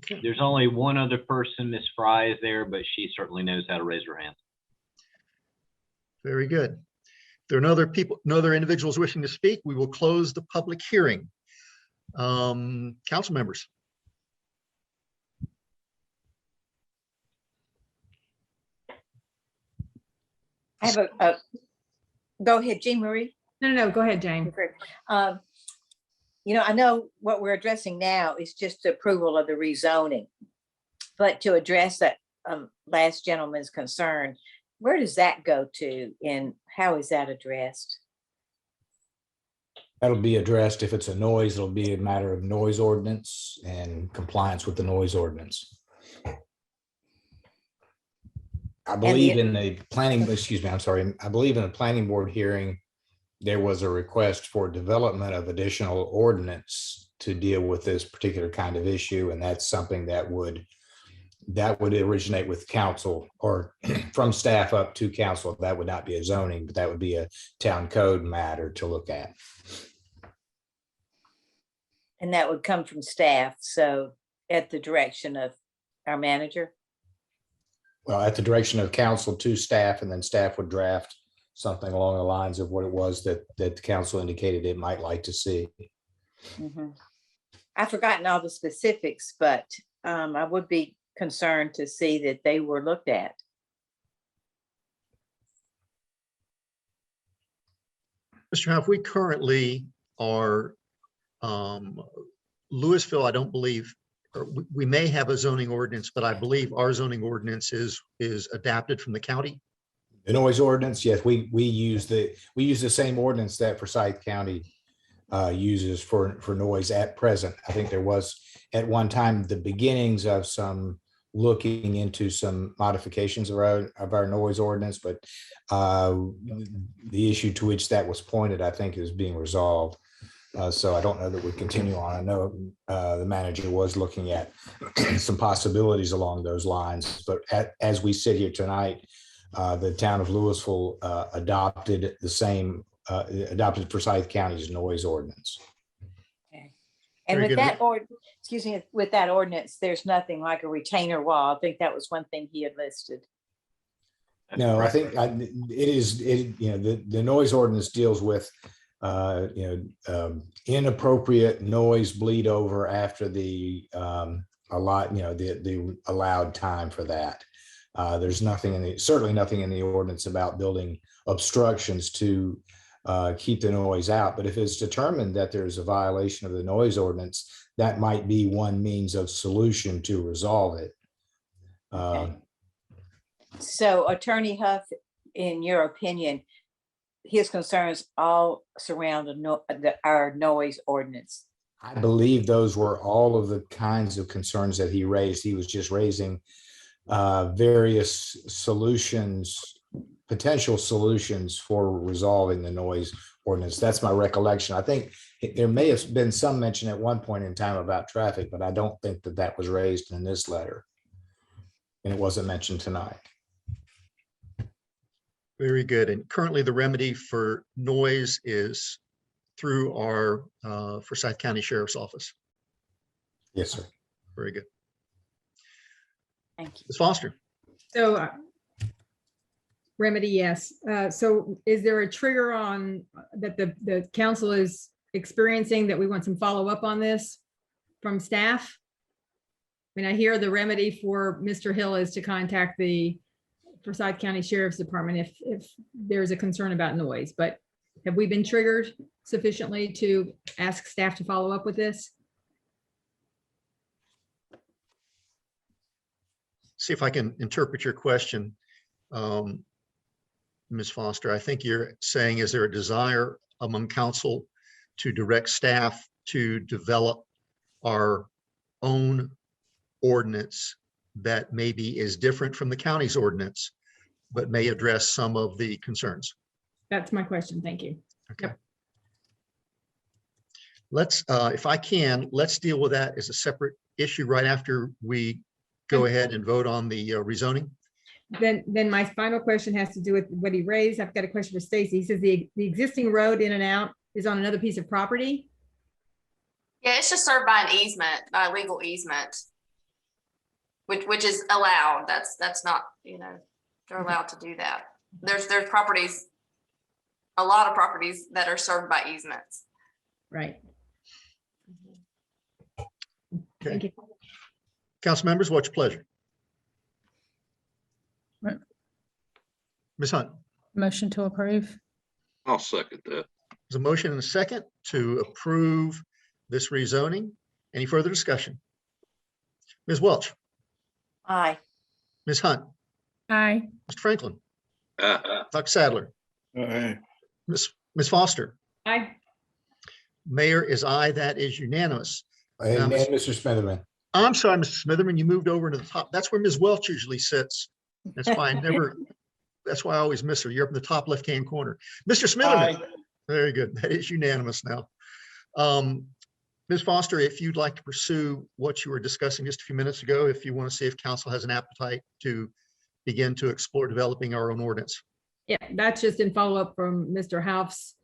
Okay. There's only one other person, Miss Fry is there, but she certainly knows how to raise her hand. Very good. If there are no other people, no other individuals wishing to speak, we will close the public hearing. Council members. I have a go ahead, Jean Marie. No, go ahead, Jane. I know what we're addressing now is just the approval of the rezoning. But to address that last gentleman's concern, where does that go to and how is that addressed? That'll be addressed if it's a noise, it'll be a matter of noise ordinance and compliance with the noise ordinance. I believe in the planning, excuse me, I'm sorry. I believe in the planning board hearing, there was a request for development of additional ordinance to deal with this particular kind of issue. And that's something that would originate with council or from staff up to council. That would not be a zoning, but that would be a town code matter to look at. And that would come from staff, so at the direction of our manager? Well, at the direction of council to staff, and then staff would draft something along the lines of what it was that the council indicated it might like to see. Mm-hmm. I've forgotten all the specifics, but I would be concerned to see that they were looked at. Mr. Huff, we currently are Louisville, I don't believe, or we may have a zoning ordinance, but I believe our zoning ordinance is adapted from the county. The noise ordinance, yes, we use the same ordinance that Forsyth County uses for noise at present. I think there was at one time the beginnings of some looking into some modifications of our noise ordinance, but the issue to which that was pointed, I think, is being resolved. So I don't know that we continue on. I know the manager was looking at some possibilities along those lines, but as we sit here tonight, the town of Louisville adopted Forsyth County's noise ordinance. Okay. And with that with that ordinance, there's nothing like a retainer wall. I think that was one thing he had listed. No, I think the noise ordinance deals with inappropriate noise bleed over after the the allowed time for that. There's certainly nothing in the ordinance about building obstructions to keep the noise out. But if it's determined that there's a violation of the noise ordinance, that might be one means of solution to resolve it. Okay. So Attorney Huff, in your opinion, his concerns all surround our noise ordinance. I believe those were all of the kinds of concerns that he raised. He was just raising various solutions, potential solutions for resolving the noise ordinance. That's my recollection. I think there may have been some mention at one point in time about traffic, but I don't think that was raised in this letter. And it wasn't mentioned tonight. Very good. And currently the remedy for noise is through our Forsyth County Sheriff's Office. Yes, sir. Very good. Thank you. Ms. Foster. So remedy, yes. So is there a trigger on that the council is experiencing that we want some follow up on this from staff? I mean, I hear the remedy for Mr. Hill is to contact the Forsyth County Sheriff's Department if there's a concern about noise, but have we been triggered sufficiently to ask staff to follow up with this? See if I can interpret your question, Ms. Foster. I think you're saying, is there a desire among council to direct staff to develop our own ordinance that maybe is different from the county's ordinance, but may address some of the concerns? That's my question. Thank you. Okay. Let's, if I can, let's deal with that as a separate issue right after we go ahead and vote on the rezoning. Then my final question has to do with what he raised. I've got a question for Stacy. He says the existing road in and out is on another piece of property. Yeah, it's just served by an easement, by a legal easement, which is allowed. That's not, they're allowed to do that. There's properties, a lot of properties that are served by easements. Right. Okay. Thank you. Council members, what's your pleasure? Right. Ms. Hunt. Motion to approve. I'll second that. There's a motion and a second to approve this rezoning. Any further discussion? Ms. Welch, Aye. Ms. Hunt, Aye. Mr. Franklin, Uh, Dr. Sadler, Aye. Ms. Foster. Aye. Mayor is aye. That is unanimous. And Now, Mr. Smitherman. I'm sorry, Mr. Smitherman, you moved over to the top. That's where Ms. Welch usually sits. That's fine. That's why I always miss her. You're up in the top left-hand corner. Mr. Smitherman. Very good. That is unanimous now. Ms. Foster, if you'd like to pursue what you were discussing just a few minutes ago, if you want to see if council has an appetite to begin to explore developing our own ordinance. Yeah, that's just in follow-up from Mr. Houf's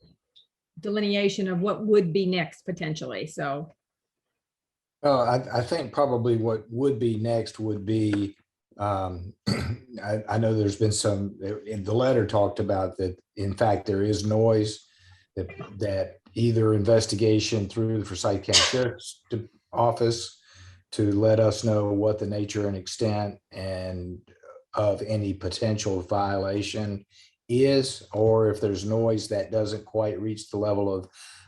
delineation of what would be next potentially. So I think probably what would be next would be, I know there's been some, in the letter talked about that, in fact, there is noise that either investigation through the Forsyth County Sheriff's Office to let us know what the nature and extent and of any potential violation is, or if there's noise that doesn't quite reach the level of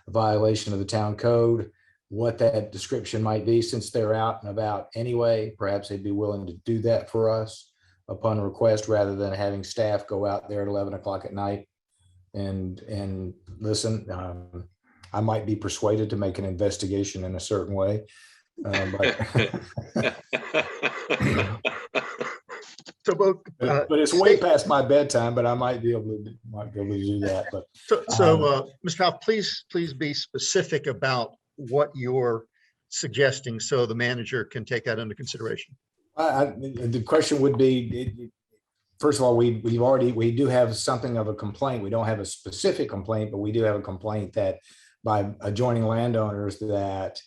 violation of the town code, what that description might be. Since they're out and about anyway, perhaps they'd be willing to do that for us upon request, rather than having staff go out there at 11 o'clock at night and listen. I might be persuaded to make an investigation in a certain way. But it's way past my bedtime, but I might be able to do that. But Mr. Houf, please be specific about what you're suggesting so the manager can take that into consideration. The question would be, first of all, we do have something of a complaint. We don't have a specific complaint, but we do have a complaint that by adjoining landowners that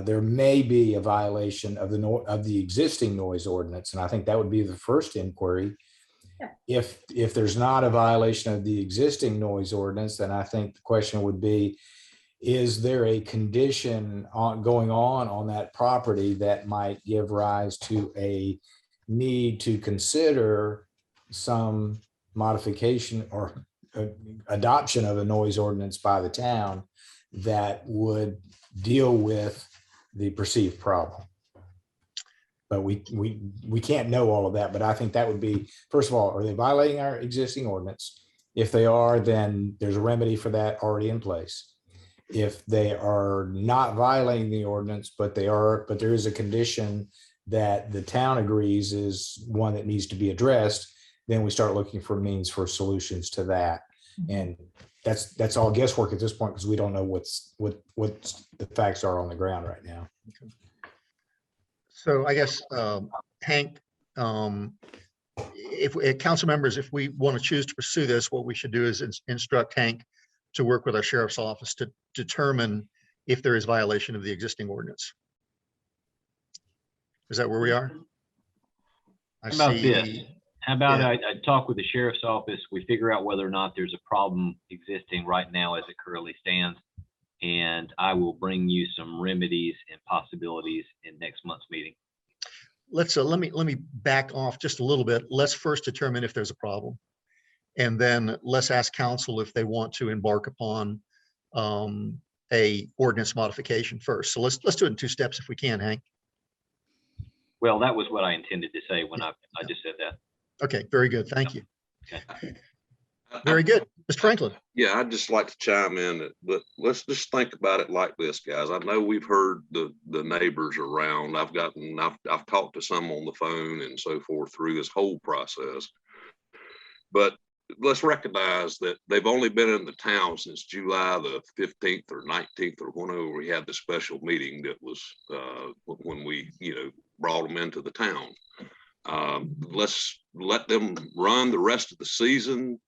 there may be a violation of the existing noise ordinance. And I think that would be the first inquiry. Yeah. If there's not a violation of the existing noise ordinance, then I think the question would be, is there a condition going on that property that might give rise to a need to consider some modification or adoption of a noise ordinance by the town that would deal with the perceived problem? But we can't know all of that, but I think that would be, first of all, are they violating our existing ordinance? If they are, then there's a remedy for that already in place. If they are not violating the ordinance, but there is a condition that the town agrees is one that needs to be addressed, then we start looking for means for solutions to that. And that's all guesswork at this point, because we don't know what the facts are on the ground right now. Okay. So I guess, Hank, if council members, if we want to choose to pursue this, what we should do is instruct Hank to work with our sheriff's office to determine if there is violation of the existing ordinance. Is that where we are? How about this? How about I talk with the sheriff's office, we figure out whether or not there's a problem existing right now as it currently stands, and I will bring you some remedies and possibilities in next month's meeting. Let's let me back off just a little bit. Let's first determine if there's a problem, and then let's ask council if they want to embark upon a ordinance modification first. So let's do it in two steps if we can, Hank. Well, that was what I intended to say when I just said that. Okay, very good. Thank you. Okay. Very good. Mr. Franklin. Yeah, I'd just like to chime in, but let's just think about it like this, guys. I know we've heard the neighbors around. I've talked to some on the phone and so forth through this whole process. But let's recognize that they've only been in the town since July the 15th or 19th or whenever we had the special meeting that was when we, brought them into the town. Let's let them run the rest of the season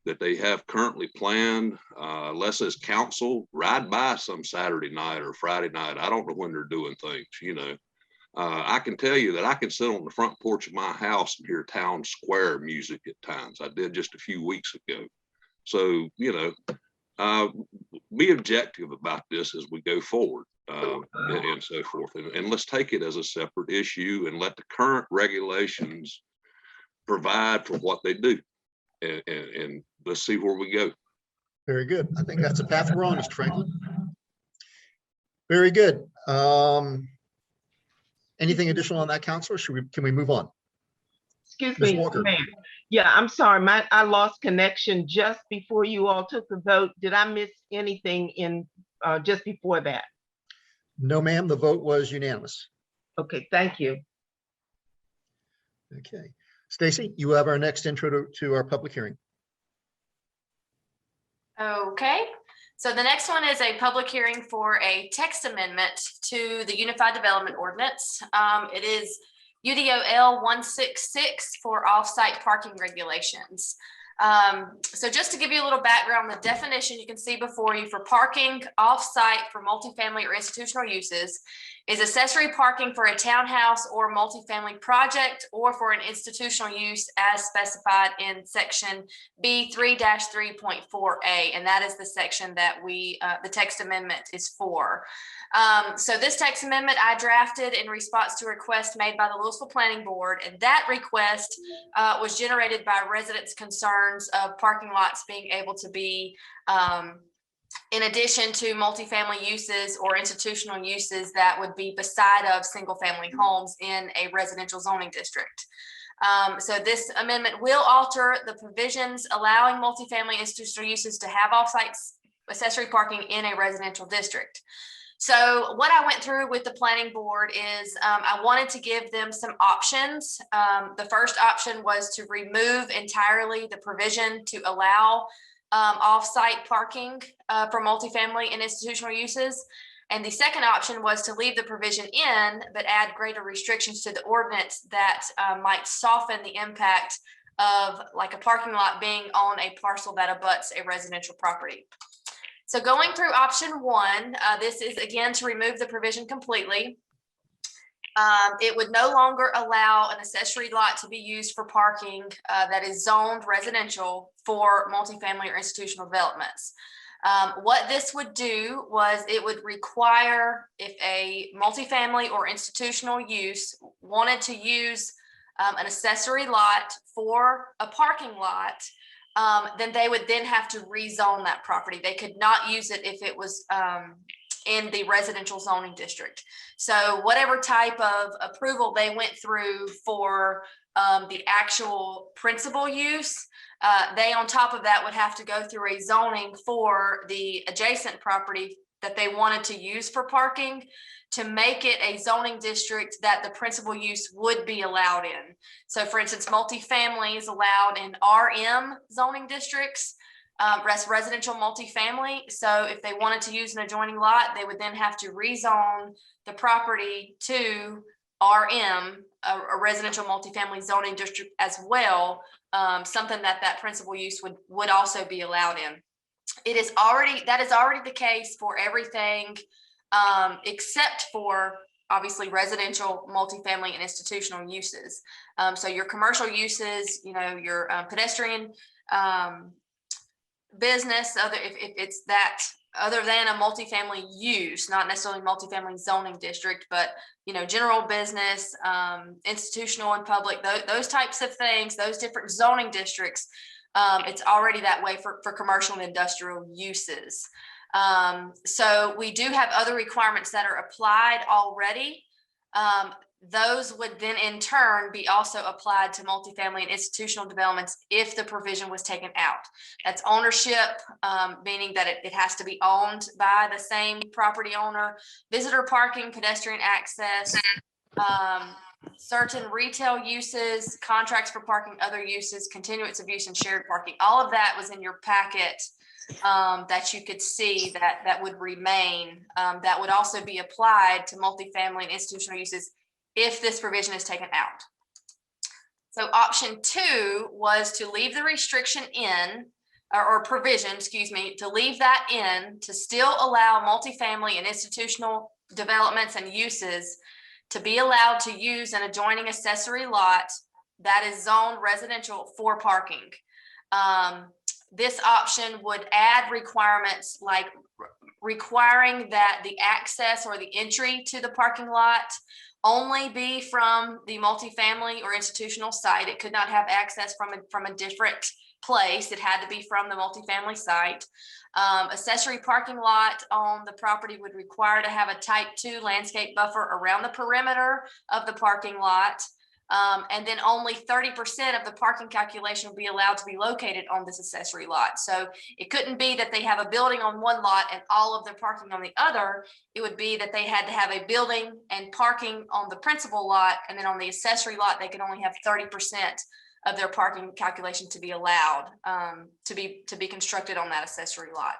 that they have currently planned. Let's as council ride by some Saturday night or Friday night. I don't know when they're doing things, I can tell you that I can sit on the front porch of my house and hear town square music at times. I did just a few weeks ago. So, be objective about this as we go forward and so forth. And let's take it as a separate issue and let the current regulations provide for what they do. And let's see where we go. Very good. I think that's the path we're on, Mr. Franklin. Very good. Anything additional on that, Counselor? Can we move on? Excuse Ms. me, Walker. Mayor. Yeah, I'm sorry. I lost connection just before you all took the vote. Did I miss anything in just before that? No, ma'am. The vote was unanimous. Okay, thank you. Okay. Stacy, you have our next intro to our public hearing. Okay, so the next one is a public hearing for a text amendment to the Unified Development Ordinance. It is UDOL 166 for off-site parking regulations. So just to give you a little background, the definition you can see before you for parking off-site for multifamily or institutional uses is accessory parking for a townhouse or multifamily project or for an institutional use as specified in section B 3-3.4A. And that is the section that the text amendment is for. So this text amendment I drafted in response to a request made by the Louisville Planning Board, and that request was generated by residents' concerns of parking lots being able to be in addition to multifamily uses or institutional uses that would be beside of single family homes in a residential zoning district. So this amendment will alter the provisions allowing multifamily institutional uses to have offsite accessory parking in a residential district. So what I went through with the planning board is I wanted to give them some options. The first option was to remove entirely the provision to allow off-site parking for multifamily and institutional uses. And the second option was to leave the provision in, but add greater restrictions to the ordinance that might soften the impact of like a parking lot being on a parcel that abuts a residential property. So going through option one, this is again to remove the provision completely. It would no longer allow an accessory lot to be used for parking that is zoned residential for multifamily or institutional developments. What this would do was it would require if a multifamily or institutional use wanted to use an accessory lot for a parking lot, then they would then have to rezone that property. They could not use it if it was in the residential zoning district. So whatever type of approval they went through for the actual principal use, they on top of that would have to go through a zoning for the adjacent property that they wanted to use for parking to make it a zoning district that the principal use would be allowed in. So for instance, multifamily is allowed in RM zoning districts, residential multifamily. So if they wanted to use an adjoining lot, they would then have to rezone the property to RM, a residential multifamily zoning district as well, something that principal use would also be allowed in. That is already the case for everything except for obviously residential, multifamily, and institutional uses. So your commercial uses, your pedestrian business, if it's that other than a multifamily use, not necessarily multifamily zoning district, but general business, institutional and public, those types of things, those different zoning districts, it's already that way for commercial and industrial uses. So we do have other requirements that are applied already. Those would then in turn be also applied to multifamily and institutional developments if the provision was taken out. That's ownership, meaning that it has to be owned by the same property owner, visitor parking, pedestrian access, certain retail uses, contracts for parking, other uses, continuance of use and shared parking. All of that was in your packet that you could see that would remain, that would also be applied to multifamily and institutional uses if this provision is taken out. So option 2 was to leave the restriction in, or provision, excuse me, to leave that in to still allow multifamily and institutional developments and uses to be allowed to use an adjoining accessory lot that is zoned residential for parking. This option would add requirements like requiring that the access or the entry to the parking lot only be from the multifamily or institutional site. It could not have access from a different place. It had to be from the multifamily site. Accessory parking lot on the property would require to have a type 2 landscape buffer around the perimeter of the parking lot. And then only 30% of the parking calculation will be allowed to be located on this accessory lot. So it couldn't be that they have a building on one lot and all of their parking on the other. It would be that they had to have a building and parking on the principal lot, and then on the accessory lot, they could only have 30% of their parking calculation to be allowed to be constructed on that accessory lot.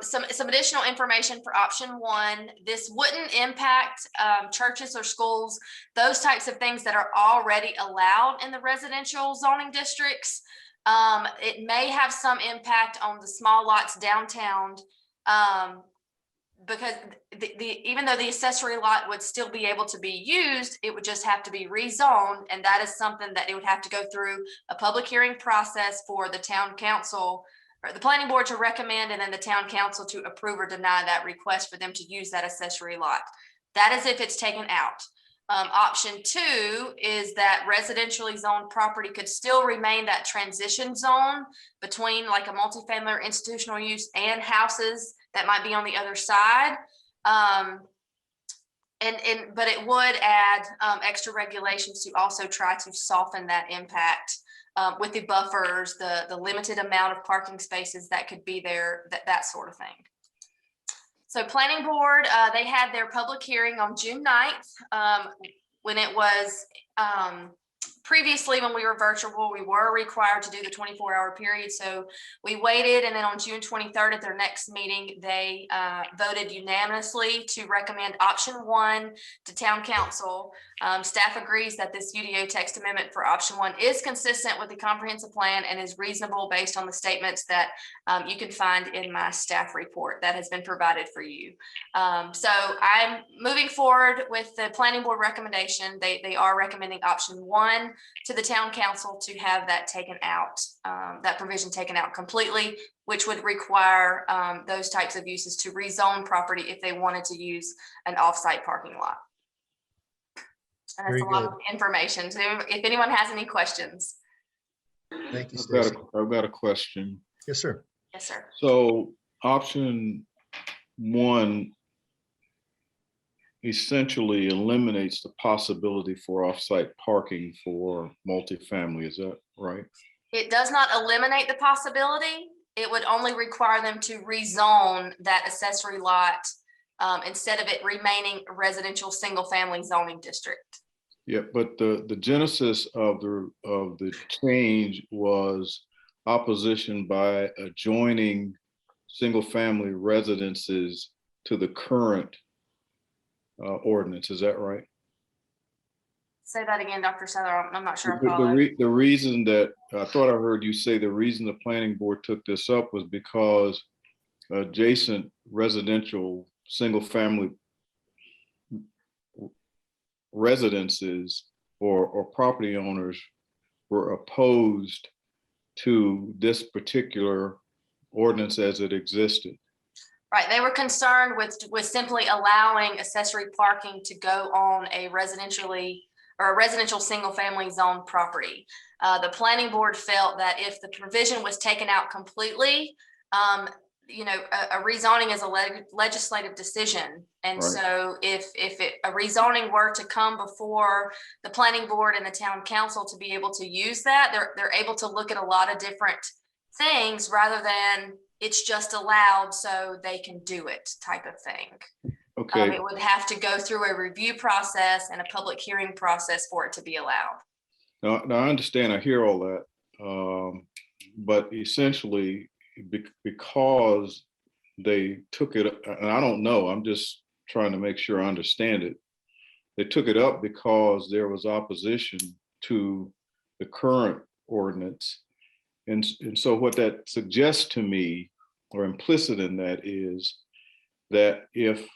Some additional information for option 1, this wouldn't impact churches or schools, those types of things that are already allowed in the residential zoning districts. It may have some impact on the small lots downtown because even though the accessory lot would still be able to be used, it would just have to be rezoned, and that is something that it would have to go through a public hearing process for the town council or the planning board to recommend, and then the town council to approve or deny that request for them to use that accessory lot. That is if it's taken out. Option 2 is that residentially zoned property could still remain that transition zone between like a multifamily or institutional use and houses that might be on the other side. But it would add extra regulations to also try to soften that impact with the buffers, the limited amount of parking spaces that could be there, that sort of thing. So planning board, they had their public hearing on June 9th. When it was previously, when we were virtual, we were required to do the 24-hour period. So we waited, and then on June 23rd at their next meeting, they voted unanimously to recommend option 1 to town council. Staff agrees that this UDO text amendment for option 1 is consistent with the comprehensive plan and is reasonable based on the statements that you can find in my staff report that has been provided for you. So I'm moving forward with the planning board recommendation. They are recommending option 1 to the town council to have that taken out, that provision taken out completely, which would require those types of uses to rezone property if they wanted to use an off-site parking lot. And that's a lot of information. So if anyone has any questions. Thank you, I've got a question. Yes, sir. Yes, sir. So option 1 essentially eliminates the possibility for off-site parking for multifamily. Is that right? It does not eliminate the possibility. It would only require them to rezone that accessory lot instead of it remaining a residential single-family zoning district. Yeah, but the genesis of the change was opposition by adjoining single-family residences to the current ordinance. Is that right? Say that again, Dr. Souther. I'm not sure. The reason that I thought I heard you say the reason the planning board took this up was because adjacent residential single-family residences or property owners were opposed to this particular ordinance as it existed. Right, they were concerned with simply allowing accessory parking to go on a residential single-family zone property. The planning board felt that if the provision was taken out completely, a rezoning is a legislative decision. And right. So if a rezoning were to come before the planning board and the town council to be able to use that, they're able to look at a lot of different things rather than it's just allowed so they can do it type of thing. Okay, It would have to go through a review process and a public hearing process for it to be allowed. now I understand, I hear all that. But essentially, because they took it, and I don't know, I'm just trying to make sure I understand it. They took it up because there was opposition to the current ordinance. And so what that suggests to me, or implicit in that, is that if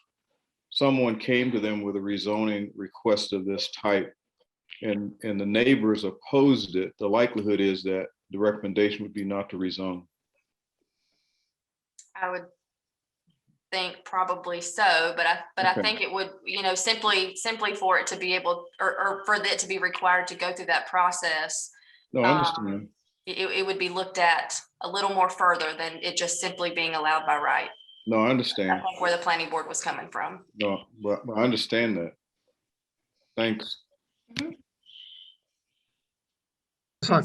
someone came to them with a rezoning request of this type and the neighbors opposed it, the likelihood is that the recommendation would be not to rezone. I would think probably so, but I Okay. think it would, simply for it to be able, or for it to be required to go through that process. No, I understand. It would be looked at a little more further than it just simply being allowed by right. No, I I understand. think where the planning board was coming from. No, but I understand that. Thanks. The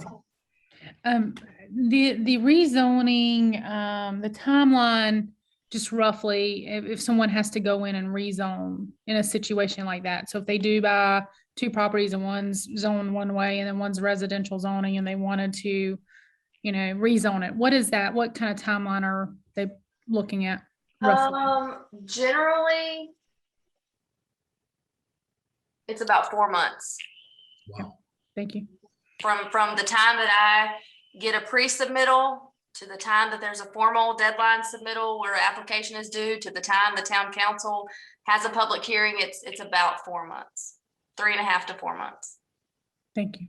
rezoning, the timeline, just roughly, if someone has to go in and rezone in a situation like that. So if they do buy two properties and one's zoned one way and then one's residential zoning and they wanted to, rezone it, what is that? What kind of timeline are they looking at roughly? Generally, it's about 4 months. Wow. Thank you. From the time that I get a pre-submittal to the time that there's a formal deadline submittal where application is due to the time the town council has a public hearing, it's about 4 months, 3.5 to 4 months. Thank you.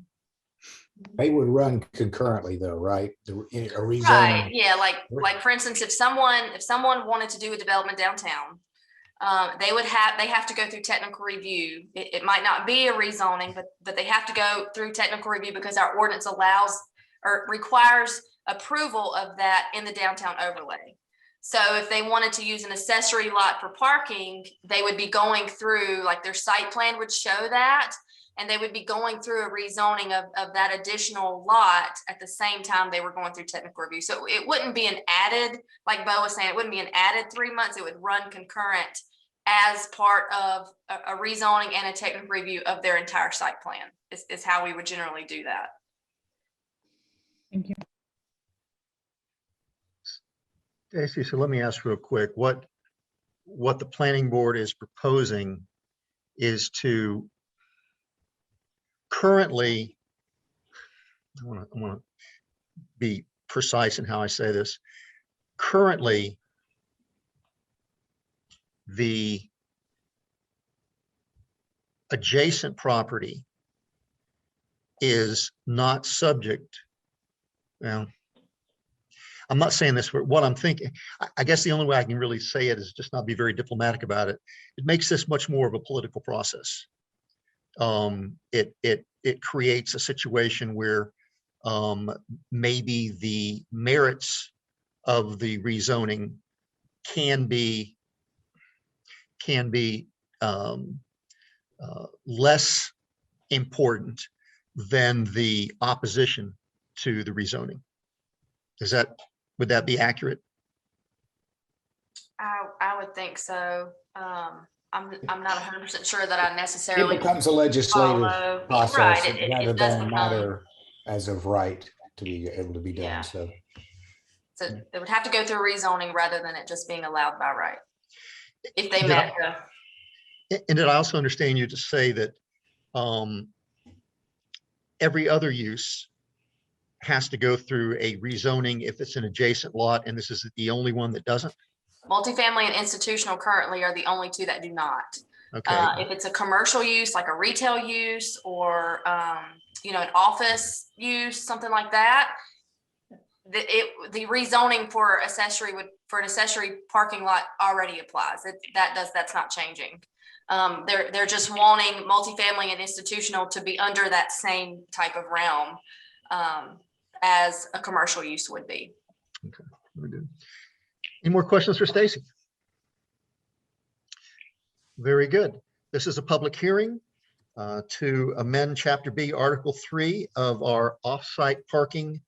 They would run concurrently though, right? A rezoning. Right, yeah, like for instance, if someone wanted to do a development downtown, they have to go through technical review. It might not be a rezoning, but they have to go through technical review because our ordinance allows or requires approval of that in the downtown overlay. So if they wanted to use an accessory lot for parking, they would be going through, like their site plan would show that, and they would be going through a rezoning of that additional lot at the same time they were going through technical review. So it wouldn't be an added, like Bo was saying, it wouldn't be an added 3 months. It would run concurrent as part of a rezoning and a technical review of their entire site plan is how we would generally do that. Thank you. Stacy, so let me ask real quick, what the planning board is proposing is to currently, I want to be precise in how I say this. Currently, the adjacent property is not subject. Well, I'm not saying this, but what I'm thinking, I guess the only way I can really say it is just not be very diplomatic about it. It makes this much more of a political process. It creates a situation where maybe the merits of the rezoning can be less important than the opposition to the rezoning. Would that be accurate? I would think so. I'm not 100% sure that I necessarily. It becomes a legislative follow. process Right, rather it does than a become. matter as of right to be able to be done. Yeah. So So they would have to go through rezoning rather than it just being allowed by right. If they Did met And did I also understand you to say that every other use has to go through a rezoning if it's an adjacent lot, and this is the only one that doesn't? multifamily and institutional currently are the only two that do not. Okay. If it's a commercial use, like a retail use or, an office use, something like that, the rezoning for an accessory parking lot already applies. That's not changing. They're just wanting multifamily and institutional to be under that same type of realm as a commercial use would be. Okay, very good. Any more questions for Stacy? Very good. This is a public hearing to amend Chapter B, Article 3 of our off-site parking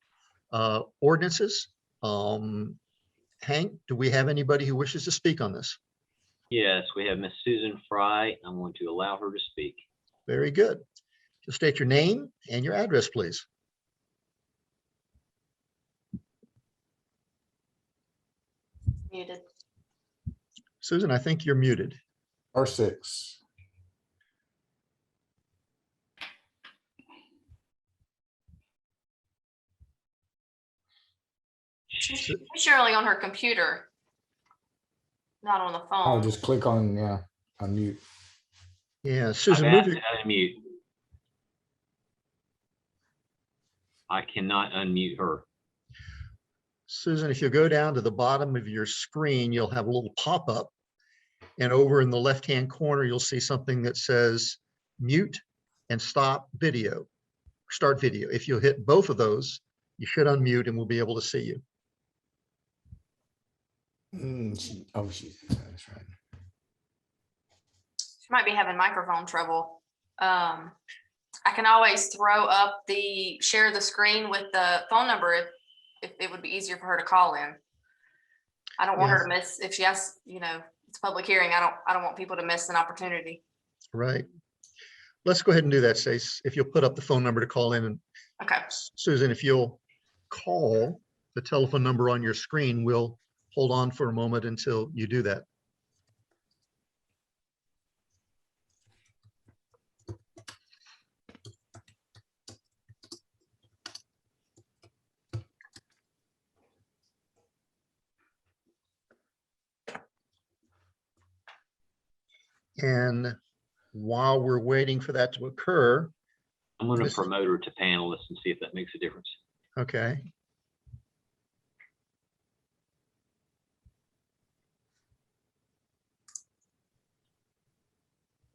ordinances. Hank, do we have anybody who wishes to speak on this? Yes, we have Miss Susan Fry. I'm going to allow her to speak. Very good. Just state your name and your address, please. Muted. Susan, I think you're muted. R6. She's surely on her computer, not on the Oh, phone. just click on, yeah, unmute. Yeah, I've Susan, asked move to your, unmute. I cannot unmute her. Susan, if you go down to the bottom of your screen, you'll have a little pop-up. And over in the left-hand corner, you'll see something that says mute and stop video, start video. If you hit both of those, you should unmute and we'll be able to see you. That's right. She might be having microphone trouble. I can always throw up share the screen with the phone number if it would be easier for her to call in. I don't want her to miss, if she has, it's a public hearing. I don't want people to miss an opportunity. Right. Let's go ahead and do that, Stace. If you'll put up the phone number to call in, and Okay. Susan, if you'll call the telephone number on your screen, we'll hold on for a moment until you do that. And while we're waiting for that to occur, I'm going to promote her to panelist and see if that makes a difference. okay.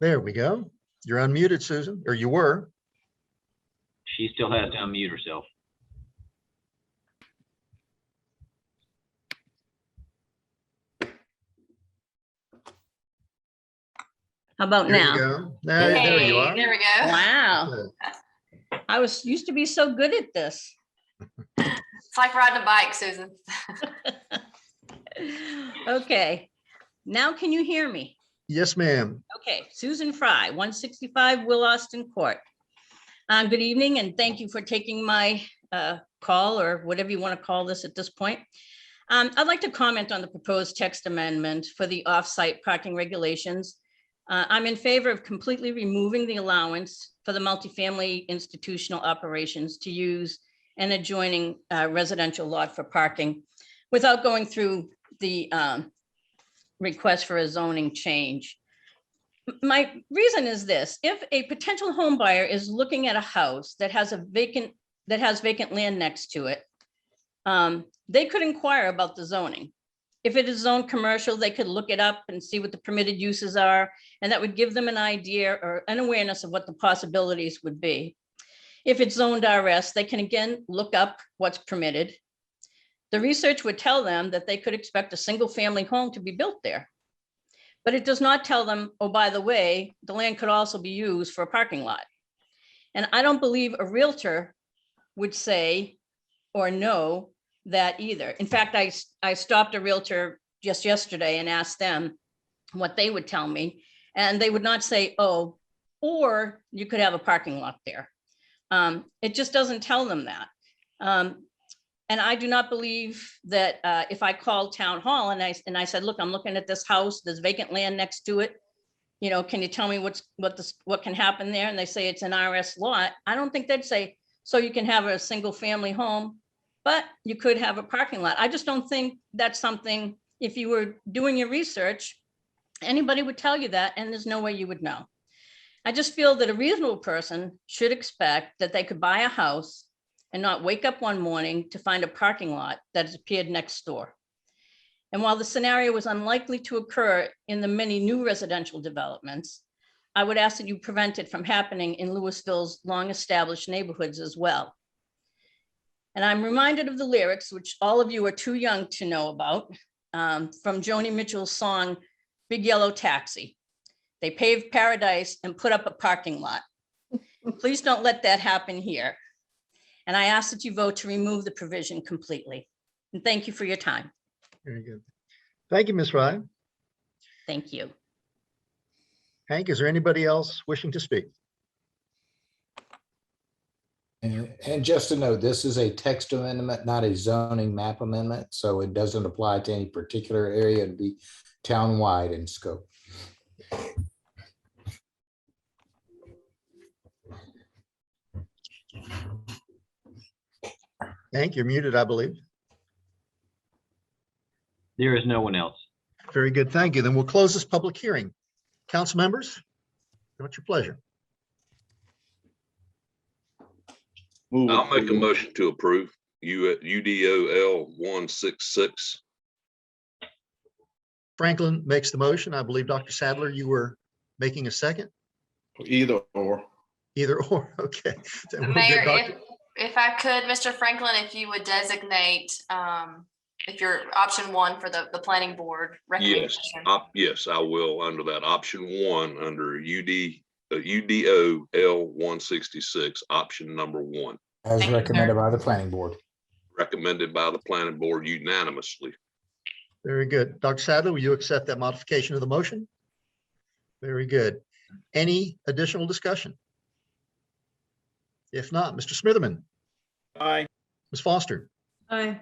There we go. You're unmuted, Susan, or you were. She still has to unmute herself. How about There now? you go. There you are. There we go. Wow. I used to be so good at this. It's like riding a bike, Susan. Okay. Now can you hear me? Yes, ma'am. Okay, Susan Fry, 165 Will Austin Court. Good evening, and thank you for taking my call, or whatever you want to call this at this point. I'd like to comment on the proposed text amendment for the off-site parking regulations. I'm in favor of completely removing the allowance for the multifamily institutional operations to use an adjoining residential lot for parking without going through the request for a zoning change. My reason is this: if a potential home buyer is looking at a house that has vacant land next to it, they could inquire about the zoning. If it is zoned commercial, they could look it up and see what the permitted uses are, and that would give them an idea or an awareness of what the possibilities would be. If it's zoned RS, they can again look up what's permitted. The research would tell them that they could expect a single family home to be built there. But it does not tell them, oh, by the way, the land could also be used for a parking lot. And I don't believe a realtor would say or know that either. In fact, I stopped a realtor just yesterday and asked them what they would tell me. And they would not say, oh, or you could have a parking lot there. It just doesn't tell them that. And I do not believe that if I called town hall and I said, look, I'm looking at this house, there's vacant land next to it. Can you tell me what can happen there? And they say it's an RS lot. I don't think they'd say, so you can have a single family home, but you could have a parking lot. I just don't think that's something, if you were doing your research, anybody would tell you that, and there's no way you would know. I just feel that a reasonable person should expect that they could buy a house and not wake up one morning to find a parking lot that has appeared next door. And while the scenario is unlikely to occur in the many new residential developments, I would ask that you prevent it from happening in Louisville's long-established neighborhoods as well. And I'm reminded of the lyrics, which all of you are too young to know about, from Joni Mitchell's song, Big Yellow Taxi. They paved paradise and put up a parking lot. Please don't let that happen here. And I ask that you vote to remove the provision completely. And thank you for your time. Very good. Thank you, Ms. Ryan. Thank you. Hank, is there anybody else wishing to speak? And just to note, this is a text amendment, not a zoning map amendment, so it doesn't apply to any particular area. It'd be townwide in scope. Hank, you're muted, I believe. There is no one else. Very good, thank you. Then we'll close this public hearing. Council members, what's your pleasure? I'll make a motion to approve UDOL 166. Franklin makes the motion. I believe Dr. Sadler, you were making a second? Either or. Either or, okay. Then we'll Mayor, get Dr. if I could, Mr. Franklin, if you would designate, if you're option 1 for the planning board Yes, recommendation. yes, I will under that option 1 under UDOL 166, option number 1, As recommended by the planning board. recommended by the planning board unanimously. Very good. Dr. Sadler, will you accept that modification of the motion? Very good. Any additional discussion? If not, Mr. Smitherman, Aye. Ms. Foster, Aye.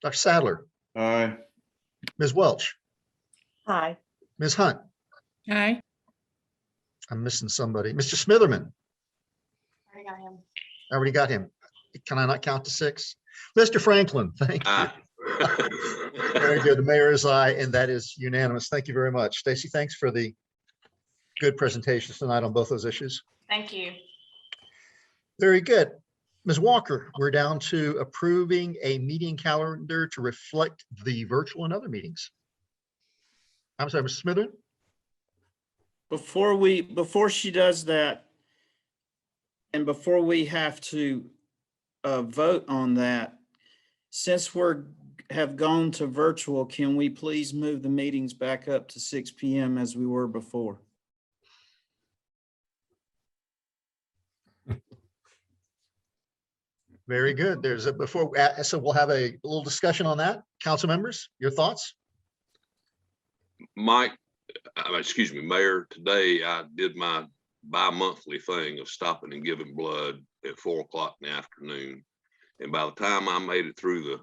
Dr. Sadler, Aye. Ms. Welch, Hi. Ms. Hunt, Aye. I'm missing somebody, Mr. Smitherman, I got him. I already got him. Can I not count to 6? Mr. Franklin, thank you. Aye. Very good. The mayor is aye, and that is unanimous. Thank you very much. Stacy, thanks for the good presentations tonight on both those issues. Thank you. Very good. Ms. Walker, we're down to approving a meeting calendar to reflect the virtual and other meetings. I'm sorry, Mr. Smitherman? Before she does that, and before we have to vote on that, since have gone to virtual, can we please move the meetings back up to 6 p.m. as we were before? Very good. There's a so we'll have a little discussion on that. Council members, your thoughts? Mike, excuse me, Mayor, today I did my bi-monthly thing of stopping and giving blood at 4 o'clock in the afternoon. And by the time I made it through the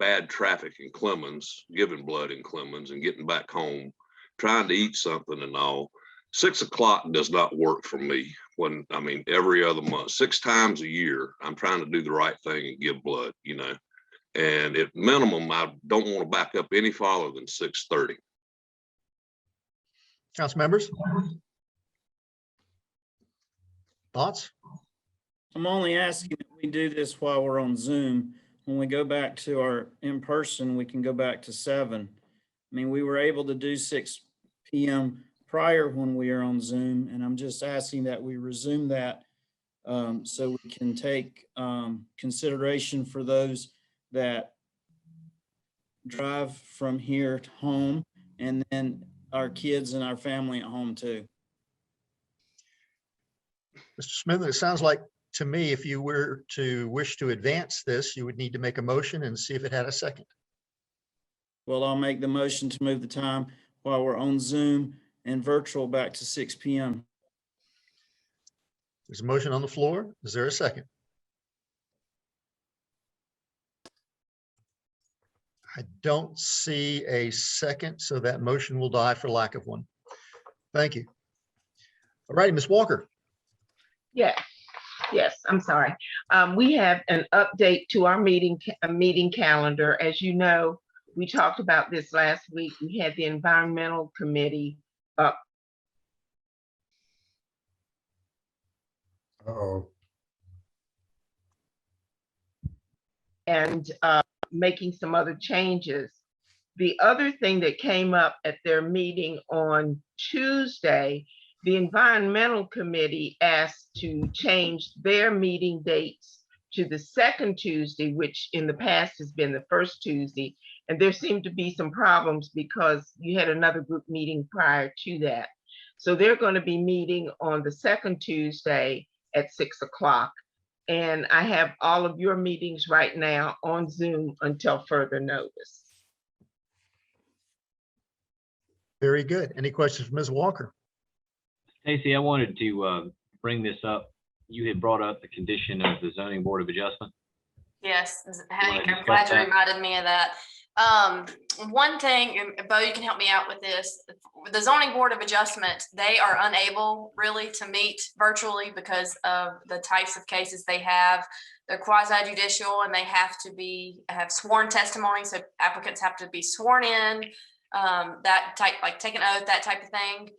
bad traffic in Clemens, giving blood in Clemens and getting back home, trying to eat something and all, 6 o'clock does not work for me. When, I mean, every other month, 6 times a year, I'm trying to do the right thing and give blood, you know. And at minimum, I don't want to back up any farther than 6:30. Council members? Thoughts? I'm only asking if we do this while we're on Zoom. When we go back to our in-person, we can go back to 7. I mean, we were able to do 6 p.m. prior when we are on Zoom, and I'm just asking that we resume that so we can take consideration for those that drive from here to home, and then our kids and our family at home too. Mr. Smith, it sounds like to me, if you were to wish to advance this, you would need to make a motion and see if it had a second. Well, I'll make the motion to move the time while we're on Zoom and virtual back to 6 p.m. There's a motion on the floor. Is there a second? I don't see a second, so that motion will die for lack of one. Thank you. All right, Ms. Walker. Yes, I'm sorry. We have an update to our meeting calendar. As you know, we talked about this last week. We had the environmental committee up. Uh-oh. And making some other changes. The other thing that came up at their meeting on Tuesday, the environmental committee asked to change their meeting dates to the second Tuesday, which in the past has been the first Tuesday. And there seemed to be some problems because you had another group meeting prior to that. So they're going to be meeting on the second Tuesday at 6 o'clock. And I have all of your meetings right now on Zoom until further notice. Very good. Any questions for Ms. Walker? Stacy, I wanted to bring this up. You had brought up the condition of the zoning board of adjustment. Yes, Hank, discuss I'm glad you that? reminded me of that. One thing, and Bo, you can help me out with this. The zoning board of adjustment, they are unable really to meet virtually because of the types of cases they have. They're quasi judicial and they have to have sworn testimony. So applicants have to be sworn in, that type, like take an oath, that type of thing.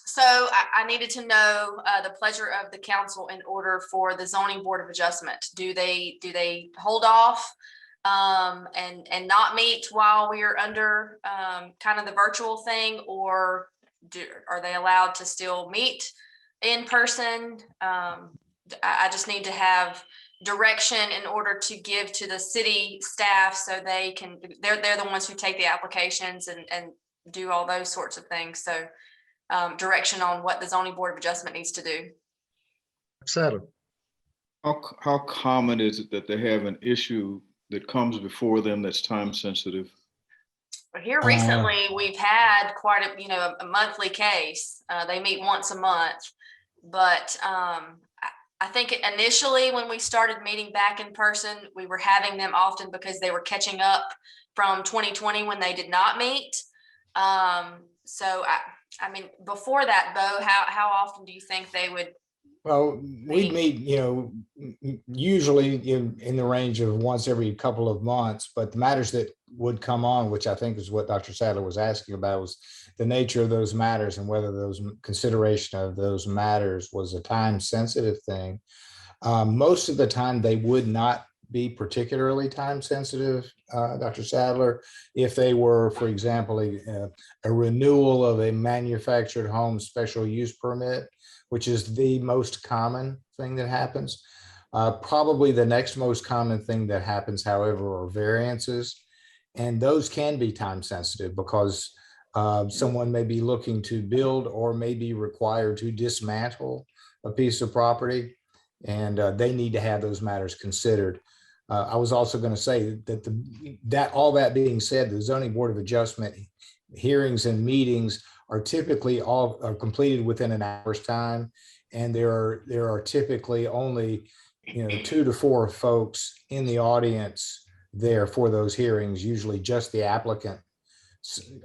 So I needed to know the pleasure of the council in order for the zoning board of adjustment. Do they hold off and not meet while we are under kind of the virtual thing, or are they allowed to still meet in person? I just need to have direction in order to give to the city staff so they're the ones who take the applications and do all those sorts of things. So direction on what the zoning board of adjustment needs to do. Saddler. How common is it that they have an issue that comes before them that's time sensitive? But here recently, we've had quite a monthly case. They meet once a month, but I think initially when we started meeting back in person, we were having them often because they were catching up from 2020 when they did not meet. So I mean, before that, Bo, how often do you think they would? Well, we meet, usually in the range of once every couple of months, but the matters that would come on, which I think is what Dr. Sadler was asking about, was the nature of those matters and whether those consideration of those matters was a time sensitive thing. Most of the time they would not be particularly time sensitive, Dr. Sadler, if they were, for example, a renewal of a manufactured home special use permit, which is the most common thing that happens. Probably the next most common thing that happens, however, are variances. And those can be time sensitive because someone may be looking to build or may be required to dismantle a piece of property, and they need to have those matters considered. I was also going to say that all that being said, the zoning board of adjustment hearings and meetings are typically all completed within an hour's time, and there are typically only 2 to 4 folks in the audience there for those hearings. Usually just the applicant.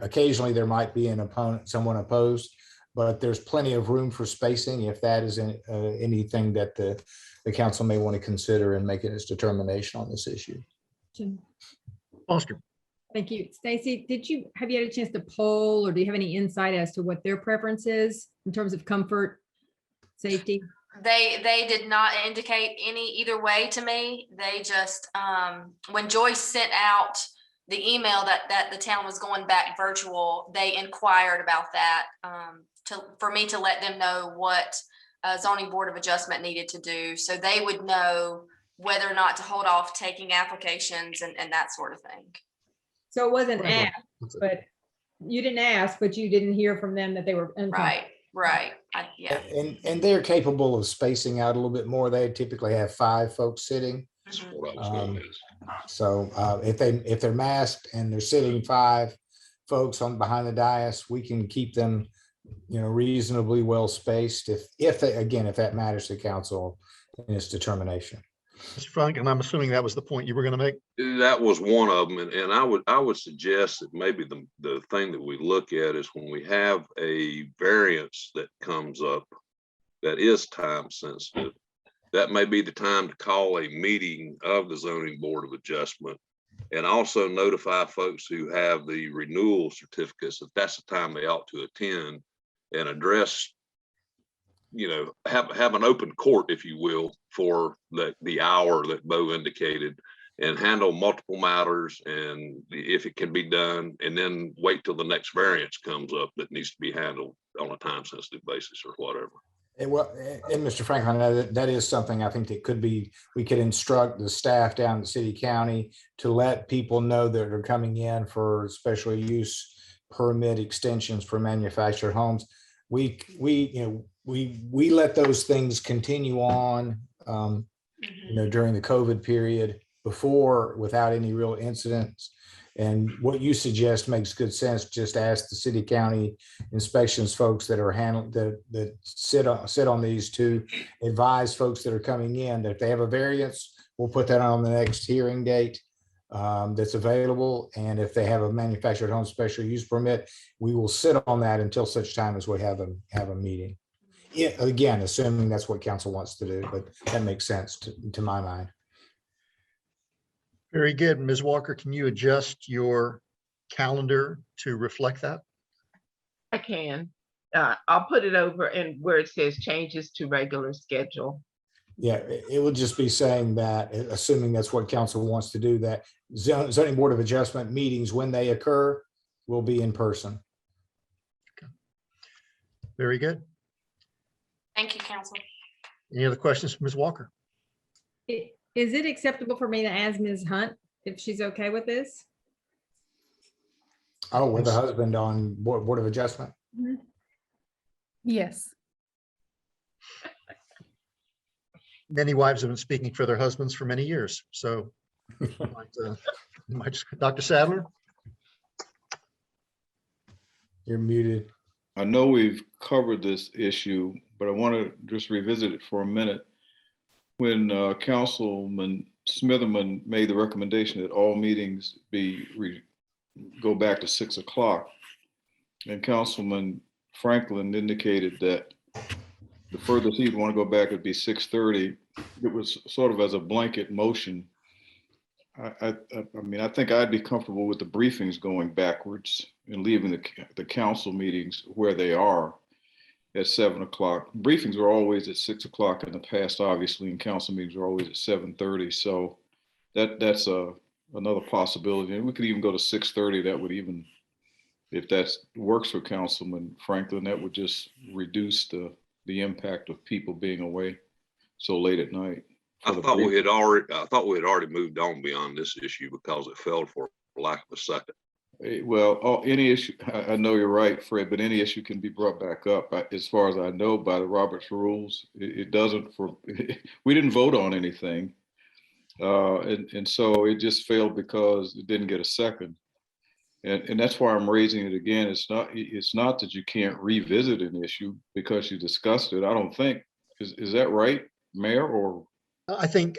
Occasionally there might be an opponent, someone opposed, but there's plenty of room for spacing if that is anything that the council may want to consider in making its determination on this issue. Foster. Thank you. Stacy, have you had a chance to poll, or do you have any insight as to what their preference is in terms of comfort, safety? They did not indicate either way to me. They just, when Joyce sent out the email that the town was going back virtual, they inquired about that for me to let them know what zoning board of adjustment needed to do, so they would know whether or not to hold off taking applications and that sort of thing. So it wasn't asked, but you didn't ask, but you didn't hear from them that they were right. Yeah. And they're capable of spacing out a little bit more. They typically have 5 folks sitting. So if they're masked and they're sitting 5 folks behind the dais, we can keep them reasonably well spaced if that matters to council in its determination. Mr. Frank, and I'm assuming that was the point you were going to make. That was one of them, and I would suggest that maybe the thing that we look at is when we have a variance that comes up that is time sensitive, that may be the time to call a meeting of the zoning board of adjustment, and also notify folks who have the renewal certificates that that's the time they ought to attend and address, have an open court, if you will, for the hour that Bo indicated, and handle multiple matters, and if it can be done, and then wait till the next variance comes up that needs to be handled on a time sensitive basis or whatever. And Mr. Franklin, that is something I think that we could instruct the staff down in the city county to let people know that are coming in for special use permit extensions for manufactured homes. We let those things continue on, during the COVID period before without any real incidents. And what you suggest makes good sense. Just ask the city county inspections folks that are handling that sit on these to advise folks that are coming in that if they have a variance, we'll put that on the next hearing date that's available. And if they have a manufactured home special use permit, we will sit on that until such time as we have a meeting. Yeah, again, assuming that's what council wants to do, but that makes sense to my mind. Very good. Ms. Walker, can you adjust your calendar to reflect that? I can. I'll put it over and where it says changes to regular schedule. Yeah, it would just be saying that, assuming that's what council wants to do, that zoning board of adjustment meetings, when they occur, will be in person. Very good. Thank you, council. Any other questions for Ms. Walker? Is it acceptable for me to ask Ms. Hunt if she's okay with this? Oh, with the husband on board of adjustment? Yes. Many wives have been speaking for their husbands for many years. So, Dr. Sadler? You're muted. I know we've covered this issue, but I want to just revisit it for a minute. When Councilman Smitherman made the recommendation that all meetings go back to 6 o'clock, and Councilman Franklin indicated that the furthest he'd want to go back would be 6:30. It was sort of as a blanket motion. I mean, I think I'd be comfortable with the briefings going backwards and leaving the council meetings where they are at 7 o'clock. Briefings are always at 6 o'clock in the past, obviously, and council meetings are always at 7:30. So that's another possibility. And we could even go to 6:30. That would even, if that works for Councilman Franklin, that would just reduce the impact of people being away so late at night. I thought we had already moved on beyond this issue because it failed for lack of a second. Well, any issue, I know you're right, Fred, but any issue can be brought back up. As far as I know, by the Roberts rules, it doesn't. We didn't vote on anything, and so it just failed because it didn't get a second. And that's why I'm raising it again. It's not that you can't revisit an issue because you discussed it. I don't think. Is that right, Mayor? Or I think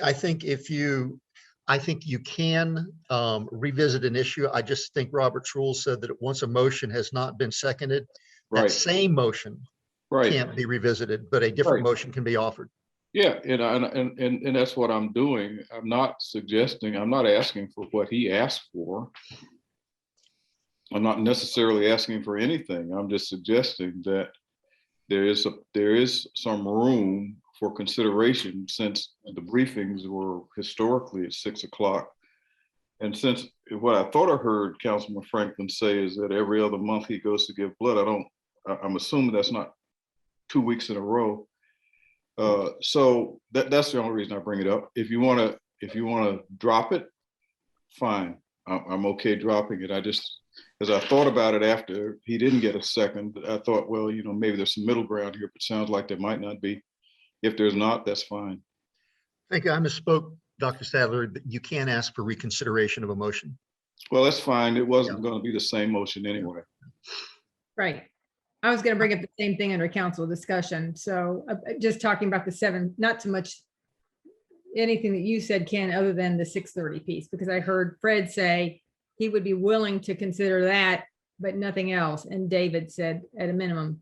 you can revisit an issue. I just think Robert's rules said that once a motion has not been seconded, that same motion can't be revisited, but a different motion can be offered. Yeah, and that's what I'm doing. I'm not asking for what he asked for. I'm not necessarily asking for anything. I'm just suggesting that there is some room for consideration since the briefings were historically at 6 o'clock. And since what I thought I heard Councilman Franklin say is that every other month he goes to give blood, I'm assuming that's not 2 weeks in a row. So that's the only reason I bring it up. If you want to drop it, fine. I'm okay dropping it. As I thought about it after he didn't get a second, I thought, well, maybe there's some middle ground here, but it sounds like there might not be. If there's not, that's fine. Thank you. I misspoke, Dr. Sadler, but you can ask for reconsideration of a motion. Well, that's fine. It wasn't going to be the same motion anyway. Right. I was going to bring up the same thing under council discussion. So just talking about the 7, not so much anything that you said, Ken, other than the 6:30 piece, because I heard Fred say he would be willing to consider that, but nothing else. And David said at a minimum.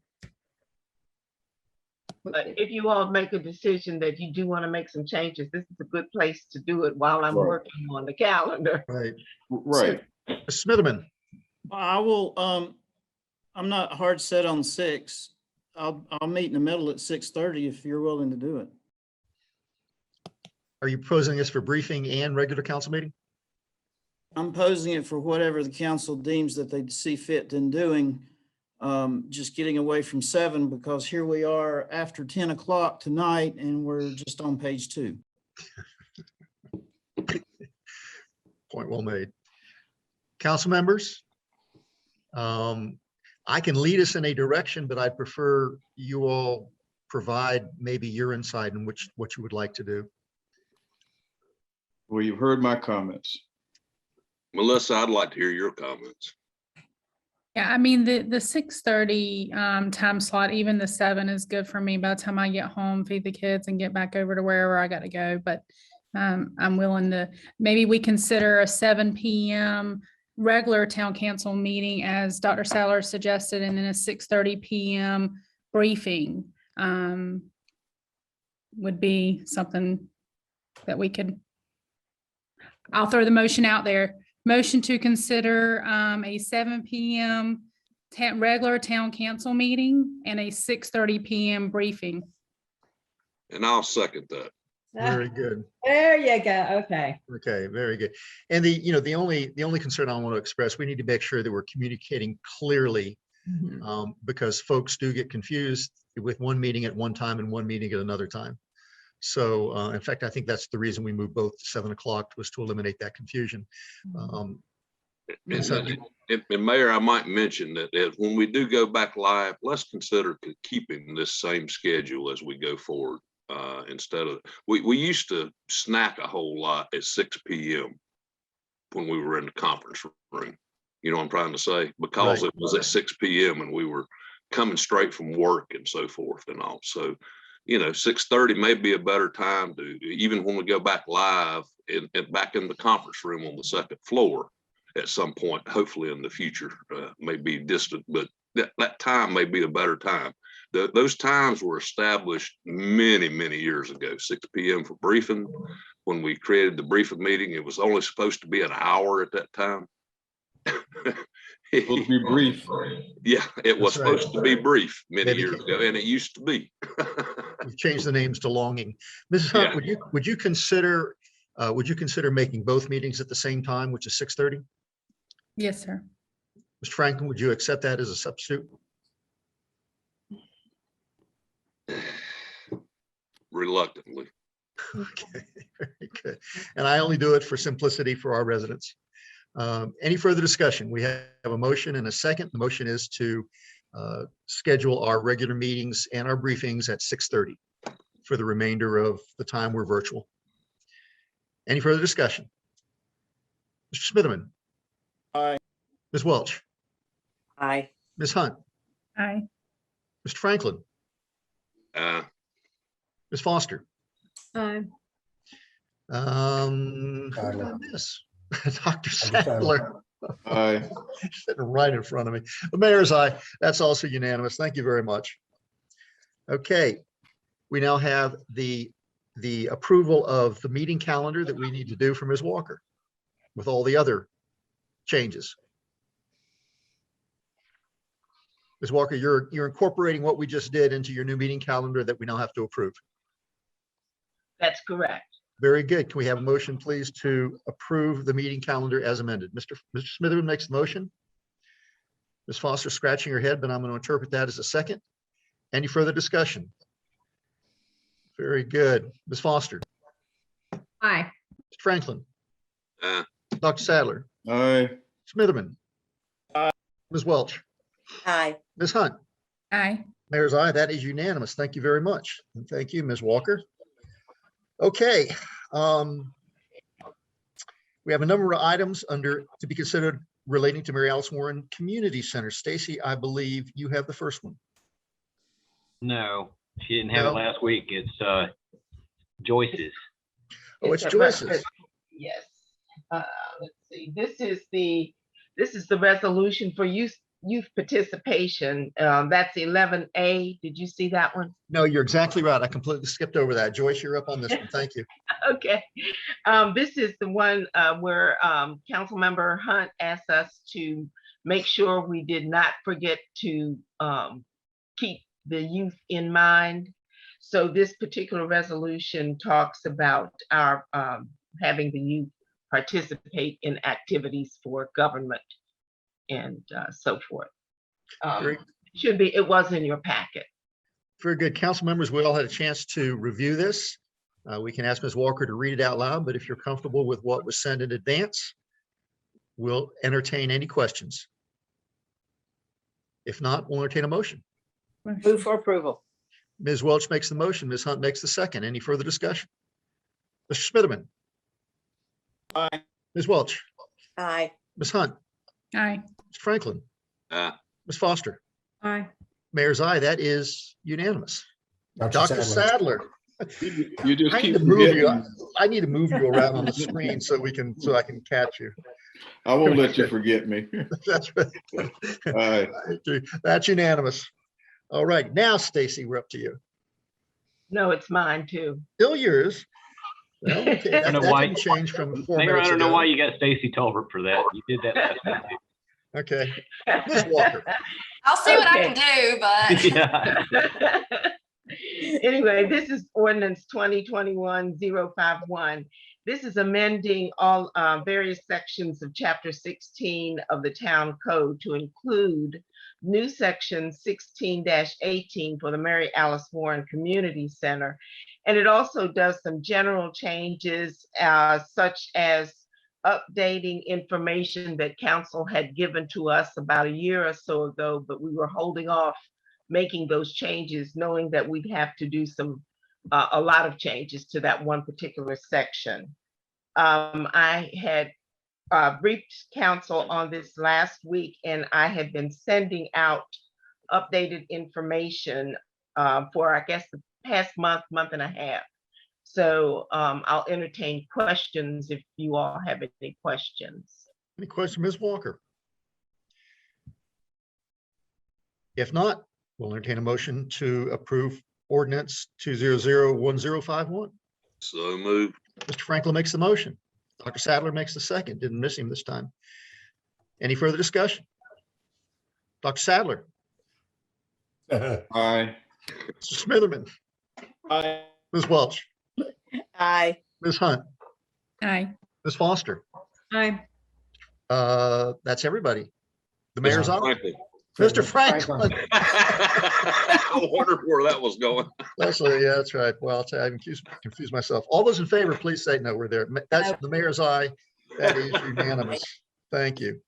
If you all make a decision that you do want to make some changes, this is a good place to do it while I'm working on the calendar. Right. Smitherman. I will, I'm not hard set on 6. I'll meet in the middle at 6:30 if you're willing to do it. Are you proposing this for briefing and regular council meeting? I'm posing it for whatever the council deems that they see fit in doing. Just getting away from 7 because here we are after 10 o'clock tonight and we're just on page 2. Point well made. Council members, I can lead us in a direction, but I'd prefer you all provide maybe your insight in what you would like to do. Well, you've heard my comments. Melissa, I'd like to hear your comments. Yeah, I mean, the 6:30 time slot, even the 7 is good for me by the time I get home, feed the kids and get back over to wherever I got to go. But I'm willing to, maybe we consider a 7 PM regular town council meeting as Dr. Sadler suggested, and then a 6:30 PM briefing would be something that we could, I'll throw the motion out there. Motion to consider a 7 PM regular town council meeting and a 6:30 PM briefing. And I'll second that. Very good. There you go. Okay. Okay, very good. And the only concern I want to express, we need to make sure that we're communicating clearly, because folks do get confused with one meeting at one time and one meeting at another time. So in fact, I think that's the reason we moved both to 7 o'clock, was to eliminate that confusion. And Mayor, I might mention that when we do go back live, let's consider keeping this same schedule as we go forward. Instead of, we used to snack a whole lot at 6 PM when we were in the conference room. You know what I'm trying to say? Because Right. it was at 6 PM and we were coming straight from work and so forth and all. So, 6:30 may be a better time to, even when we go back live and back in the conference room on the second floor at some point, hopefully in the future, may be distant, but that time may be a better time. Those times were established many, many years ago. 6 PM for briefing. When we created the briefing meeting, it was only supposed to be an hour at that time. Supposed to be brief. Yeah, it was That's right. supposed to be brief many Maybe- years ago, and it used to be. We've changed the names to longing. Mrs. Hunt, Yeah. would you consider making both meetings at the same time, which is 6:30? Yes, sir. Mr. Franklin, would you accept that as a substitute? Reluctantly. Okay, very good. And I only do it for simplicity for our residents. Any further discussion? We have a motion and a second. The motion is to schedule our regular meetings and our briefings at 6:30 for the remainder of the time we're virtual. Any further discussion? Mr. Smitherman? Aye. Ms. Welch? Aye. Ms. Hunt? Aye. Mr. Franklin? Ms. Foster? Aye. Yes. Dr. Sadler. Aye. Sitting right in front of me. The mayor's aye. That's also unanimous. Thank you very much. Okay, we now have the approval of the meeting calendar that we need to do for Ms. Walker with all the other changes. Ms. Walker, you're incorporating what we just did into your new meeting calendar that we now have to approve. That's correct. Very good. Can we have a motion, please, to approve the meeting calendar as amended? Mr. Smitherman makes the motion. Ms. Foster scratching her head, but I'm going to interpret that as a second. Any further discussion? Very good. Ms. Foster, Aye. Mr. Franklin, Uh, Dr. Sadler, Aye. Smitherman, Aye. Ms. Welch, Aye. Ms. Hunt. Aye. Mayor's aye. That is unanimous. Thank you very much. And thank you, Ms. Walker. Okay. We have a number of items to be considered relating to Mary Alice Warren Community Center. Stacy, I believe you have the first one. No, she didn't have No? it last week. It's Joyce's. Oh, it's a Joyce's. reference- Yes. Let's see. This is the resolution for youth participation. That's 11A. Did you see that one? No, you're exactly right. I completely skipped over that. Joyce, you're up on this one. Thank you. Okay. This is the one where Councilmember Hunt asked us to make sure we did not forget to keep the youth in mind. So this particular resolution talks about our having the youth participate in activities for government and so forth. Great. It was in your packet. Very good. Council members, we all had a chance to review this. We can ask Ms. Walker to read it out loud, but if you're comfortable with what was sent in advance, we'll entertain any questions. If not, we'll entertain a motion. Move for approval. Ms. Welch makes the motion. Ms. Hunt makes the second. Any further discussion? Mr. Smitherman? Aye. Ms. Welch? Aye. Ms. Hunt, Aye. Mr. Franklin, Aye. Ms. Foster, Aye. Mayor's eye. That is unanimous. Dr. Dr. Sadler. You just I need keep to move you. forgetting. I need to move you around on the screen so I can catch you. I won't let you forget me. That's right. All right. That's unanimous. All right, now Stacy, we're up to you. No, it's mine too. Still yours. Well, okay, I don't know that why- didn't change from 4 Mayor, I minutes don't know ago. why you got Stacy Tolbert for that. You did that last time. Okay, Ms. Walker. I'll see what I Okay. can do, but Yeah. Anyway, this is ordinance 2021-051. This is amending all various sections of chapter 16 of the town code to include new section 16-18 for the Mary Alice Warren Community Center. And it also does some general changes such as updating information that council had given to us about a year or so ago, but we were holding off making those changes, knowing that we'd have to do a lot of changes to that one particular section. I had briefed council on this last week, and I had been sending out updated information for, I guess, the past month and a half. So I'll entertain questions if you all have any questions. Any question, Ms. Walker? If not, we'll entertain a motion to approve ordinance 2001051. So moved. Mr. Franklin makes the motion. Dr. Sadler makes the second. Didn't miss him this time. Any further discussion? Dr. Sadler, Aye. Mr. Smitherman, Aye. Ms. Welch, Aye. Ms. Hunt, Aye. Ms. Foster. Aye. That's everybody. The mayor's on. Franklin. Mr. Franklin. I wondered where that was going. Leslie, yeah, that's right. Well, I'll tell you, I confused myself. All those in favor, please say no, we're there. That's the mayor's eye. That is unanimous. Thank you.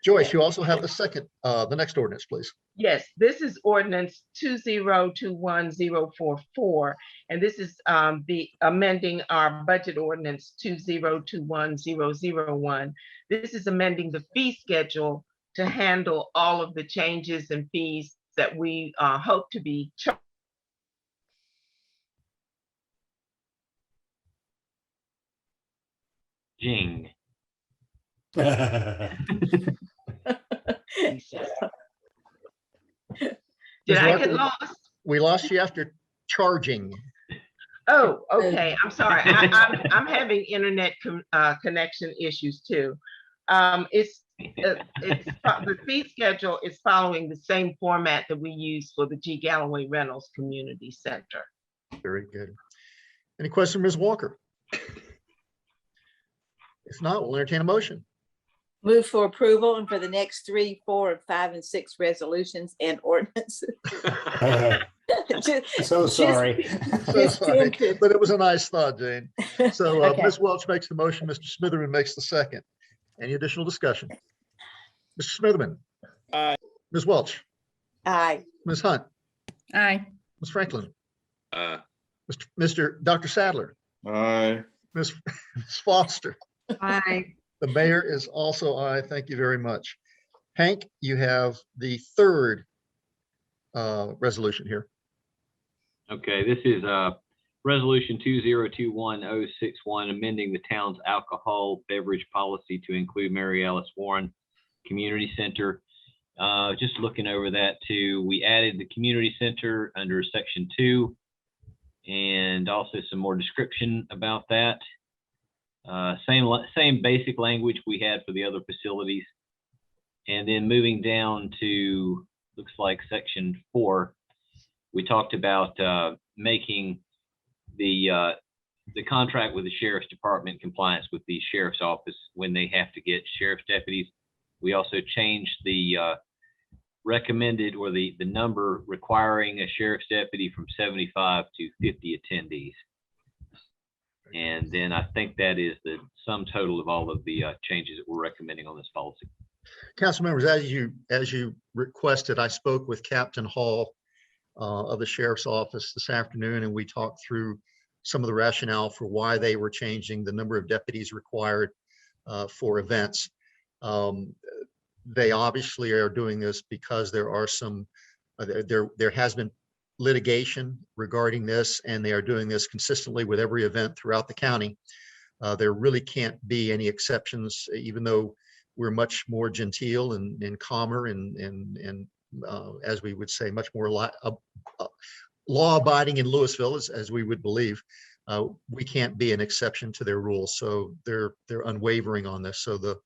Joyce, you also have the second, the next ordinance, please. Yes, this is ordinance 2021044, and this is the amending our budget ordinance 2021001. This is amending the fee schedule to handle all of the changes and fees that we hope to be charged. Jing. Did Ms. I Walker, get lost? We lost you after charging. Oh, okay. I'm sorry. I'm having internet connection issues too. The fee schedule is following the same format that we use for the G. Galloway Reynolds Community Center. Very good. Any question, Ms. Walker? If not, we'll entertain a motion. Move for approval and for the next 3, 4, 5, and 6 resolutions and ordinances. So sorry. So sorry, but it was a nice thought, Jane. So Okay. Ms. Welch makes the motion, Mr. Smitherman makes the second. Any additional discussion? Mr. Smitherman? Aye. Ms. Welch? Aye. Ms. Hunt? Aye. Ms. Franklin? Aye. Dr. Sadler? Aye. Ms. Foster? Aye. The mayor is also aye. Thank you very much. Hank, you have the third resolution here. Okay, this is resolution 2021061, amending the town's alcohol beverage policy to include Mary Alice Warren Community Center. Just looking over that too, we added the community center under section 2 and also some more description about that. Same basic language we had for the other facilities. And then moving down to, looks like section 4, we talked about making the contract with the sheriff's department compliance with the sheriff's office when they have to get sheriff's deputies. We also changed the recommended or the number requiring a sheriff's deputy from 75 to 50 attendees. And then I think that is the sum total of all of the changes that we're recommending on this policy. Council members, as you requested, I spoke with Captain Hall of the Sheriff's Office this afternoon, and we talked through some of the rationale for why they were changing the number of deputies required for events. They obviously are doing this because there are some, there has been litigation regarding this, and they are doing this consistently with every event throughout the county. There really can't be any exceptions, even though we're much more genteel and calmer and as we would say, much more law-abiding in Louisville, as we would believe. We can't be an exception to their rules, so they're unwavering on this. So the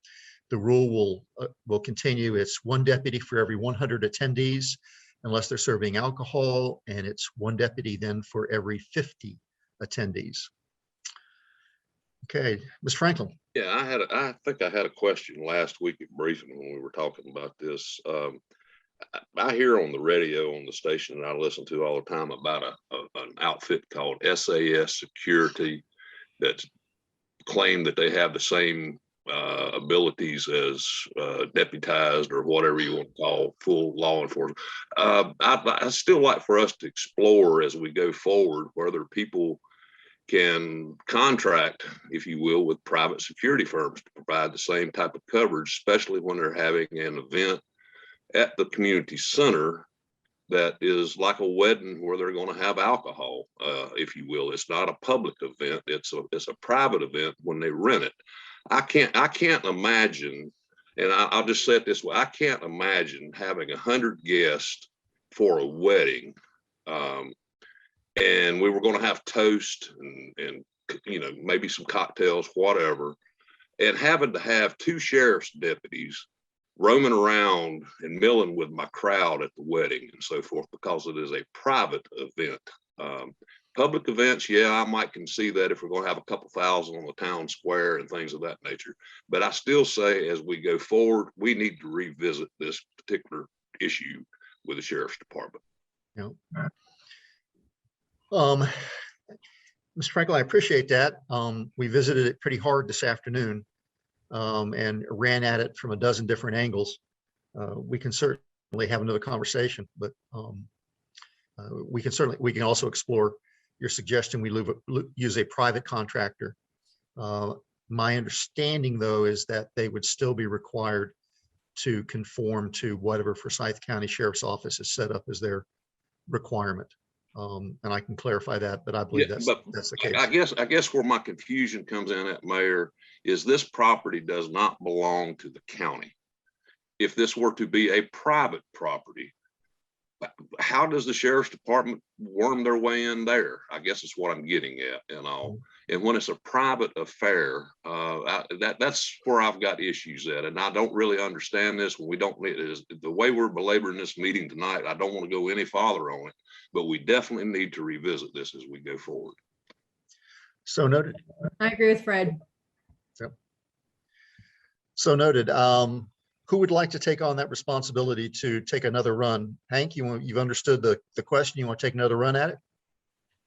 rule will continue. It's 1 deputy for every 100 attendees, unless they're serving alcohol, and it's 1 deputy then for every 50 attendees. Okay, Ms. Franklin. Yeah, I think I had a question last week at briefing when we were talking about this. I hear on the radio on the station that I listen to all the time about an outfit called SAS Security that's claimed that they have the same abilities as deputized or whatever you want to call full law enforcement. I still like for us to explore as we go forward whether people can contract, if you will, with private security firms to provide the same type of coverage, especially when they're having an event at the community center that is like a wedding where they're going to have alcohol, if you will. It's not a public event. It's a private event when they rent it. I can't imagine, and I'll just say it this way, I can't imagine having 100 guests for a wedding, and we were going to have toast and you know, maybe some cocktails, whatever, and having to have 2 sheriff's deputies roaming around and milling with my crowd at the wedding and so forth, because it is a private event. Public events, yeah, I might concede that if we're going to have a couple thousand on the town square and things of that nature. But I still say as we go forward, we need to revisit this particular issue with the sheriff's department. Yeah. Mr. Franklin, I appreciate that. We visited it pretty hard this afternoon and ran at it from a dozen different angles. We can certainly have another conversation, but we can also explore your suggestion. We use a private contractor. My understanding, though, is that they would still be required to conform to whatever Forsyth County Sheriff's Office has set up as their requirement. And I can clarify that, but I believe that's the case. I guess where my confusion comes in at, Mayor, is this property does not belong to the county. If this were to be a private property, how does the sheriff's department worm their way in there? I guess is what I'm getting at and all. And when it's a private affair, that's where I've got issues at. And I don't really understand this. When we don't, the way we're belaboring this meeting tonight, I don't want to go any farther on it, but we definitely need to revisit this as we go forward. So noted. I agree with Fred. So noted. Who would like to take on that responsibility to take another run? Hank, you've understood the question. You want to take another run at it?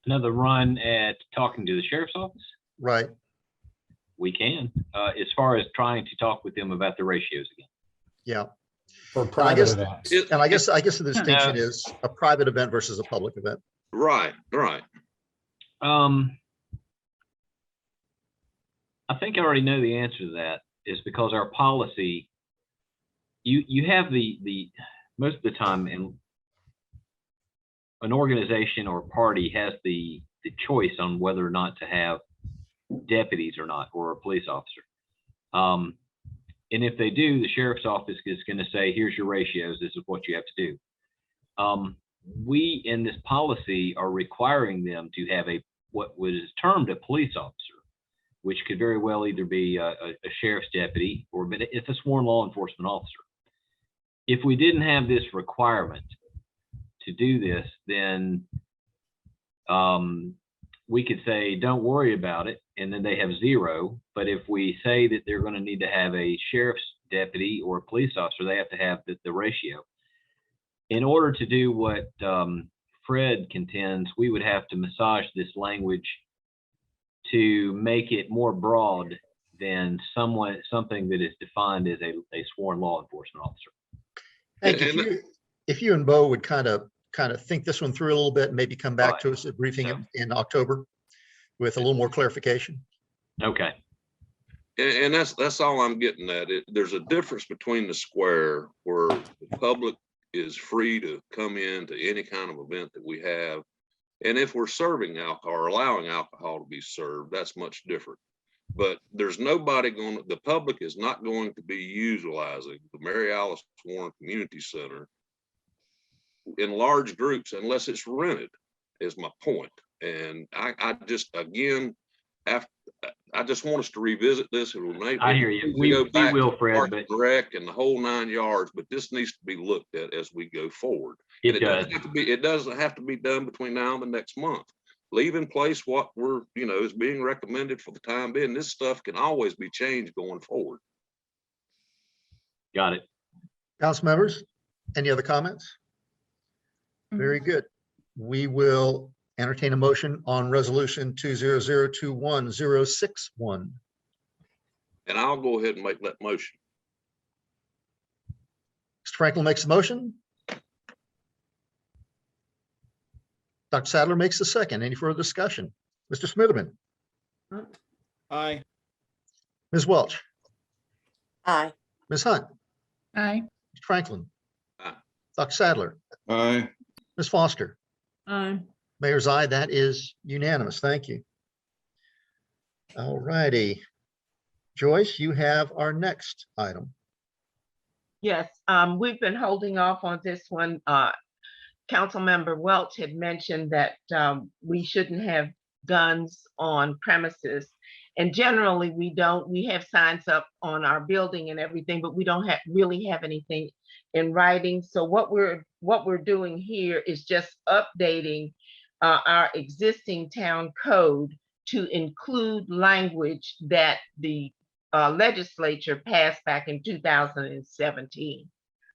Another run at talking to the sheriff's office? Right. We can, as far as trying to talk with them about the ratios again. Yeah. For private events. And I guess the distinction is a private event versus a public event. Right, right. I think I already know the answer to that, is because our policy, you have the most of the time in an organization or party has the choice on whether or not to have deputies or not, or a police officer. And if they do, the sheriff's office is going to say, here's your ratios, this is what you have to do. We in this policy are requiring them to have what was termed a police officer, which could very well either be a sheriff's deputy or it's a sworn law enforcement officer. If we didn't have this requirement to do this, then we could say, don't worry about it, and then they have 0. But if we say that they're going to need to have a sheriff's deputy or a police officer, they have to have the ratio. In order to do what Fred contends, we would have to massage this language to make it more broad than something that is defined as a sworn law enforcement officer. Hank, if you and Bo would kind of think this one through a little bit and maybe come back to us at briefing in October with a little more clarification. Okay. And that's all I'm getting at. There's a difference between the square where the public is free to come in to any kind of event that we have. And if we're serving alcohol or allowing alcohol to be served, that's much different. But there's nobody the public is not going to be utilizing the Mary Alice Warren Community Center in large groups unless it's rented, is my point. And I just, again, I just want us to revisit this. I hear you. We go back will, to Fred, Park but and Rec and the whole 9 yards, but this needs to be looked at as we go forward. it And does. it doesn't have to be done between now and the next month. Leave in place what we're, is being recommended for the time being. This stuff can always be changed going forward. Got it. Council members, any other comments? Very good. We will entertain a motion on resolution 20021-061. And I'll go ahead and make that motion. Mr. Franklin makes the motion. Dr. Sadler makes the second. Any further discussion? Mr. Smitherman, Aye. Ms. Welch, Aye. Ms. Hunt, Aye. Mr. Franklin, Aye. Dr. Sadler, Aye. Ms. Foster, Aye. Mayor's aye. That is unanimous. Thank you. All righty. Joyce, you have our next item. Yes, we've been holding off on this one. Councilmember Welch had mentioned that we shouldn't have guns on premises. And generally we don't. We have signs up on our building and everything, but we don't really have anything in writing. So what we're doing here is just updating our existing town code to include language that the legislature passed back in 2017.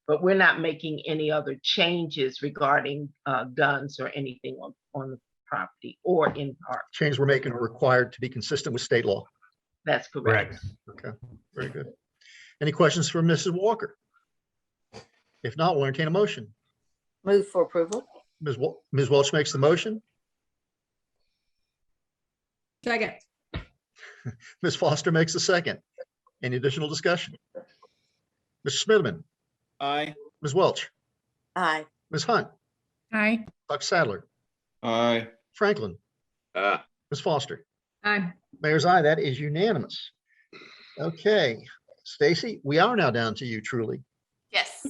But we're not making any other changes regarding guns or anything on the property or in park. Change we're making are required to be consistent with state law. That's correct. Okay, very good. Any questions for Mrs. Walker? If not, we'll entertain a motion. Move for approval. Ms. Welch makes the motion. Second. Ms. Foster makes the second. Any additional discussion? Mr. Smitherman, Aye. Ms. Welch, Aye. Ms. Hunt, Aye. Dr. Sadler, Aye. Franklin, Aye. Ms. Foster. Aye. Mayor's aye. That is unanimous. Okay, Stacy, we are now down to you truly. Yes.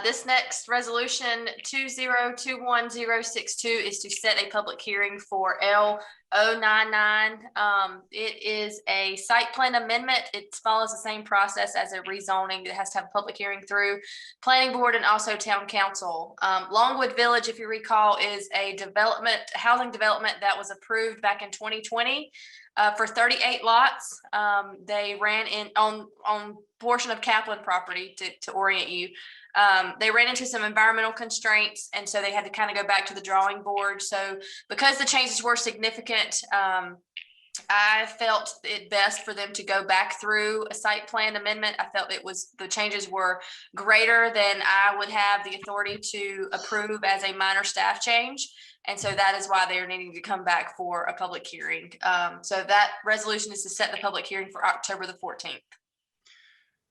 This next resolution 2021062 is to set a public hearing for L099. It is a site plan amendment. It follows the same process as a rezoning. It has to have a public hearing through planning board and also town council. Longwood Village, if you recall, is a housing development that was approved back in 2020 for 38 lots. They ran in on portion of Kaplan property to orient you. They ran into some environmental constraints, and so they had to kind of go back to the drawing board. So because the changes were significant, I felt it best for them to go back through a site plan amendment. I felt the changes were greater than I would have the authority to approve as a minor staff change. And so that is why they're needing to come back for a public hearing. So that resolution is to set the public hearing for October the 14th.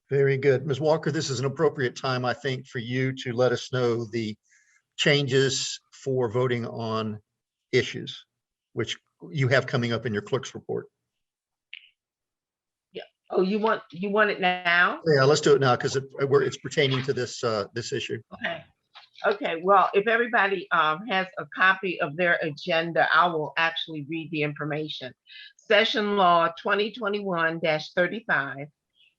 Very good. Ms. Walker, this is an appropriate time, I think, for you to let us know the changes for voting on issues, which you have coming up in your clerk's report. Yeah. Oh, you want it now? Yeah, let's do it now because it's pertaining to this this issue. Okay. Okay. Well, if everybody has a copy of their agenda, I will actually read the information. Session Law 2021-35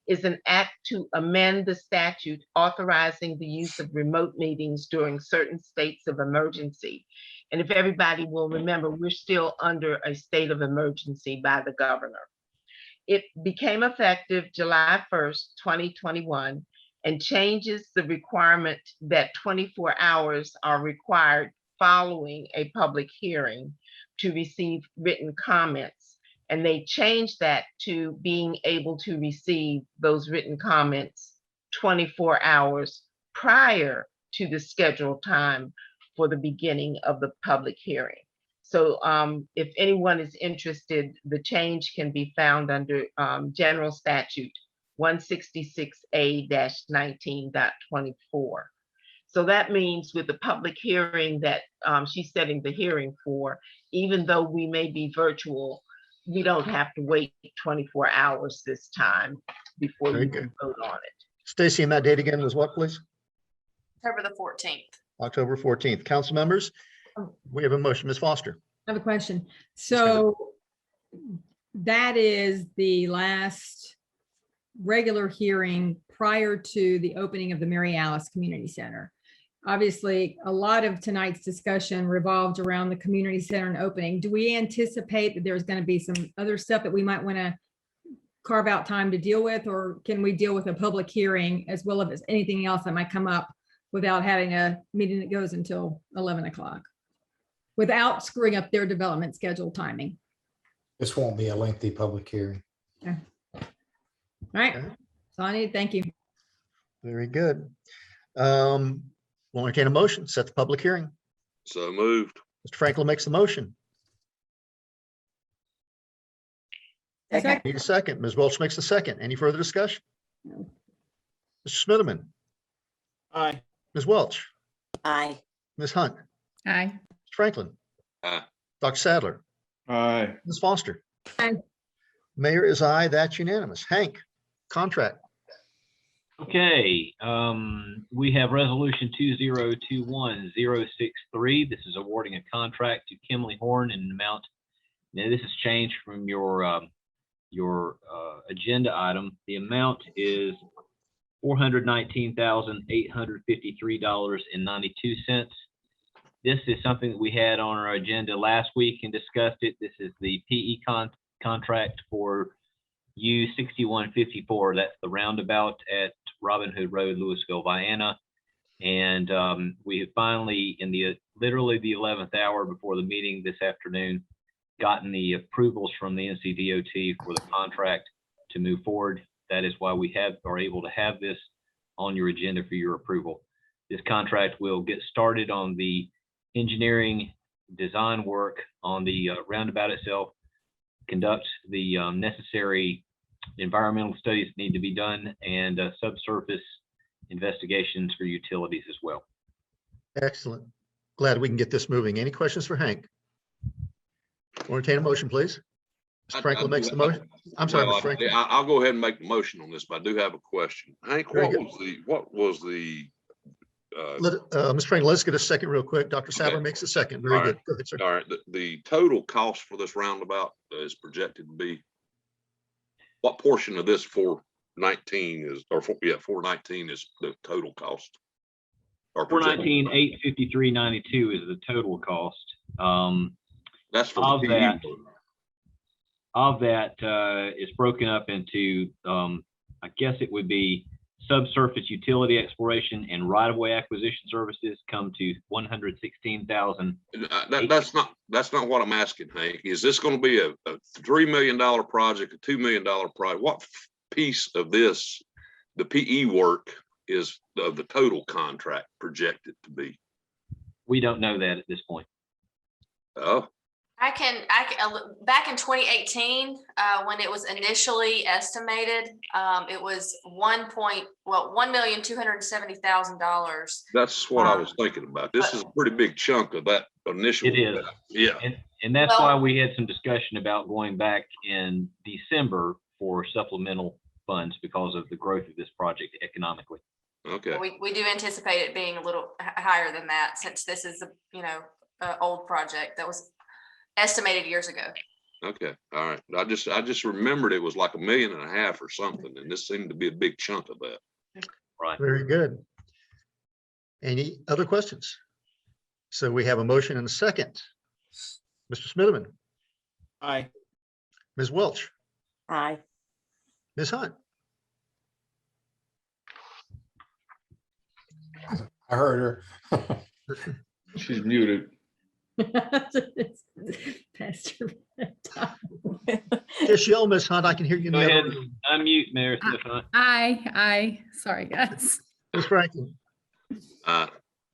is an act to amend the statute authorizing the use of remote meetings during certain states of emergency. And if everybody will remember, we're still under a state of emergency by the governor. It became effective July 1st, 2021, and changes the requirement that 24 hours are required following a public hearing to receive written comments. And they changed that to being able to receive those written comments 24 hours prior to the scheduled time for the beginning of the public hearing. So if anyone is interested, the change can be found under General Statute 166A-19.24. So that means with the public hearing that she's setting the hearing for, even though we may be virtual, we don't have to wait 24 hours this time before Very you good. can vote on it. Stacy, and that date again was what, please? October the 14th. October 14th. Council members, we have a motion. Ms. Foster. I have a question. So that is the last regular hearing prior to the opening of the Mary Alice Community Center. Obviously, a lot of tonight's discussion revolved around the community center and opening. Do we anticipate that there's going to be some other stuff that we might want to carve out time to deal with, or can we deal with a public hearing as well as anything else that might come up without having a meeting that goes until 11 o'clock? Without screwing up their development schedule timing. This won't be a lengthy public hearing. Yeah. All right. So I need, thank you. Very good. We'll entertain a motion, set the public hearing. So moved. Mr. Franklin makes the motion. Second. Need a second. Ms. Welch makes the second. Any further discussion? No. Mr. Smitherman, Aye. Ms. Welch, Aye. Ms. Hunt, Aye. Mr. Franklin, Aye. Dr. Sadler, Aye. Ms. Foster. Aye. Mayor is aye. That's unanimous. Hank, contract. Okay, we have resolution 2021-063. This is awarding a contract to Kimley Horn in an amount. Now, this has changed from your agenda item. The amount is $419,853.92. This is something that we had on our agenda last week and discussed it. This is the PE contract for U6154. That's the roundabout at Robin Hood Road, Louisville, Vienna. And we have finally, in literally the 11th hour before the meeting this afternoon, gotten the approvals from the NCDOT for the contract to move forward. That is why we are able to have this on your agenda for your approval. This contract will get started on the engineering design work on the roundabout itself, conduct the necessary environmental studies that need to be done, and subsurface investigations for utilities as well. Excellent. Glad we can get this moving. Any questions for Hank? We'll entertain a motion, please. Mr. Franklin makes the motion. I'm sorry, Mr. Franklin. I'll go ahead and make the motion on this, but I do have a question. Hank, Very what was the Mr. Franklin, let's get a second real quick. Dr. Sadler makes a second. Very all good. right. Go ahead, sir. All right, the total cost for this roundabout is projected to be, what portion of this 419 is, or 419 is the total cost? Or projected? 419,853.92 is the total cost. That's for of the that. PE. Of that, it's broken up into, I guess it would be subsurface utility exploration and right-of-way acquisition services come to 116,000. That's not what I'm asking, Hank. Is this going to be a $3 million project, a $2 million project? What piece of this, the PE work, is of the total contract projected to be? We don't know that at this point. Oh, I can, back in 2018, when it was initially estimated, it was $1,270,000. that's what I was thinking about. This is a pretty big chunk of that initial. It is. Yeah. And that's why we had some discussion about going back in December for supplemental funds because of the growth of this project economically. Okay. We do anticipate it being a little higher than that, since this is a, old project that was estimated years ago. Okay. All right. I just remembered it was like $1.5 million or something, and this seemed to be a big chunk of that. Right. Very good. Any other questions? So we have a motion and a second. Mr. Smitherman, Aye. Ms. Welch, Aye. Ms. Hunt. I heard her. She's muted. Pastor. Just yell, Ms. Hunt. I can hear you in Go the ahead, other room. unmute Mayor Smith Hunt. Aye. Sorry, guys. Ms. Franklin, Dr.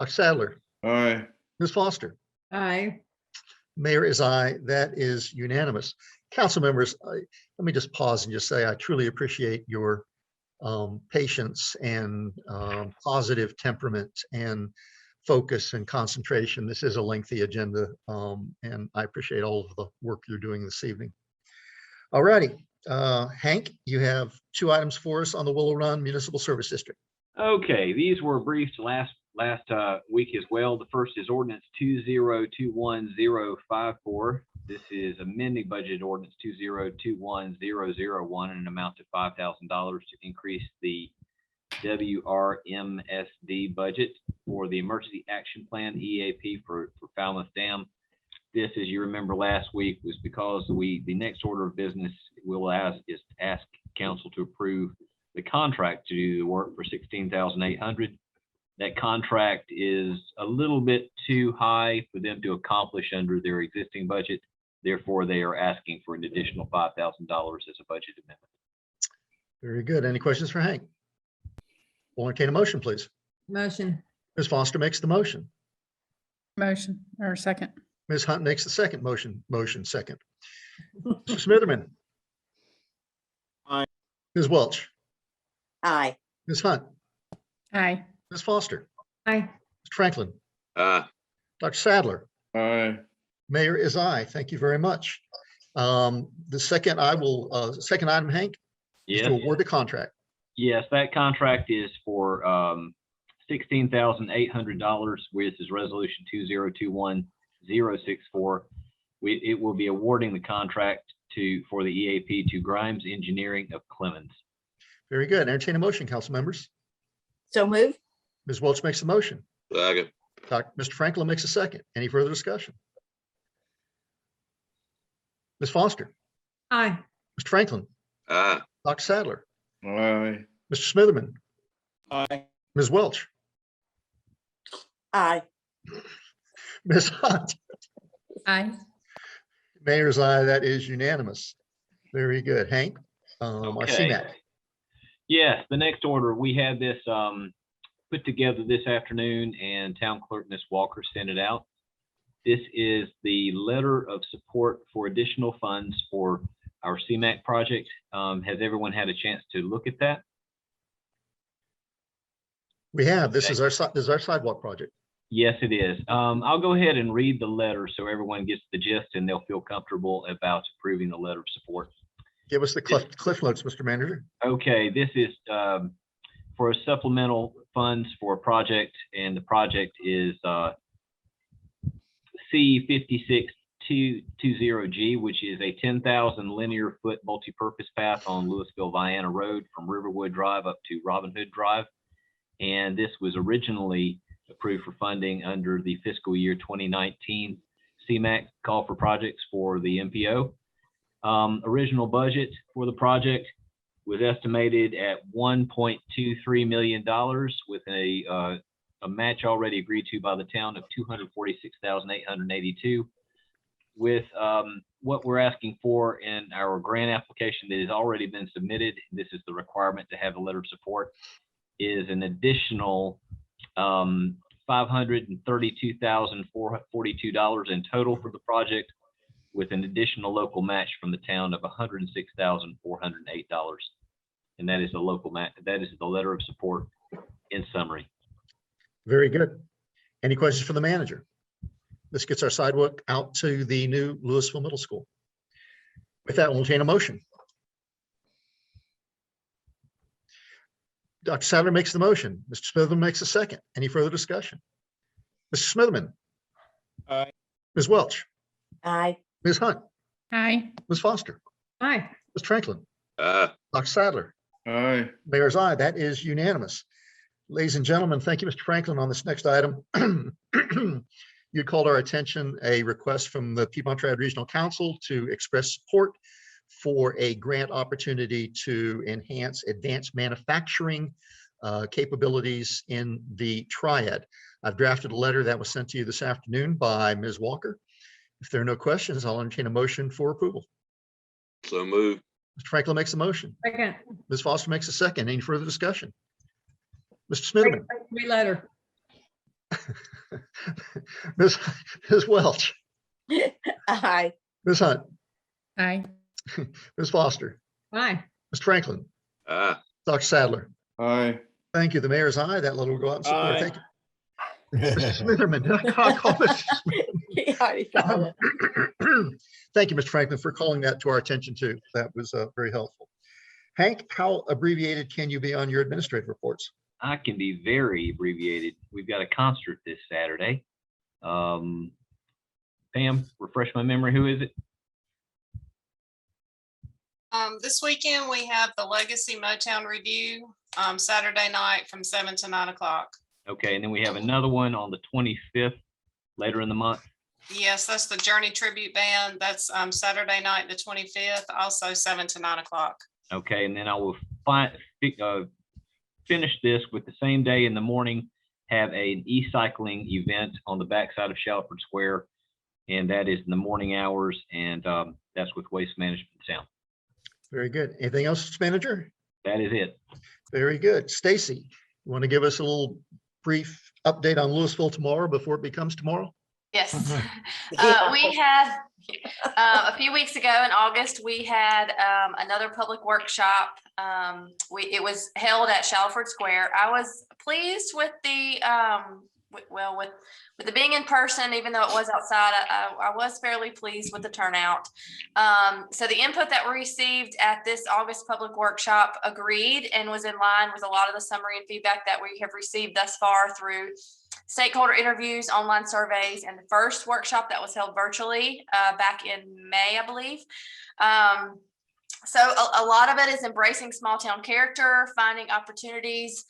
Sadler, Aye. Ms. Foster, Aye. Mayor is aye. That is unanimous. Council members, let me just pause and just say I truly appreciate your patience and positive temperament and focus and concentration. This is a lengthy agenda, and I appreciate all of the work you're doing this evening. All righty, Hank, you have 2 items for us on the Willow Run Municipal Service District. Okay, these were briefed last week as well. The first is ordinance 2021054. This is amending budget ordinance 2021001 in an amount of $5,000 to increase the WRMSD budget for the Emergency Action Plan EAP for Falmouth Dam. This, as you remember last week, was because the next order of business is to ask council to approve the contract to do the work for $16,800. That contract is a little bit too high for them to accomplish under their existing budget. Therefore, they are asking for an additional $5,000 as a budget amendment. Very good. Any questions for Hank? We'll entertain a motion, please. Motion. Ms. Foster makes the motion. Motion or second. Ms. Hunt makes the second motion. Motion second. Mr. Smitherman. Aye. Ms. Welch. Aye. Ms. Hunt. Aye. Ms. Foster. Aye. Mr. Franklin. Aye. Dr. Sadler. Aye. Mayor is aye. Thank you very much. The second second item, Hank, is Yes. to award the contract. Yes, that contract is for $16,800, which is resolution 2021064. It will be awarding the contract for the EAP to Grimes Engineering of Clemens. Very good. Entertain a motion, council members. So move. Ms. Welch makes the motion. Second. Mr. Franklin makes a second. Any further discussion? Ms. Foster. Aye. Mr. Franklin. Aye. Dr. Sadler. Aye. Mr. Smitherman. Aye. Ms. Welch. Aye. Ms. Hunt. Aye. Mayor's aye. That is unanimous. Very good. Hank, our Okay. CMAC. Yes, the next order, we had this put together this afternoon and Town Clerk Ms. Walker sent it out. This is the letter of support for additional funds for our CMAC project. Has everyone had a chance to look at that? We have. This is our sidewalk project. Yes, it is. I'll go ahead and read the letter so everyone gets the gist and they'll feel comfortable about approving the letter of support. Give us the cliff notes, Mr. Manager. Okay, this is for supplemental funds for a project, and the project is C56220G, which is a 10,000 linear foot multi-purpose path on Louisville-Vienna Road from Riverwood Drive up to Robin Hood Drive. And this was originally approved for funding under the fiscal year 2019 CMAQ call for projects for the MPO. Original budget for the project was estimated at $1.23 million with a match already agreed to by the town of $246,882. With what we're asking for in our grant application that has already been submitted, this is the requirement to have a letter of support, is an additional $532,442 in total for the project, with an additional local match from the town of $106,408. And that is the local match. That is the letter of support in summary. Very good. Any questions for the manager? This gets our sidewalk out to the new Louisville Middle School. With that, we'll entertain a motion. Dr. Sadler makes the motion. Mr. Smitherman makes a second. Any further discussion? Mr. Smitherman. Aye. Ms. Welch. Aye. Ms. Hunt. Aye. Ms. Foster. Aye. Mr. Franklin. Aye. Dr. Sadler. Aye. Mayor's aye. That is unanimous. Ladies and gentlemen, thank you, Mr. Franklin. On this next item, you called our attention a request from the Piedmont Triad Regional Council to express support for a grant opportunity to enhance advanced manufacturing capabilities in the Triad. I've drafted a letter that was sent to you this afternoon by Ms. Walker. If there are no questions, I'll entertain a motion for approval. So move. Mr. Franklin makes a motion. Second. Ms. Foster makes a second. Any further discussion? Mr. Smitherman. Great letter. Ms. Welch. Aye. Ms. Hunt, Aye. Ms. Foster, Aye. Mr. Franklin, Ah, Dr. Sadler. Aye. Thank you. The mayor's aye. That letter will go out in support. Aye. Thank you. Mr. Smitherman, did I call Mr. He already called it. Smith- Thank you, Mr. Franklin, for calling that to our attention too. That was very helpful. Hank, how abbreviated can you be on your administrative reports? I can be very abbreviated. We've got a concert this Saturday. Pam, refresh my memory. Who is it? This weekend, we have the Legacy Motown Review, Saturday night from 7 to 9 o'clock. Okay, and then we have another one on the 25th, later in the month. Yes, that's the Journey Tribute Band. That's Saturday night, the 25th, also 7 to 9 o'clock. Okay, and then I will finish this with the same day in the morning, have an e-cycling event on the backside of Shalford Square. And that is in the morning hours, and that's with Waste Management Sound. Very good. Anything else, Manager? That is it. Very good. Stacy, you want to give us a little brief update on Louisville tomorrow before it becomes tomorrow? Yes. We had, a few weeks ago in August, we had another public workshop. It was held at Shalford Square. I was pleased with the, with it being in person, even though it was outside, I was fairly pleased with the turnout. So the input that we received at this August public workshop agreed and was in line with a lot of the summary and feedback that we have received thus far through stakeholder interviews, online surveys, and the first workshop that was held virtually back in May, I believe. So a lot of it is embracing small town character, finding opportunities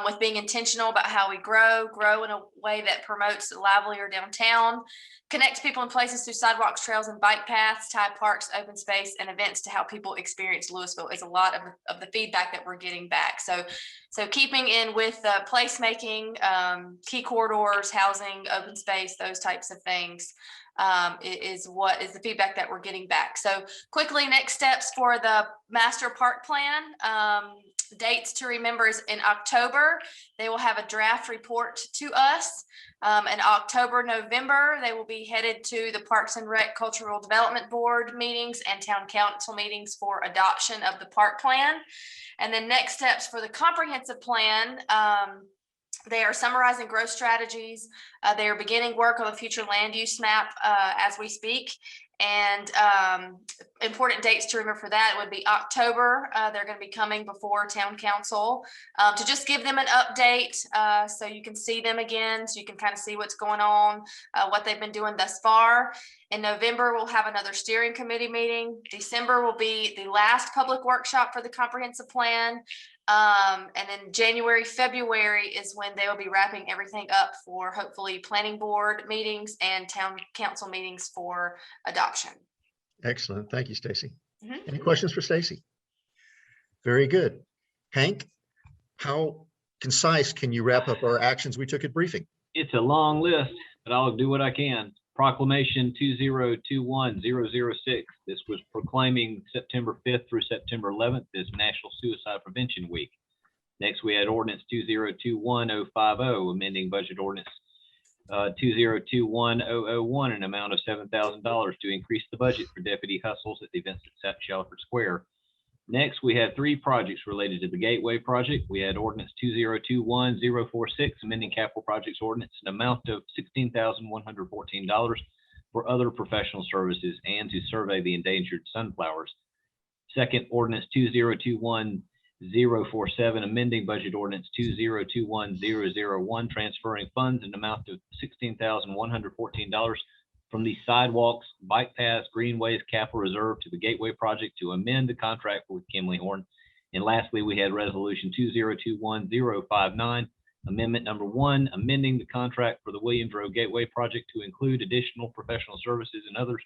with being intentional about how we grow in a way that promotes a livelier downtown, connect people and places through sidewalks, trails, and bike paths, tie parks, open space, and events to how people experience Louisville is a lot of the feedback that we're getting back. So keeping in with placemaking, key corridors, housing, open space, those types of things. Is the feedback that we're getting back. So quickly, next steps for the master park plan. Dates to remember is in October, they will have a draft report to us. In October, November, they will be headed to the Parks and Rec Cultural Development Board meetings and Town Council meetings for adoption of the park plan. And then next steps for the comprehensive plan, they are summarizing growth strategies. They are beginning work on a future land use map as we speak. And important dates to remember for that would be October. They're going to be coming before Town Council to just give them an update so you can see them again, so you can kind of see what's going on, what they've been doing thus far. In November, we'll have another steering committee meeting. December will be the last public workshop for the comprehensive plan. And then January, February is when they will be wrapping everything up for hopefully planning board meetings and town council meetings for adoption. Excellent. Thank you, Stacy. Mm-hmm. Any questions for Stacy? Very good. Hank, how concise can you wrap up our actions we took at briefing? It's a long list, but I'll do what I can. Proclamation 2021-006. This was proclaiming September 5th through September 11th as National Suicide Prevention Week. Next, we had Ordinance 2021-050, amending Budget Ordinance 2021-001, an amount of $7,000 to increase the budget for deputy hustles at the events at Shalford Square. Next, we had 3 projects related to the Gateway project. We had Ordinance 2021-046, amending capital projects ordinance, an amount of $16,114 for other professional services and to survey the endangered sunflowers. Second, Ordinance 2021-047, amending budget ordinance 2021-001, transferring funds in an amount of $16,114 from the sidewalks, bike paths, greenways, capital reserve to the Gateway project to amend the contract with Kimley Horn. And lastly, we had Resolution 2021-059, Amendment Number 1, amending the contract for the Williams Road Gateway project to include additional professional services and other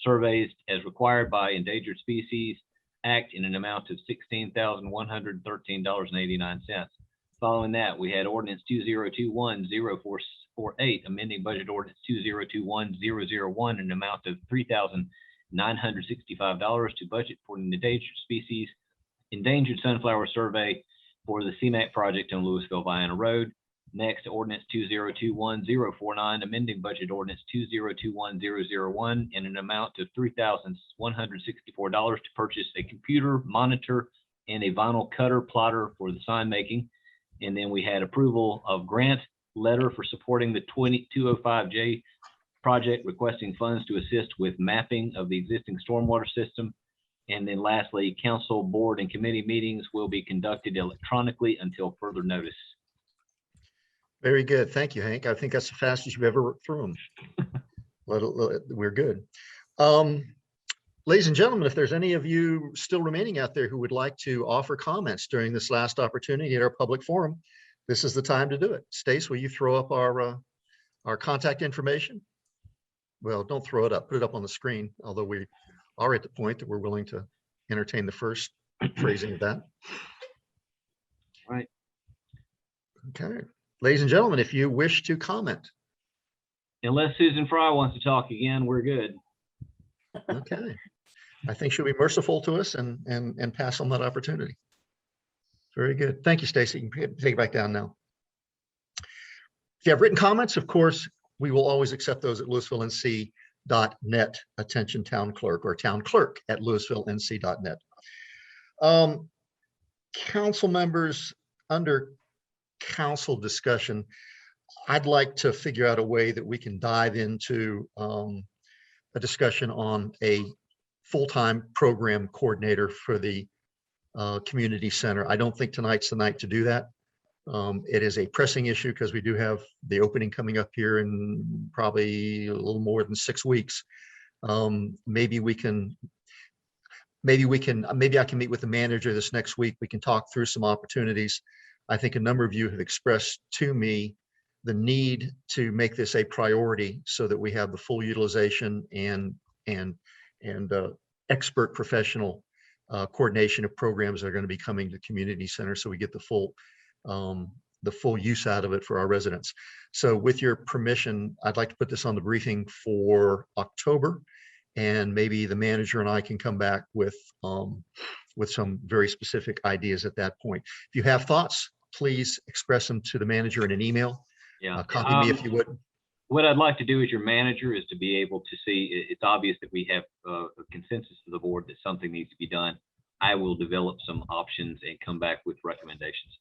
surveys as required by Endangered Species Act in an amount of $16,113.89. Following that, we had Ordinance 2021-048, amending budget ordinance 2021-001 in an amount of $3,965 to budget for an endangered sunflower survey for the CMAQ project on Louisville Vienna Road. Next, ordinance 2021-049, amending budget ordinance 2021-001 in an amount of $3,164 to purchase a computer monitor and a vinyl cutter plotter for the sign making. And then we had approval of grant letter for supporting the 205J project, requesting funds to assist with mapping of the existing stormwater system. And then lastly, council, board, and committee meetings will be conducted electronically until further notice. Very good. Thank you, Hank. I think that's the fastest you've ever worked through them. We're good. Ladies and gentlemen, if there's any of you still remaining out there who would like to offer comments during this last opportunity at our public forum, this is the time to do it. Stace, will you throw up our contact information? Well, don't throw it up. Put it up on the screen, although we are at the point that we're willing to entertain the first phrasing of that. All right. Okay. Ladies and gentlemen, if you wish to comment. Unless Susan Fry wants to talk again, we're good. Okay. I think she'll be merciful to us and pass on that opportunity. Very good. Thank you, Stacy. You can take it back down now. If you have written comments, of course, we will always accept those at louisvillenc.net. Attention town clerk, or town clerk at louisvillenc.net. Council members, under council discussion, I'd like to figure out a way that we can dive into a discussion on a full-time program coordinator for the community center. I don't think tonight's the night to do that. It is a pressing issue because we do have the opening coming up here in probably a little more than 6 weeks. Maybe I can meet with the manager this next week. We can talk through some opportunities. I think a number of you have expressed to me the need to make this a priority so that we have the full utilization and expert professional coordination of programs that are going to be coming to the community center, so we get the full use out of it for our residents. So with your permission, I'd like to put this on the briefing for October, and maybe the manager and I can come back with some very specific ideas at that point. If you have thoughts, please express them to the manager in an email. Yeah. Copy me if you would. What I'd like to do as your manager is to be able to see, it's obvious that we have a consensus of the board that something needs to be done. I will develop some options and come back with recommendations.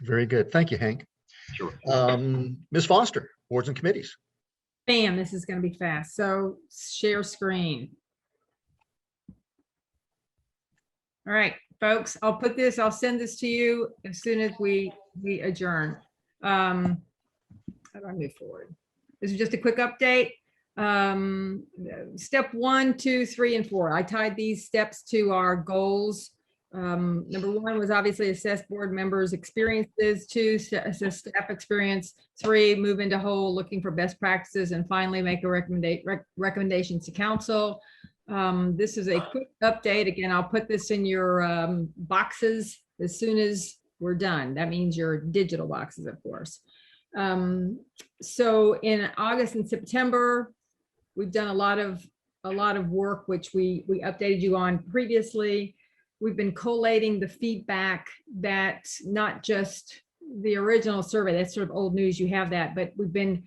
Very good. Thank you, Hank. Sure. Ms. Foster, boards and committees. Bam, this is going to be fast. So share screen. All right, folks, I'll send this to you as soon as we adjourn. How do I move forward? This is just a quick update. Step 1, 2, 3, and 4. I tied these steps to our goals. Number 1 was obviously assess board members' experiences. 2, assess staff experience. 3, move into whole, looking for best practices, and finally make a recommendations to council. This is a quick update. Again, I'll put this in your boxes as soon as we're done. That means your digital boxes, of course. So in August and September, we've done a lot of work, which we updated you on previously. We've been collating the feedback that not just the original survey, that's sort of old news, you have that, but we've been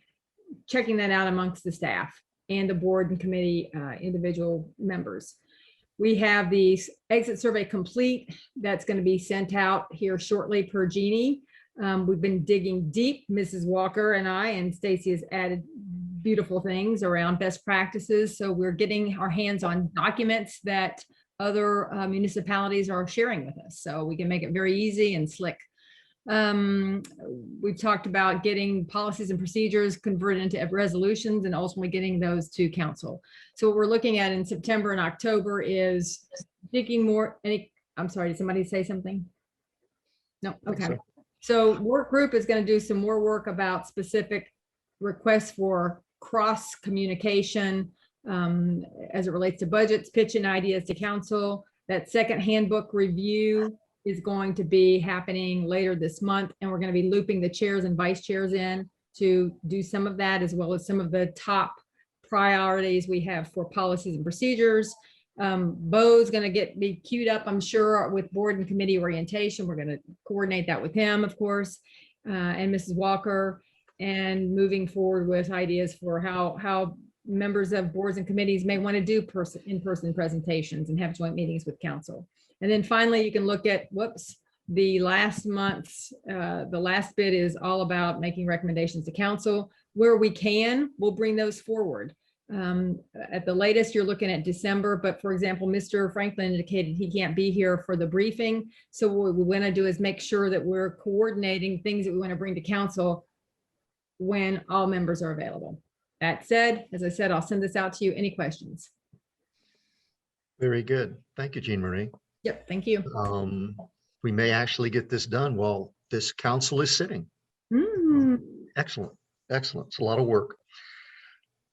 checking that out amongst the staff and the board and committee individual members. We have the exit survey complete. That's going to be sent out here shortly per Jeannie. We've been digging deep, Mrs. Walker and I, and Stacy has added beautiful things around best practices. So we're getting our hands on documents that other municipalities are sharing with us, so we can make it very easy and slick. We've talked about getting policies and procedures converted into resolutions and ultimately getting those to council. So what we're looking at in September and October is digging more. I'm sorry, did somebody say something? No, okay. So work group is going to do some more work about specific requests for cross communication as it relates to budgets, pitching ideas to council. That second handbook review is going to be happening later this month, and we're going to be looping the chairs and vice chairs in to do some of that, as well as some of the top priorities we have for policies and procedures. Bo's going to be queued up, I'm sure, with board and committee orientation. We're going to coordinate that with him, of course. and Mrs. Walker, and moving forward with ideas for how members of boards and committees may want to do in-person presentations and have joint meetings with council. And then finally, you can look at, the last month's, the last bit is all about making recommendations to council. Where we can, we'll bring those forward. At the latest, you're looking at December, but for example, Mr. Franklin indicated he can't be here for the briefing. So what we want to do is make sure that we're coordinating things that we want to bring to council when all members are available. That said, as I said, I'll send this out to you. Any questions? Very good. Thank you, Jean Marie. Yep, thank you. We may actually get this done while this council is sitting. Excellent, excellent. It's a lot of work.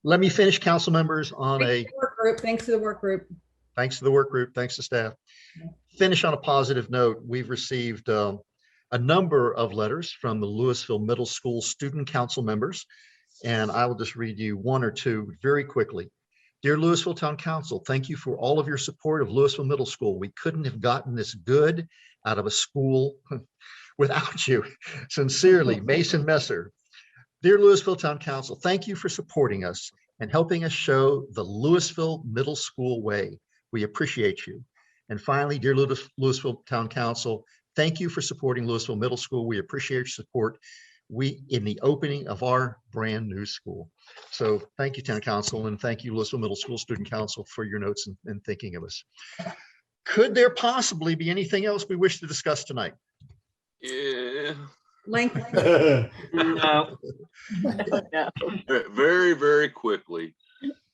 Let me finish, council members, on Thanks to the work group. Thanks to the work group. Thanks to the work group. Thanks to staff. Finish on a positive note. We've received a number of letters from the Louisville Middle School student council members, and I will just read you one or two very quickly. Dear Louisville Town Council, thank you for all of your support of Louisville Middle School. We couldn't have gotten this good out of a school without you. Sincerely, Mason Messer. Dear Louisville Town Council, thank you for supporting us and helping us show the Louisville Middle School way. We appreciate you. And finally, dear Louisville Town Council, thank you for supporting Louisville Middle School. We appreciate your support in the opening of our brand new school. So thank you, Town Council, and thank you, Louisville Middle School Student Council, for your notes and thinking of us. Could there possibly be anything else we wish to discuss tonight? Yeah. No. Very, very quickly.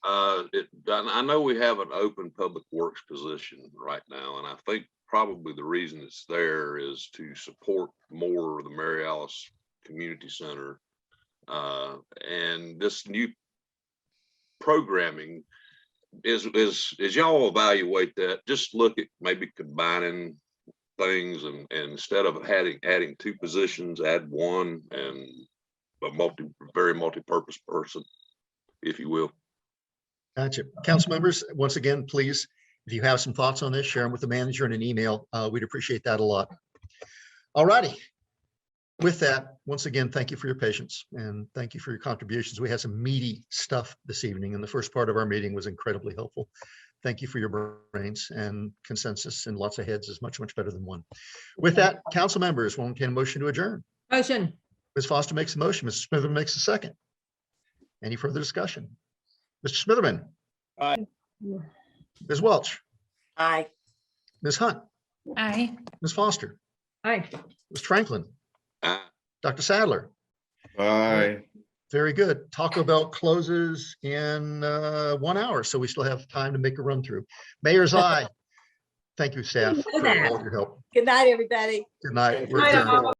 I know we have an open public works position right now, and I think probably the reason it's there is to support more of the Mary Alice Community Center. And this new programming is y'all evaluate that, just look at maybe combining things and instead of adding two positions, add one and a very multi-purpose person, if you will. Gotcha. Council members, once again, please, if you have some thoughts on this, share them with the manager in an email. We'd appreciate that a lot. All righty. With that, once again, thank you for your patience and thank you for your contributions. We had some meaty stuff this evening, and the first part of our meeting was incredibly helpful. Thank you for your brains, and consensus and lots of heads is much, much better than one. With that, council members, one can motion to adjourn. Motion. Ms. Foster makes a motion. Mr. Smitherman makes a second. Any further discussion? Mr. Smitherman? Aye. Ms. Welch? Aye. Ms. Hunt? Aye. Ms. Foster? Aye. Mr. Franklin? Dr. Sadler? Aye. Very good. Taco Bell closes in 1 hour, so we still have time to make a run through. Mayor's eye. Thank you, staff, for all your help. Good night, everybody. Good night. Good night, all.